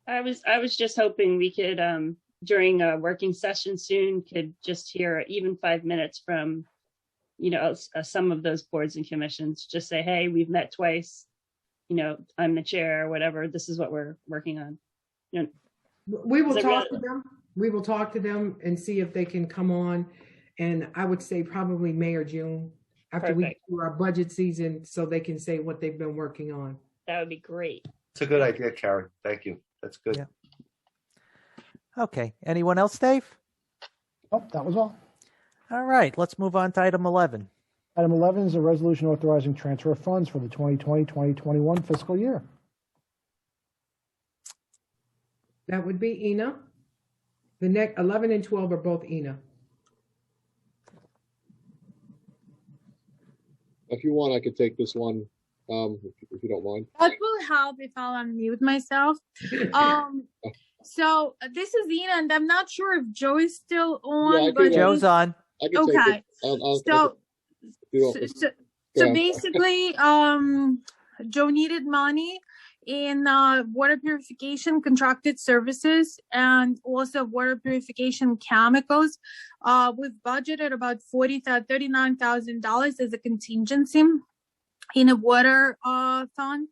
I: I was just hoping we could during a working session soon could just hear even 5 minutes from some of those boards and commissions. Just say, hey, we've met twice. I'm the chair or whatever. This is what we're working on.
E: We will talk to them. We will talk to them and see if they can come on. And I would say probably May or June after we do our budget season, so they can say what they've been working on.
I: That would be great.
C: It's a good idea, Karen. Thank you. That's good.
B: Yeah. Okay. Anyone else, Dave?
A: Oh, that was all.
B: All right. Let's move on to item 11.
A: Item 11 is a resolution authorizing transfer of funds for the 2020-2021 fiscal year.
E: That would be Ina. The next 11 and 12 are both Ina.
G: If you want, I could take this one, if you don't mind.
H: That will help if I'll unmute myself. So this is Ina, and I'm not sure if Joe is still on.
B: Yeah, but Joe's on.
H: Okay. So basically, Joe needed money in water purification contracted services and also water purification chemicals. We've budgeted about $39,000 as a contingency. in a water fund,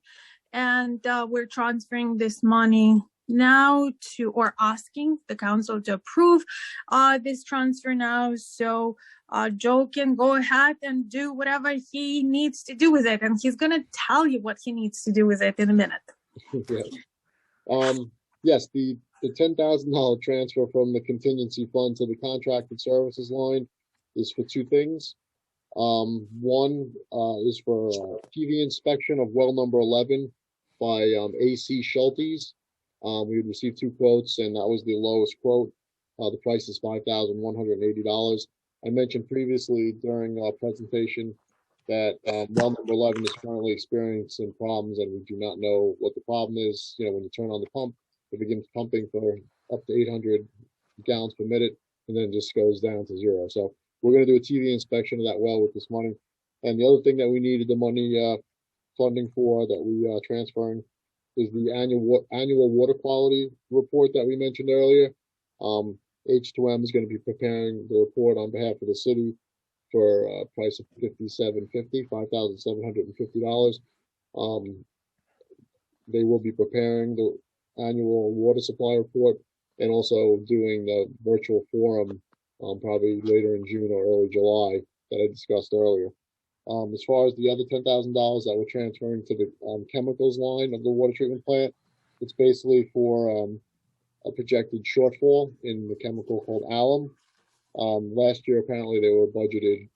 H: and we're transferring this money now to, or asking the council to approve this transfer now, so Joe can go ahead and do whatever he needs to do with it, and he's going to tell you what he needs to do with it in a minute.
G: Yes. Yes, the $10,000 transfer from the contingency fund to the contracted services line is for two things. One is for TV inspection of well number 11 by AC Schultes. We received 2 quotes, and that was the lowest quote. The price is $5,180. I mentioned previously during our presentation that well number 11 is currently experiencing problems, and we do not know what the problem is. You know, when you turn on the pump, it begins pumping for up to 800 gallons per minute, and then it just goes down to 0. So we're going to do a TV inspection of that well with this money. And the other thing that we needed the money funding for, that we are transferring, is the annual water quality report that we mentioned earlier. H2M is going to be preparing the report on behalf of the city for a price of $5,750. They will be preparing the annual water supply report and also doing the virtual forum probably later in June or early July that I discussed earlier. As far as the other $10,000 that we're transferring to the chemicals line of the water treatment plant, it's basically for a projected shortfall in the chemical called alum. Last year, apparently, they were budgeted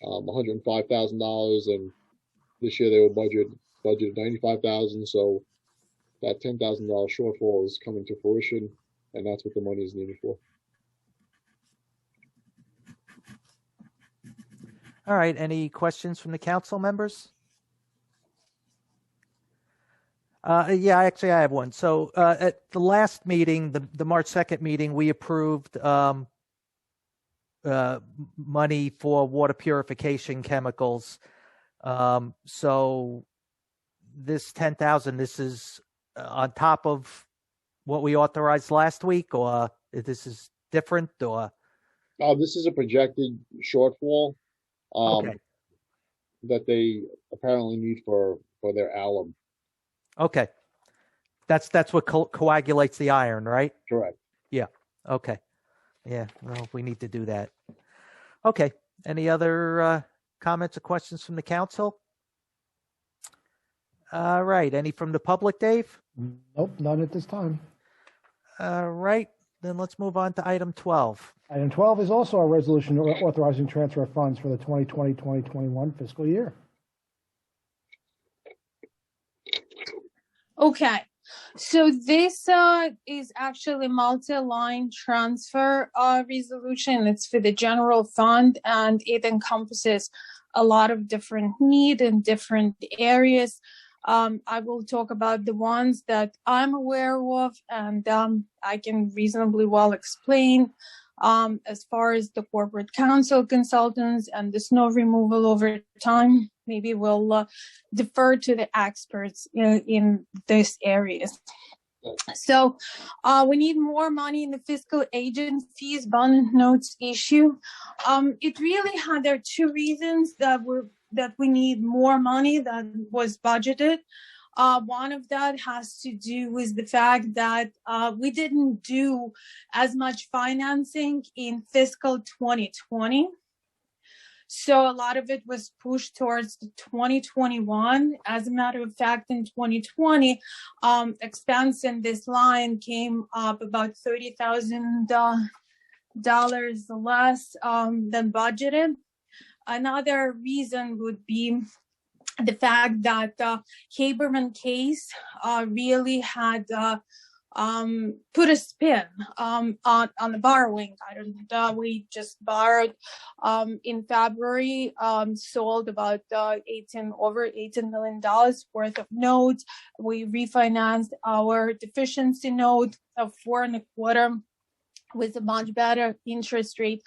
G: $105,000, and this year they were budgeted $95,000. So that $10,000 shortfall is coming to fruition, and that's what the money is needed for.
B: All right. Any questions from the council members? Yeah, actually, I have one. So at the last meeting, the March 2nd meeting, we approved money for water purification chemicals. So this $10,000, this is on top of what we authorized last week, or this is different, or?
G: This is a projected shortfall that they apparently need for their alum.
B: Okay. That's what coagulates the iron, right?
G: Correct.
B: Yeah. Okay. Yeah. Well, we need to do that. Okay. Any other comments or questions from the council? All right. Any from the public, Dave?
A: Nope, none at this time.
B: All right. Then let's move on to item 12.
A: Item 12 is also a resolution authorizing transfer of funds for the 2020-2021 fiscal year.
H: Okay, so this is actually multi-line transfer resolution. It's for the general fund, and it encompasses a lot of different needs in different areas. I will talk about the ones that I'm aware of, and I can reasonably well explain. As far as the corporate counsel consultants and the snow removal over time, maybe we'll defer to the experts in these areas. So we need more money in the fiscal agent fees, bond notes issue. It really had, there are 2 reasons that we need more money than was budgeted. One of that has to do with the fact that we didn't do as much financing in fiscal 2020. So a lot of it was pushed towards 2021. As a matter of fact, in 2020, expense in this line came up about $30,000 less than budgeted. Another reason would be the fact that Haberman case really had put a spin on the borrowing. We just borrowed in February, sold about over $18 million worth of notes. We refinanced our deficiency note of 4.25% with a much better interest rate,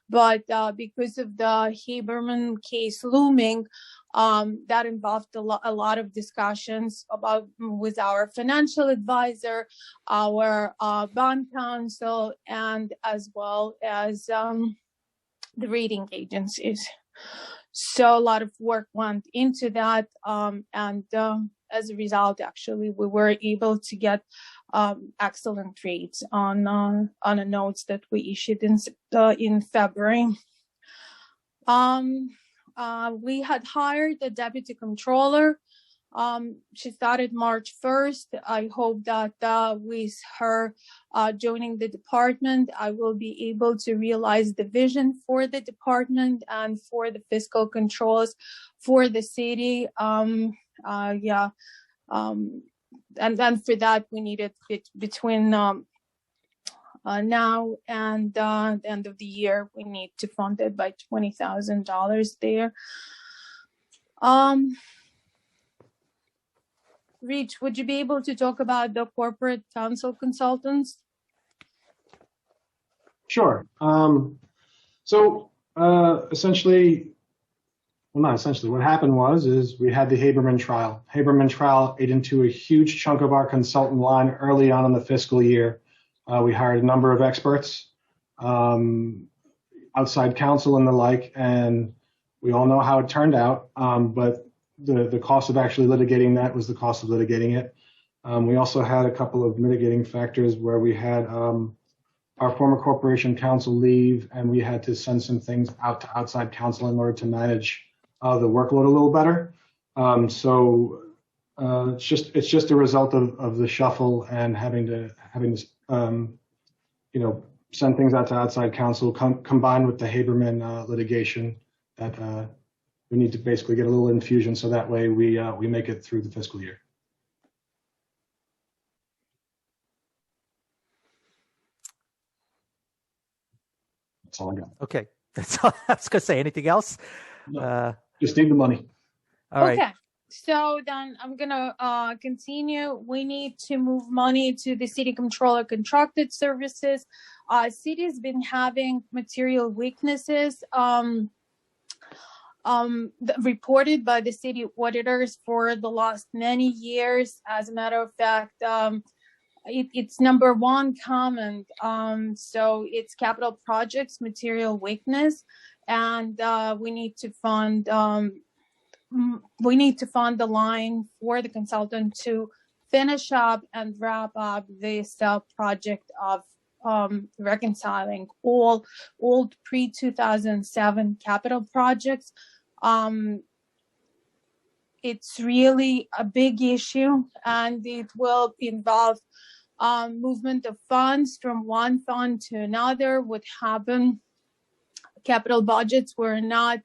H: but because of the Haberman case looming, that involved a lot of discussions with our financial advisor, our bond counsel, and as well as the rating agencies. So a lot of work went into that, and as a result, actually, we were able to get excellent rates on the notes that we issued in February. We had hired a deputy controller. She started March 1st. I hope that with her joining the department, I will be able to realize the vision for the department and for the fiscal controls for the city. And then for that, we needed between now and the end of the year, we need to fund it by $20,000 there. Reach, would you be able to talk about the corporate counsel consultants?
P: Sure. Essentially, well, not essentially, what happened is we had the Haberman trial. Haberman trial ate into a huge chunk of our consultant line early on in the fiscal year. We hired a number of experts, outside counsel and the like, and we all know how it turned out. But the cost of actually litigating that was the cost of litigating it. We also had a couple of mitigating factors where we had our former corporation counsel leave, and we had to send some things out to outside counsel in order to manage the workload a little better. It's just a result of the shuffle and having to send things out to outside counsel combined with the Haberman litigation that we need to basically get a little infusion so that way we make it through the fiscal year. That's all I got.
B: Okay, that's all I was going to say. Anything else?
P: Just need the money.
B: All right.
H: Okay, so then I'm going to continue. We need to move money to the city controller contracted services. City's been having material weaknesses reported by the city auditors for the last many years. As a matter of fact, it's number one comment. So it's capital projects, material weakness, and we need to fund the line for the consultant to finish up and wrap up this project of reconciling all old pre-2007 capital projects. It's really a big issue, and it will involve movement of funds from one fund to another. What happened, capital budgets were not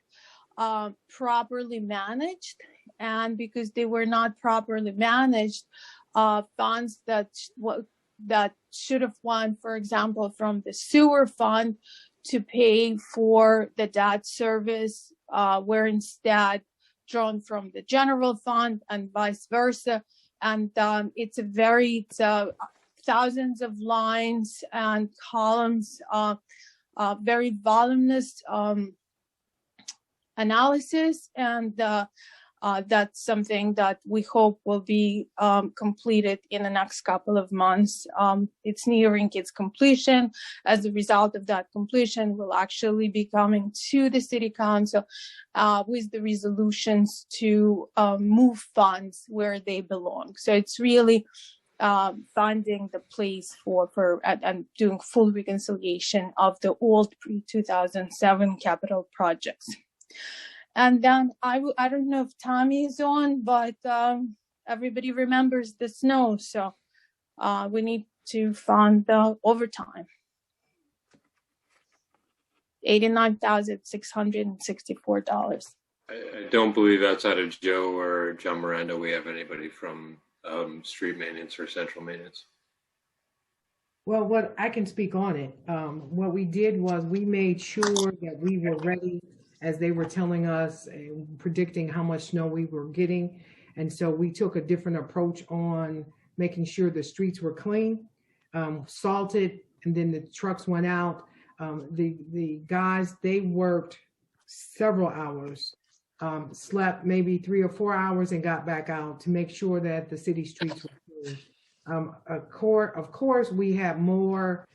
H: properly managed, and because they were not properly managed, funds that should have won, for example, from the sewer fund to pay for the debt service were instead drawn from the general fund and vice versa. And it's thousands of lines and columns, very voluminous analysis, and that's something that we hope will be completed in the next couple of months. It's nearing its completion. As a result of that completion, we'll actually be coming to the city council with the resolutions to move funds where they belong. So it's really finding the place for and doing full reconciliation of the old pre-2007 capital projects. And then I don't know if Tommy is on, but everybody remembers the snow, so we need to fund the overtime. $89,664.
F: I don't believe outside of Joe or John Miranda, we have anybody from street maintenance or central maintenance.
E: Well, what I can speak on it. What we did was we made sure that we were ready as they were telling us, predicting how much snow we were getting. And so we took a different approach on making sure the streets were clean, salted, and then the trucks went out. The guys, they worked several hours, slept maybe 3 or 4 hours and got back out to make sure that the city streets were clean. Of course, we had more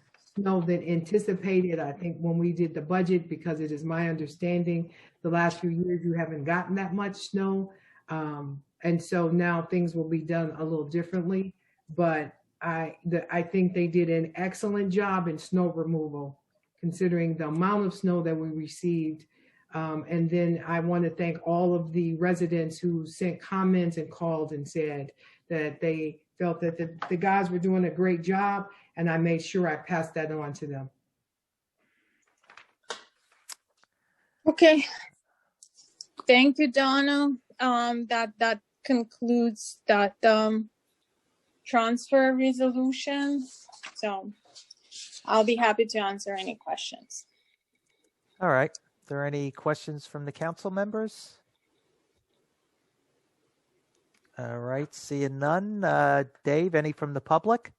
E: snow than anticipated, I think, when we did the budget, because it is my understanding the last few years you haven't gotten that much snow. And so now things will be done a little differently. But I think they did an excellent job in snow removal, considering the amount of snow that we received. And then I want to thank all of the residents who sent comments and called and said that they felt that the guys were doing a great job, and I made sure I passed that on to them.
H: Okay. Thank you, Donna. That concludes that transfer resolution. So I'll be happy to answer any questions.
B: All right. Are there any questions from the council members? All right. Seeing none. Dave, any from the public?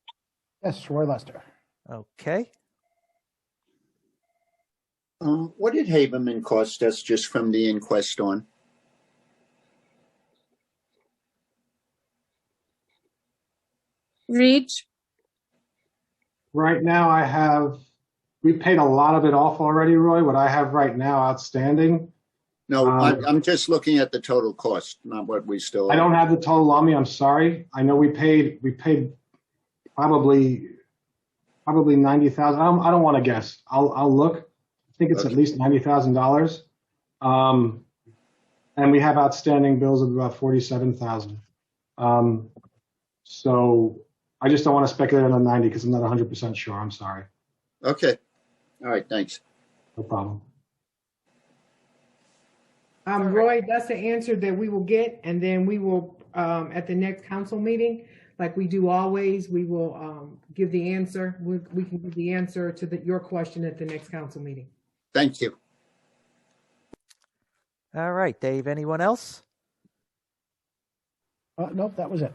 A: Yes, Roy Lester.
B: Okay.
K: What did Haberman cost us just from the inquest on?
H: Reach.
P: Right now we paid a lot of it off already, Roy. What I have right now outstanding.
K: No, I'm just looking at the total cost, not what we still.
P: I don't have the total on me. I'm sorry. I know we paid probably 90,000. I don't want to guess. I'll look. I think it's at least $90,000. And we have outstanding bills of about 47,000. So I just don't want to speculate on the 90 because I'm not 100% sure. I'm sorry.
K: Okay. All right. Thanks.
P: No problem.
E: Roy, that's the answer that we will get, and then we will, at the next council meeting, like we do always, we will give the answer. We can give the answer to your question at the next council meeting.
K: Thank you.
B: All right, Dave. Anyone else?
A: Nope, that was it.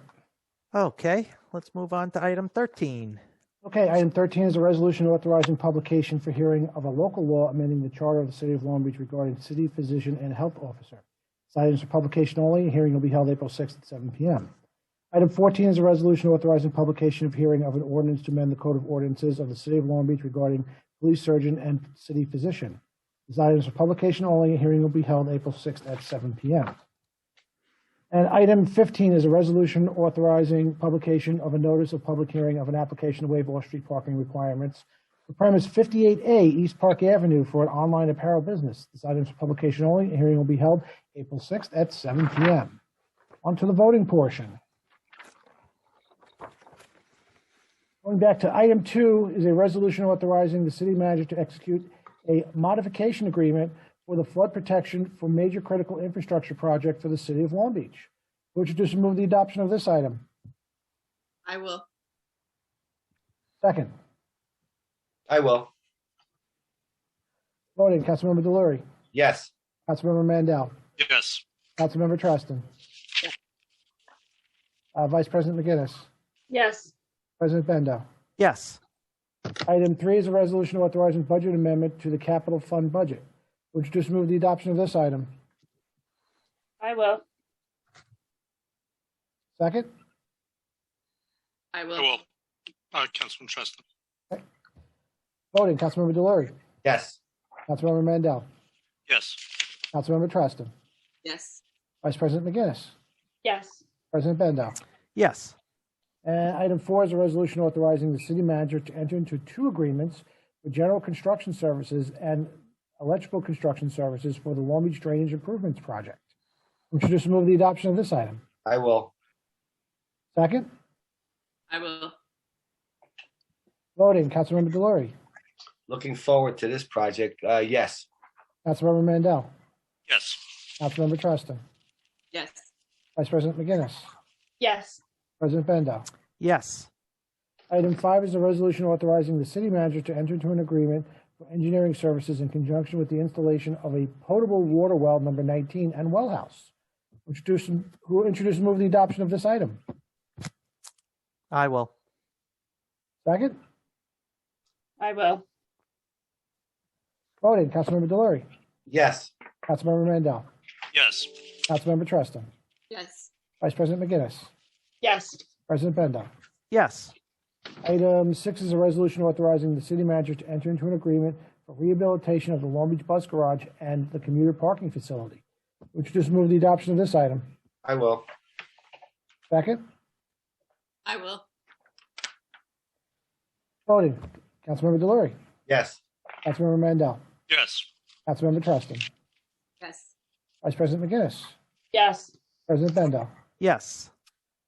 B: Okay. Let's move on to item 13.
A: Okay, item 13 is a resolution authorizing publication for hearing of a local law amending the charter of the city of Long Beach regarding city physician and health officer. This item is for publication only. A hearing will be held April 6th at 7 p.m. Item 14 is a resolution authorizing publication of hearing of an ordinance to amend the code of ordinances of the city of Long Beach regarding police surgeon and city physician. This item is for publication only. A hearing will be held April 6th at 7 p.m. And item 15 is a resolution authorizing publication of a notice of public hearing of an application to waive off-street parking requirements for premise 58A East Park Avenue for an online apparel business. This item is for publication only. A hearing will be held April 6th at 7 p.m. On to the voting portion. Going back to item 2 is a resolution authorizing the city manager to execute a modification agreement for the flood protection for major critical infrastructure project for the city of Long Beach. Would you just move the adoption of this item?
D: I will.
A: Second.
C: I will.
A: Voting, Councilmember Delury.
C: Yes.
A: Councilmember Mandel.
J: Yes.
A: Councilmember Treston. Vice President McGinnis.
I: Yes.
A: President Bendo.
B: Yes.
A: Item 3 is a resolution authorizing budget amendment to the capital fund budget. Would you just move the adoption of this item?
I: I will.
A: Second.
D: I will.
J: I will. Councilman Treston.
A: Voting, Councilmember Delury.
C: Yes.
A: Councilmember Mandel.
J: Yes.
A: Councilmember Treston.
D: Yes.
A: Vice President McGinnis.
I: Yes.
A: President Bendo.
B: Yes.
A: And item 4 is a resolution authorizing the city manager to enter into 2 agreements for general construction services and electrical construction services for the Long Beach Drainage Improvements Project. Would you just move the adoption of this item?
C: I will.
A: Second.
D: I will.
A: Voting, Councilmember Delury.
C: Looking forward to this project. Yes.
A: Councilmember Mandel.
J: Yes.
A: Councilmember Treston.
D: Yes.
A: Vice President McGinnis.
I: Yes.
A: President Bendo.
B: Yes.
A: Item 5 is a resolution authorizing the city manager to enter into an agreement for engineering services in conjunction with the installation of a potable water well number 19 and well house. Who will introduce and move the adoption of this item?
B: I will.
A: Second.
I: I will.
A: Voting, Councilmember Delury.
C: Yes.
A: Councilmember Mandel.
J: Yes.
A: Councilmember Treston.
D: Yes.
A: Vice President McGinnis.
I: Yes.
A: President Bendo.
B: Yes.
A: Item 6 is a resolution authorizing the city manager to enter into an agreement for rehabilitation of the Long Beach Bus Garage and the commuter parking facility. Would you just move the adoption of this item?
C: I will.
A: Second?
D: I will.
A: Voting. Councilmember Delory.
C: Yes.
A: Councilmember Mandel.
J: Yes.
A: Councilmember Treston.
D: Yes.
A: Vice President McGinnis.
I: Yes.
A: President Bendo.
B: Yes.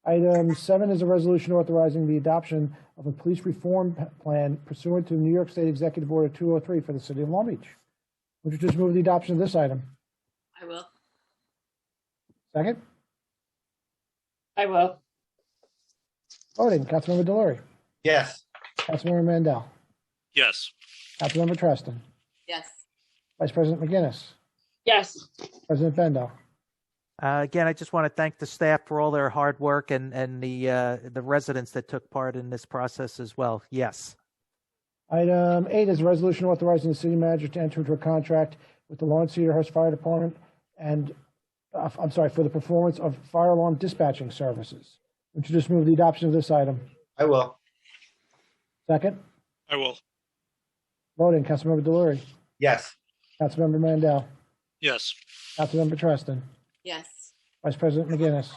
A: Item 7 is a resolution authorizing the adoption of a police reform plan pursuant to New York State Executive Order 203 for the city of Long Beach. Would you just move the adoption of this item?
D: I will.
A: Second?
I: I will.
A: Voting. Councilmember Delory.
C: Yes.
A: Councilmember Mandel.
J: Yes.
A: Councilmember Treston.
D: Yes.
A: Vice President McGinnis.
I: Yes.
A: President Bendo.
B: Again, I just want to thank the staff for all their hard work and the residents that took part in this process as well. Yes.
A: Item 8 is a resolution authorizing the city manager to enter into a contract with the Lawrence Cedarhurst Fire Department and, for the performance of fire alarm dispatching services. Would you just move the adoption of this item?
C: I will.
A: Second?
J: I will.
A: Voting. Councilmember Delory.
C: Yes.
A: Councilmember Mandel.
J: Yes.
A: Councilmember Treston.
D: Yes.
A: Vice President McGinnis.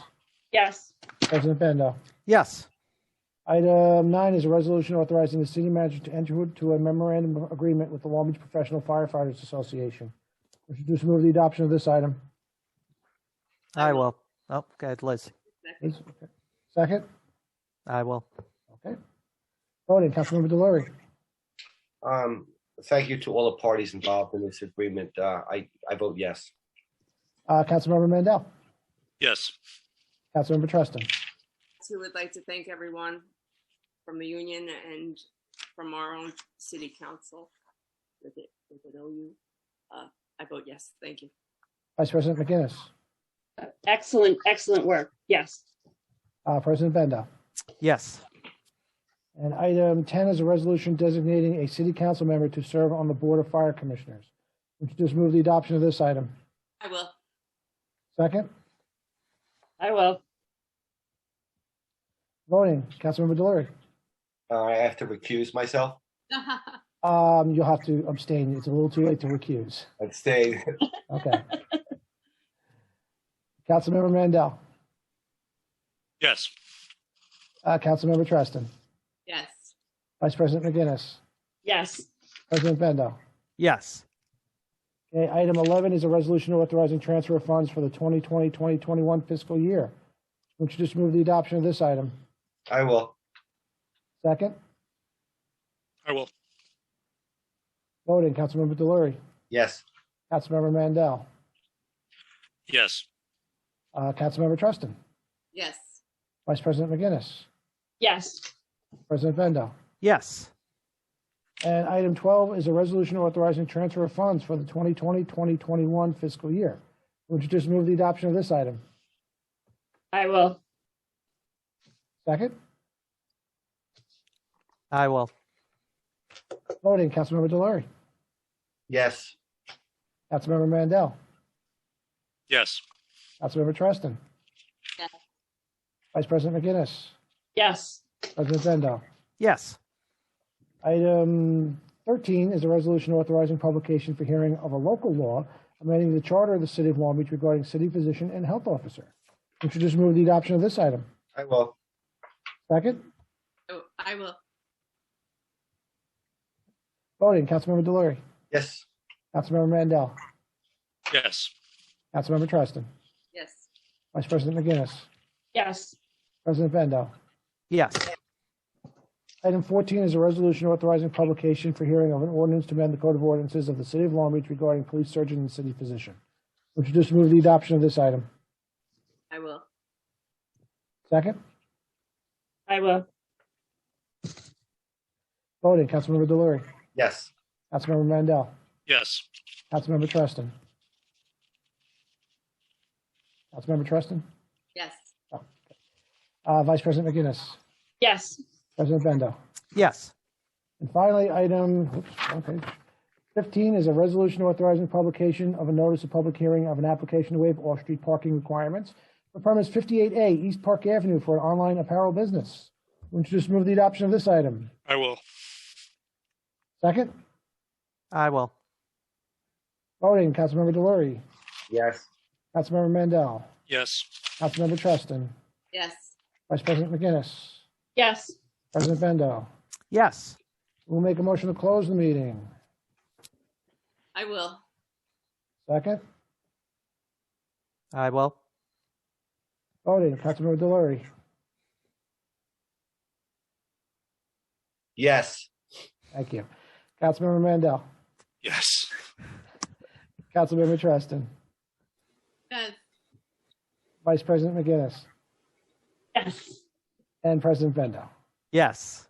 I: Yes.
A: President Bendo.
B: Yes.
A: Item 9 is a resolution authorizing the city manager to enter into a memorandum of agreement with the Long Beach Professional Firefighters Association. Would you just move the adoption of this item?
B: I will. Oh, go ahead, Liz.
A: Please? Okay. Second?
B: I will.
A: Okay. Voting. Councilmember Delory.
C: Thank you to all the parties involved in this agreement. I vote yes.
A: Councilmember Mandel.
J: Yes.
A: Councilmember Treston.
D: So would like to thank everyone from the union and from our own city council with an OU. I vote yes. Thank you.
A: Vice President McGinnis.
I: Excellent, excellent work. Yes.
A: President Bendo.
B: Yes.
A: And item 10 is a resolution designating a city council member to serve on the Board of Fire Commissioners. Would you just move the adoption of this item?
D: I will.
A: Second?
I: I will.
A: Voting. Councilmember Delory.
C: I have to recuse myself.
A: You'll have to abstain. It's a little too late to recuse.
C: Abstain.
A: Okay. Councilmember Mandel.
J: Yes.
A: Councilmember Treston.
D: Yes.
A: Vice President McGinnis.
I: Yes.
A: President Bendo.
B: Yes.
A: Okay, item 11 is a resolution authorizing transfer of funds for the 2020-2021 fiscal year. Would you just move the adoption of this item?
C: I will.
A: Second?
J: I will.
A: Voting. Councilmember Delory.
C: Yes.
A: Councilmember Mandel.
J: Yes.
A: Councilmember Treston.
D: Yes.
A: Vice President McGinnis.
I: Yes.
A: President Bendo.
B: Yes.
A: And item 12 is a resolution authorizing transfer of funds for the 2020-2021 fiscal year. Would you just move the adoption of this item?
I: I will.
A: Second?
B: I will.
A: Voting. Councilmember Delory.
C: Yes.
A: Councilmember Mandel.
J: Yes.
A: Councilmember Treston.
D: Yes.
A: Vice President McGinnis.
I: Yes.
A: President Bendo.
B: Yes.
A: Item 13 is a resolution authorizing publication for hearing of a local law amending the charter of the city of Long Beach regarding city physician and health officer. Would you just move the adoption of this item?
C: I will.
A: Second?
D: Oh, I will.
A: Voting. Councilmember Delory.
C: Yes.
A: Councilmember Mandel.
J: Yes.
A: Councilmember Treston.
D: Yes.
A: Vice President McGinnis.
I: Yes.
A: President Bendo.
B: Yes.
A: Item 14 is a resolution authorizing publication for hearing of an ordinance to amend the Code of Ordinances of the City of Long Beach regarding police surgeon and city physician. Would you just move the adoption of this item?
D: I will.
A: Second?
I: I will.
A: Voting. Councilmember Delory.
C: Yes.
A: Councilmember Mandel.
J: Yes.
A: Councilmember Treston. Councilmember Treston.
D: Yes.
A: Vice President McGinnis.
I: Yes.
A: President Bendo.
B: Yes.
A: And finally, item 15 is a resolution authorizing publication of a notice of public hearing of an application to waive off-street parking requirements for premise 58A East Park Avenue for an online apparel business. Won't you just move the adoption of this item?
J: I will.
A: Second?
B: I will.
A: Voting, Councilmember Delory,
C: Yes.
A: Councilmember Mandel,
J: Yes.
A: Councilmember Treston,
D: Yes.
A: Vice President McGinnis,
I: Yes.
A: President Bendo.
B: Yes.
A: We'll make a motion to close the meeting.
D: I will.
A: Second?
B: I will.
A: Voting, Councilmember Delory,
C: Yes.
A: thank you. Councilmember Mandel,
J: Yes.
A: Councilmember Treston,
D: Yes.
A: Vice President McGinnis,
I: Yes.
A: and President Bendo.
B: Yes.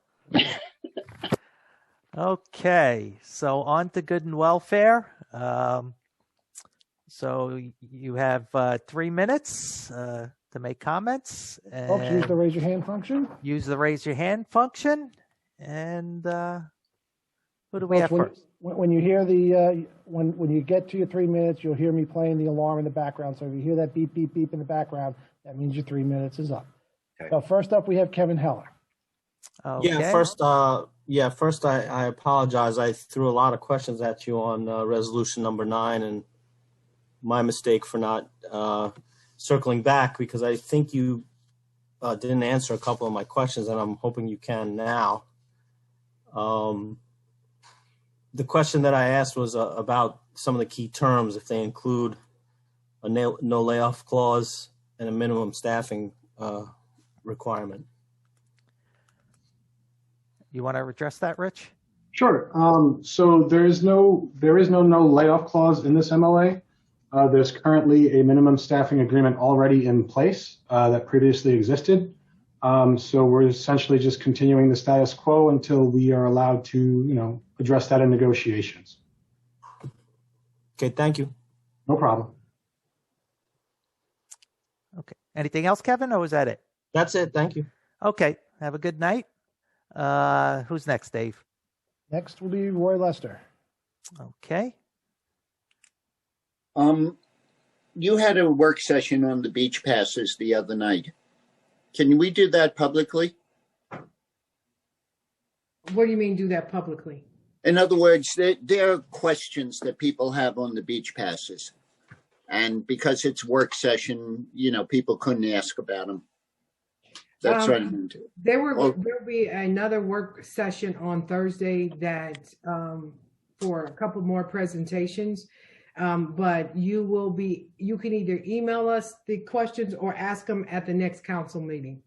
B: Okay, so on to good and welfare. So you have 3 minutes to make comments.
A: Folks, use the
B: And
A: raise your hand function.
B: use the raise your hand function. And who do we have
A: Folks,
B: first?
A: when you hear the, when you get to your 3 minutes, you'll hear me playing the alarm in the background. So if you hear that beep, beep, beep in the background, that means your 3 minutes is up.
C: Okay.
A: So first up, we have Kevin Heller.
B: Okay.
R: First, I apologize. I threw a lot of questions at you on resolution number 9, and my mistake for not circling back, because I think you didn't answer a couple of my questions, and I'm hoping you can now. The question that I asked was about some of the key terms, if they include a no layoff clause and a minimum staffing requirement.
B: You want to address that, Rich?
P: Sure. So there is no layoff clause in this MOA. There's currently a minimum staffing agreement already in place that previously existed. So we're essentially just continuing the status quo until we are allowed to, address that in negotiations.
R: Okay, thank you.
P: No problem.
B: Okay. Anything else, Kevin, or was that it?
R: That's it. Thank you.
B: Okay. Have a good night. Who's next, Dave?
A: Next will be Roy Lester.
B: Okay.
K: You had a work session on the beach passes the other night. Can we do that publicly?
E: What do you mean do that publicly?
K: In other words, there are questions that people have on the beach passes. And because it's work session, people couldn't ask about them. That's what I'm into.
E: There will be another work session on Thursday that for a couple more presentations. But you can either email us the questions or ask them at the next council meeting.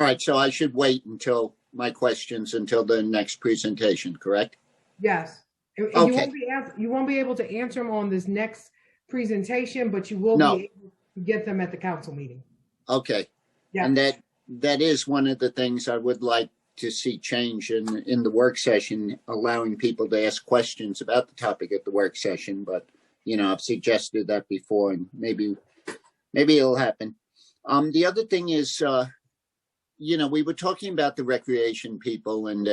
K: All right, so I should wait until my questions until the next presentation, correct?
E: Yes. And
K: Okay.
E: you won't be able to answer them on this next presentation, but you will be able to get them at the council meeting.
K: Okay.
E: Yeah.
K: And that is one of the things I would like to see change in the work session, allowing people to ask questions about the topic at the work session. But, I've suggested that before, and maybe it'll happen. The other thing is, we were talking about the recreation people and,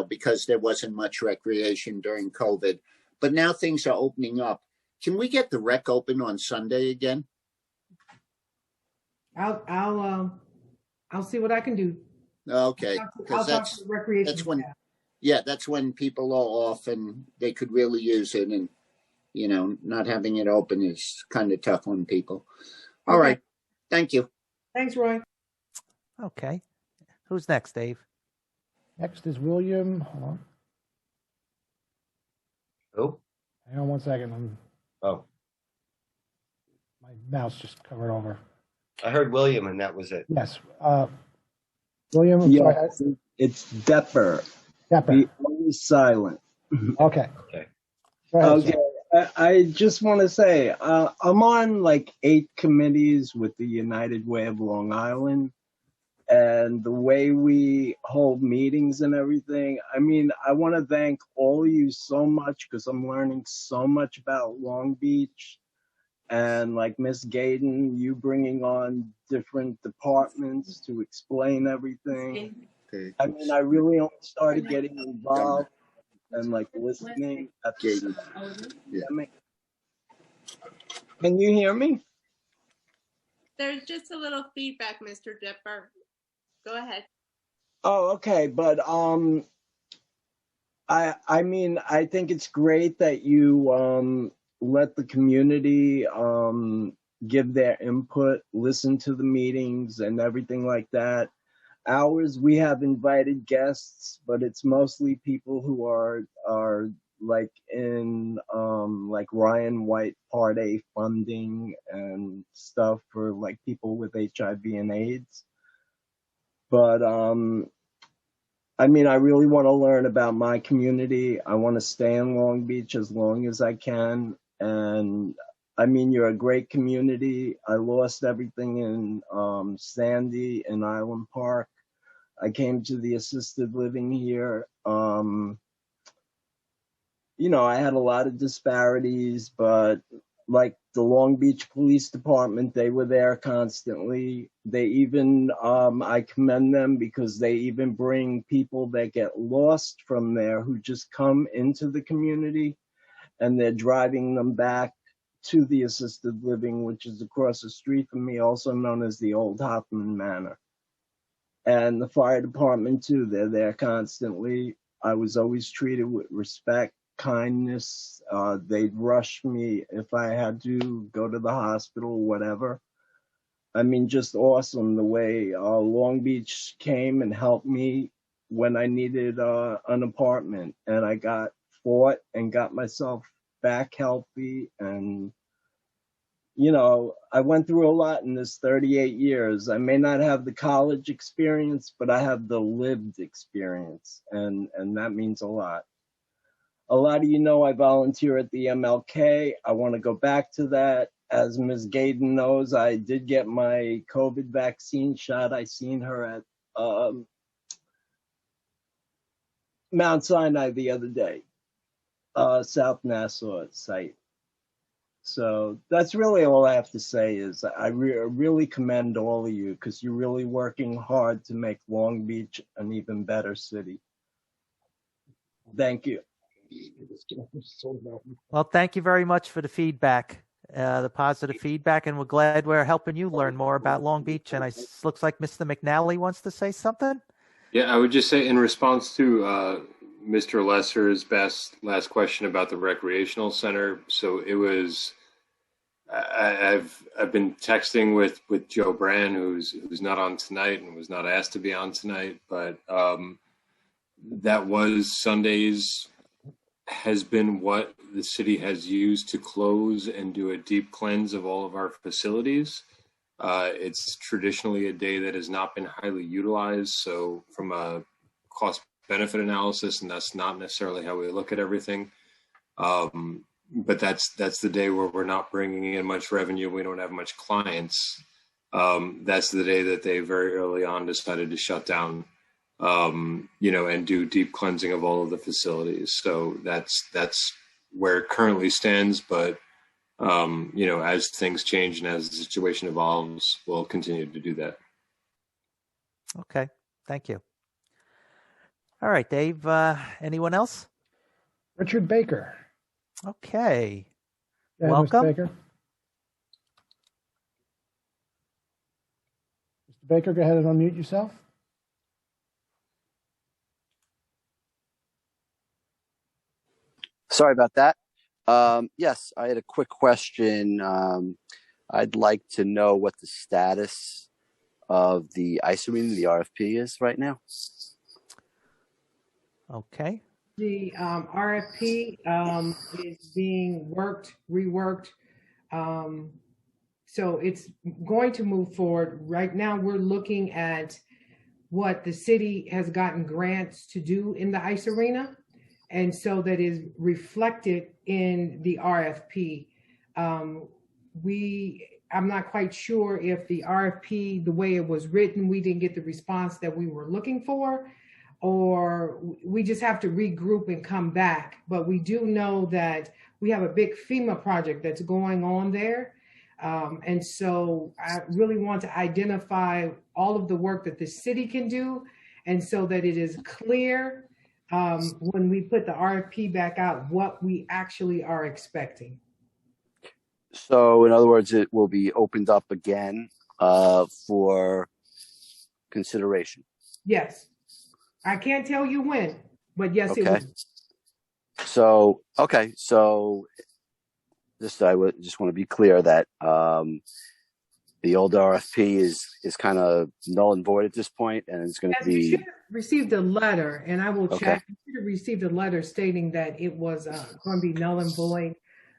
K: because there wasn't much recreation during COVID, but now things are opening up. Can we get the rec open on Sunday again?
E: I'll see what I can do.
K: Okay,
E: I'll
K: because
E: talk to the recreation
K: that's when,
E: staff.
K: that's when people are off and they could really use it, and not having it open is kind of tough on people. All
E: Okay.
K: right, thank you.
E: Thanks, Roy.
B: Okay. Who's next, Dave?
A: Next is William. Hold on.
C: Who?
A: Hang on 1 second.
C: Oh,
A: My mouse just covered over.
C: I heard William, and that was it.
A: Yes. William, I'm
S: Yeah,
A: sorry.
S: it's Depper.
A: Depper.
S: The O is silent.
A: Okay.
C: Okay.
A: Go ahead,
S: Okay. I just want to say I'm on like 8 committees with the United Way of Long Island, and the way we hold meetings and everything. I mean, I want to thank all of you so much because I'm learning so much about Long Beach. And like Miss Gayden, you bringing on different departments to explain everything. I mean, I really only started getting involved and like listening at the pandemic. Can you hear me?
D: There's just a little feedback, Mr. Dipper. Go ahead.
S: Oh, okay, but I mean, I think it's great that you let the community give their input, listen to the meetings and everything like that. Ours, we have invited guests, but it's mostly people who are like in like Ryan White Part A funding and stuff for like people with HIV and AIDS. But I mean, I really want to learn about my community. I want to stay in Long Beach as long as I can. And I mean, you're a great community. I lost everything in Sandy and Island Park. I came to the assisted living here. You know, I had a lot of disparities, but like the Long Beach Police Department, they were there constantly. They even, I commend them because they even bring people that get lost from there who just come into the community and they're driving them back to the assisted living, which is across the street from me, also known as the Old Hoffman Manor. And the fire department too, they're there constantly. I was always treated with respect, kindness. They'd rush me if I had to go to the hospital, whatever. I mean, just awesome the way Long Beach came and helped me when I needed an apartment, and I fought and got myself back healthy. And you know, I went through a lot in this 38 years. I may not have the college experience, but I have the lived experience, and that means a lot. A lot of you know I volunteer at the MLK. I want to go back to that. As Ms. Gaydon knows, I did get my COVID vaccine shot. I seen her at Mount Sinai the other day, South Nassau site. So that's really all I have to say is I really commend all of you because you're really working hard to make Long Beach an even better city. Thank you.
B: Well, thank you very much for the feedback, the positive feedback, and we're glad we're helping you learn more about Long Beach. And it looks like Mr. McNally wants to say something.
F: Yeah, I would just say in response to Mr. Lesser's last question about the recreational center. So it was, I've been texting with Joe Brand, who's not on tonight and was not asked to be on tonight, but that was Sundays has been what the city has used to close and do a deep cleanse of all of our facilities. It's traditionally a day that has not been highly utilized. So from a cost benefit analysis, and that's not necessarily how we look at everything. But that's the day where we're not bringing in much revenue. We don't have much clients. That's the day that they very early on decided to shut down, you know, and do deep cleansing of all of the facilities. So that's where it currently stands. But, you know, as things change and as the situation evolves, we'll continue to do that.
B: Okay. Thank you. All right, Dave, anyone else?
A: Richard Baker.
B: Okay.
A: Go ahead,
B: Welcome.
A: Mr. Baker. Mr. Baker, go ahead and unmute yourself.
T: Sorry about that. Yes, I had a quick question. I'd like to know what the status of the ice arena, the RFP, is right now.
B: Okay.
E: The RFP is being reworked. So it's going to move forward. Right now, we're looking at what the city has gotten grants to do in the ice arena. And so that is reflected in the RFP. I'm not quite sure if the RFP, the way it was written, we didn't get the response that we were looking for, or we just have to regroup and come back. But we do know that we have a big FEMA project that's going on there. And so I really want to identify all of the work that the city can do, and so that it is clear when we put the RFP back out what we actually are expecting.
T: So in other words, it will be opened up again for consideration.
E: Yes. I can't tell you when, but yes, it
T: Okay.
E: will.
T: So, okay. So I would just want to be clear that the old RFP is kind of null and void at this point, and it's going to
E: Yes, you should
T: be
E: have received a letter, and I will
T: okay.
E: check. You should have received a letter stating that it was going to be null and void.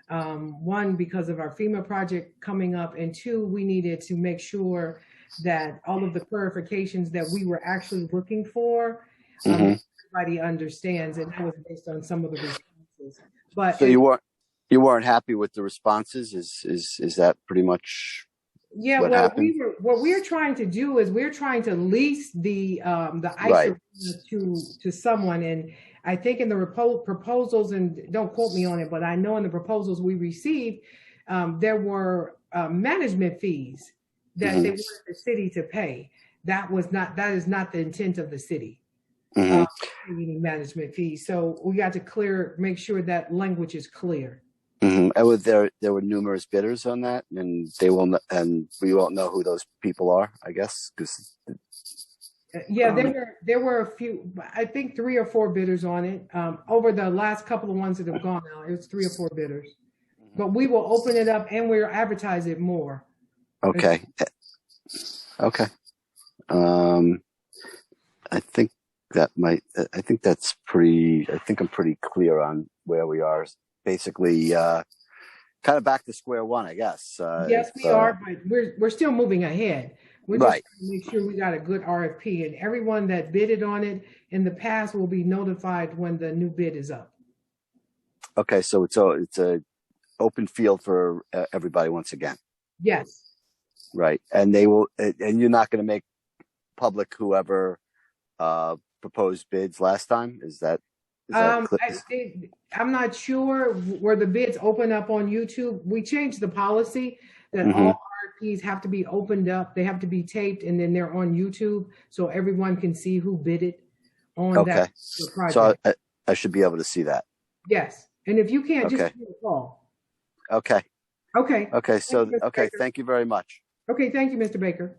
E: One, because of our FEMA project coming up, and two, we needed to make sure that all of the clarifications that we were actually looking for, everybody understands, and that was based on some of the responses. But
T: So you weren't happy with the responses? Is that pretty much
E: yeah,
T: what
E: well,
T: happened?
E: what we're trying to do is we're trying to lease the ice
T: Right.
E: arena to someone, and I think in the proposals, and don't quote me on it, but I know in the proposals we received, there were management fees that they wanted the city to pay. That is not the intent of the city. Any management fees. So we got to make sure that language is clear.
T: And there were numerous bidders on that, and we won't know who those people are, I guess, because
E: yeah, there were a few, I think 3 or 4 bidders on it. Over the last couple of ones that have gone out, it was 3 or 4 bidders. But we will open it up and we'll advertise it more.
T: Okay. Okay. I think I'm pretty clear on where we are. Basically, kind of back to square one, I guess.
E: Yes, we are, but we're still moving ahead. We're just
T: right.
E: trying to make sure we got a good RFP, and everyone that bidded on it in the past will be notified when the new bid is up.
T: Okay, so it's a open field for everybody once again.
E: Yes.
T: Right, and you're not going to make public whoever proposed bids last time. Is that
E: I'm not sure where the bids open up on YouTube. We changed the policy that all RFPs have to be opened up. They have to be taped, and then they're on YouTube so everyone can see who bid it on that project.
T: So I should be able to see that.
E: Yes, and if you can't, just give me a call.
T: Okay.
E: Okay.
T: Okay. So thank you very much.
E: Okay, thank you, Mr. Baker.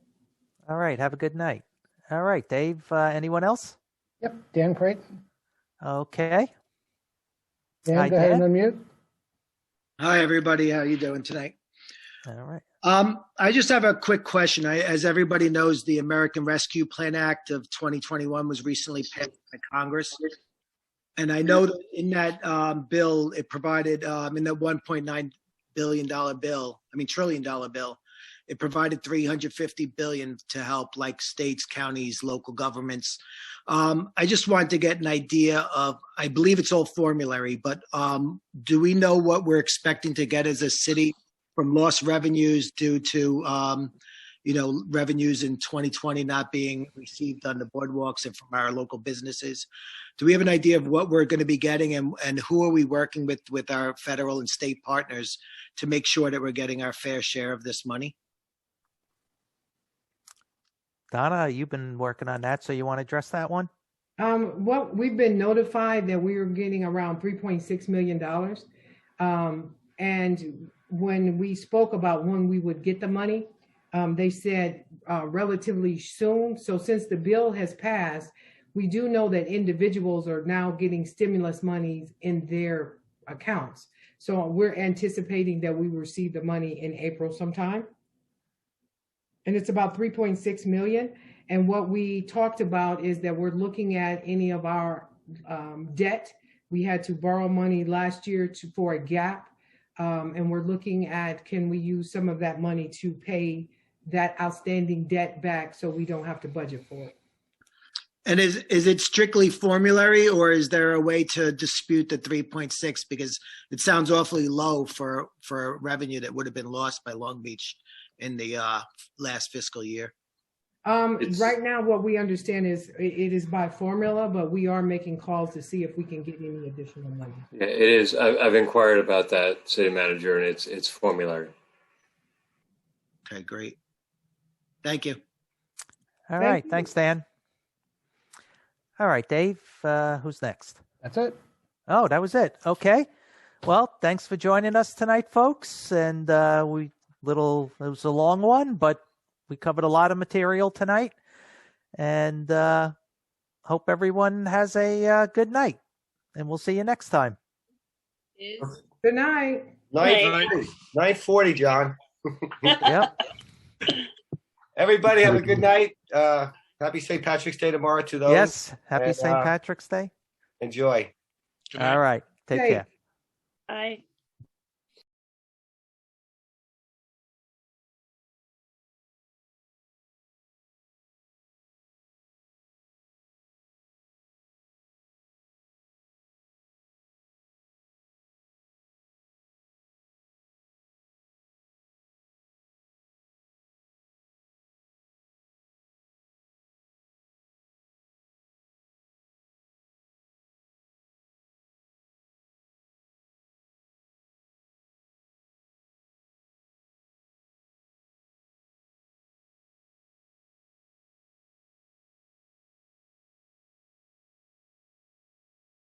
B: All right, have a good night. All right, Dave. Anyone else?
A: Yep, Dan Creighton.
B: Okay.
A: Dan,
B: Hi,
A: go ahead
B: Dan.
A: and unmute.
U: Hi, everybody. How you doing tonight?
B: All right.
U: I just have a quick question. As everybody knows, the American Rescue Plan Act of 2021 was recently passed by Congress. And I know that in that bill, it provided, in that $1.9 billion bill, trillion dollar bill, it provided $350 billion to help like states, counties, local governments. I just wanted to get an idea of, I believe it's all formulary, but do we know what we're expecting to get as a city from lost revenues due to, revenues in 2020 not being received on the boardwalks and from our local businesses? Do we have an idea of what we're going to be getting, and who are we working with our federal and state partners to make sure that we're getting our fair share of this money?
B: Donna, you've been working on that, so you want to address that one?
E: Well, we've been notified that we are getting around $3.6 million. And when we spoke about when we would get the money, they said relatively soon. So since the bill has passed, we do know that individuals are now getting stimulus monies in their accounts. So we're anticipating that we will receive the money in April sometime. And it's about 3.6 million. And what we talked about is that we're looking at any of our debt. We had to borrow money last year for a gap. And we're looking at, can we use some of that money to pay that outstanding debt back so we don't have to budget for it.
U: And is it strictly formulary, or is there a way to dispute the 3.6? Because it sounds awfully low for revenue that would have been lost by Long Beach in the last fiscal year.
E: Right now, what we understand is it is by formula, but we are making calls to see if we can get any additional money.
F: Yeah, it is. I've inquired about that, city manager, and it's formulary.
U: Okay, great. Thank you.
B: All right. Thanks, Dan. All right, Dave, who's next?
A: That's it.
B: Oh, that was it. Okay. Well, thanks for joining us tonight, folks. And it was a long one, but we covered a lot of material tonight. And hope everyone has a good night, and we'll see you next time.
E: Good night.
C: 9:40, John.
B: Yep.
C: Everybody have a good night. Happy St. Patrick's Day tomorrow to those.
B: Yes. Happy
C: And,
B: St. Patrick's Day.
C: Enjoy.
B: All right. Take care.
I: Bye.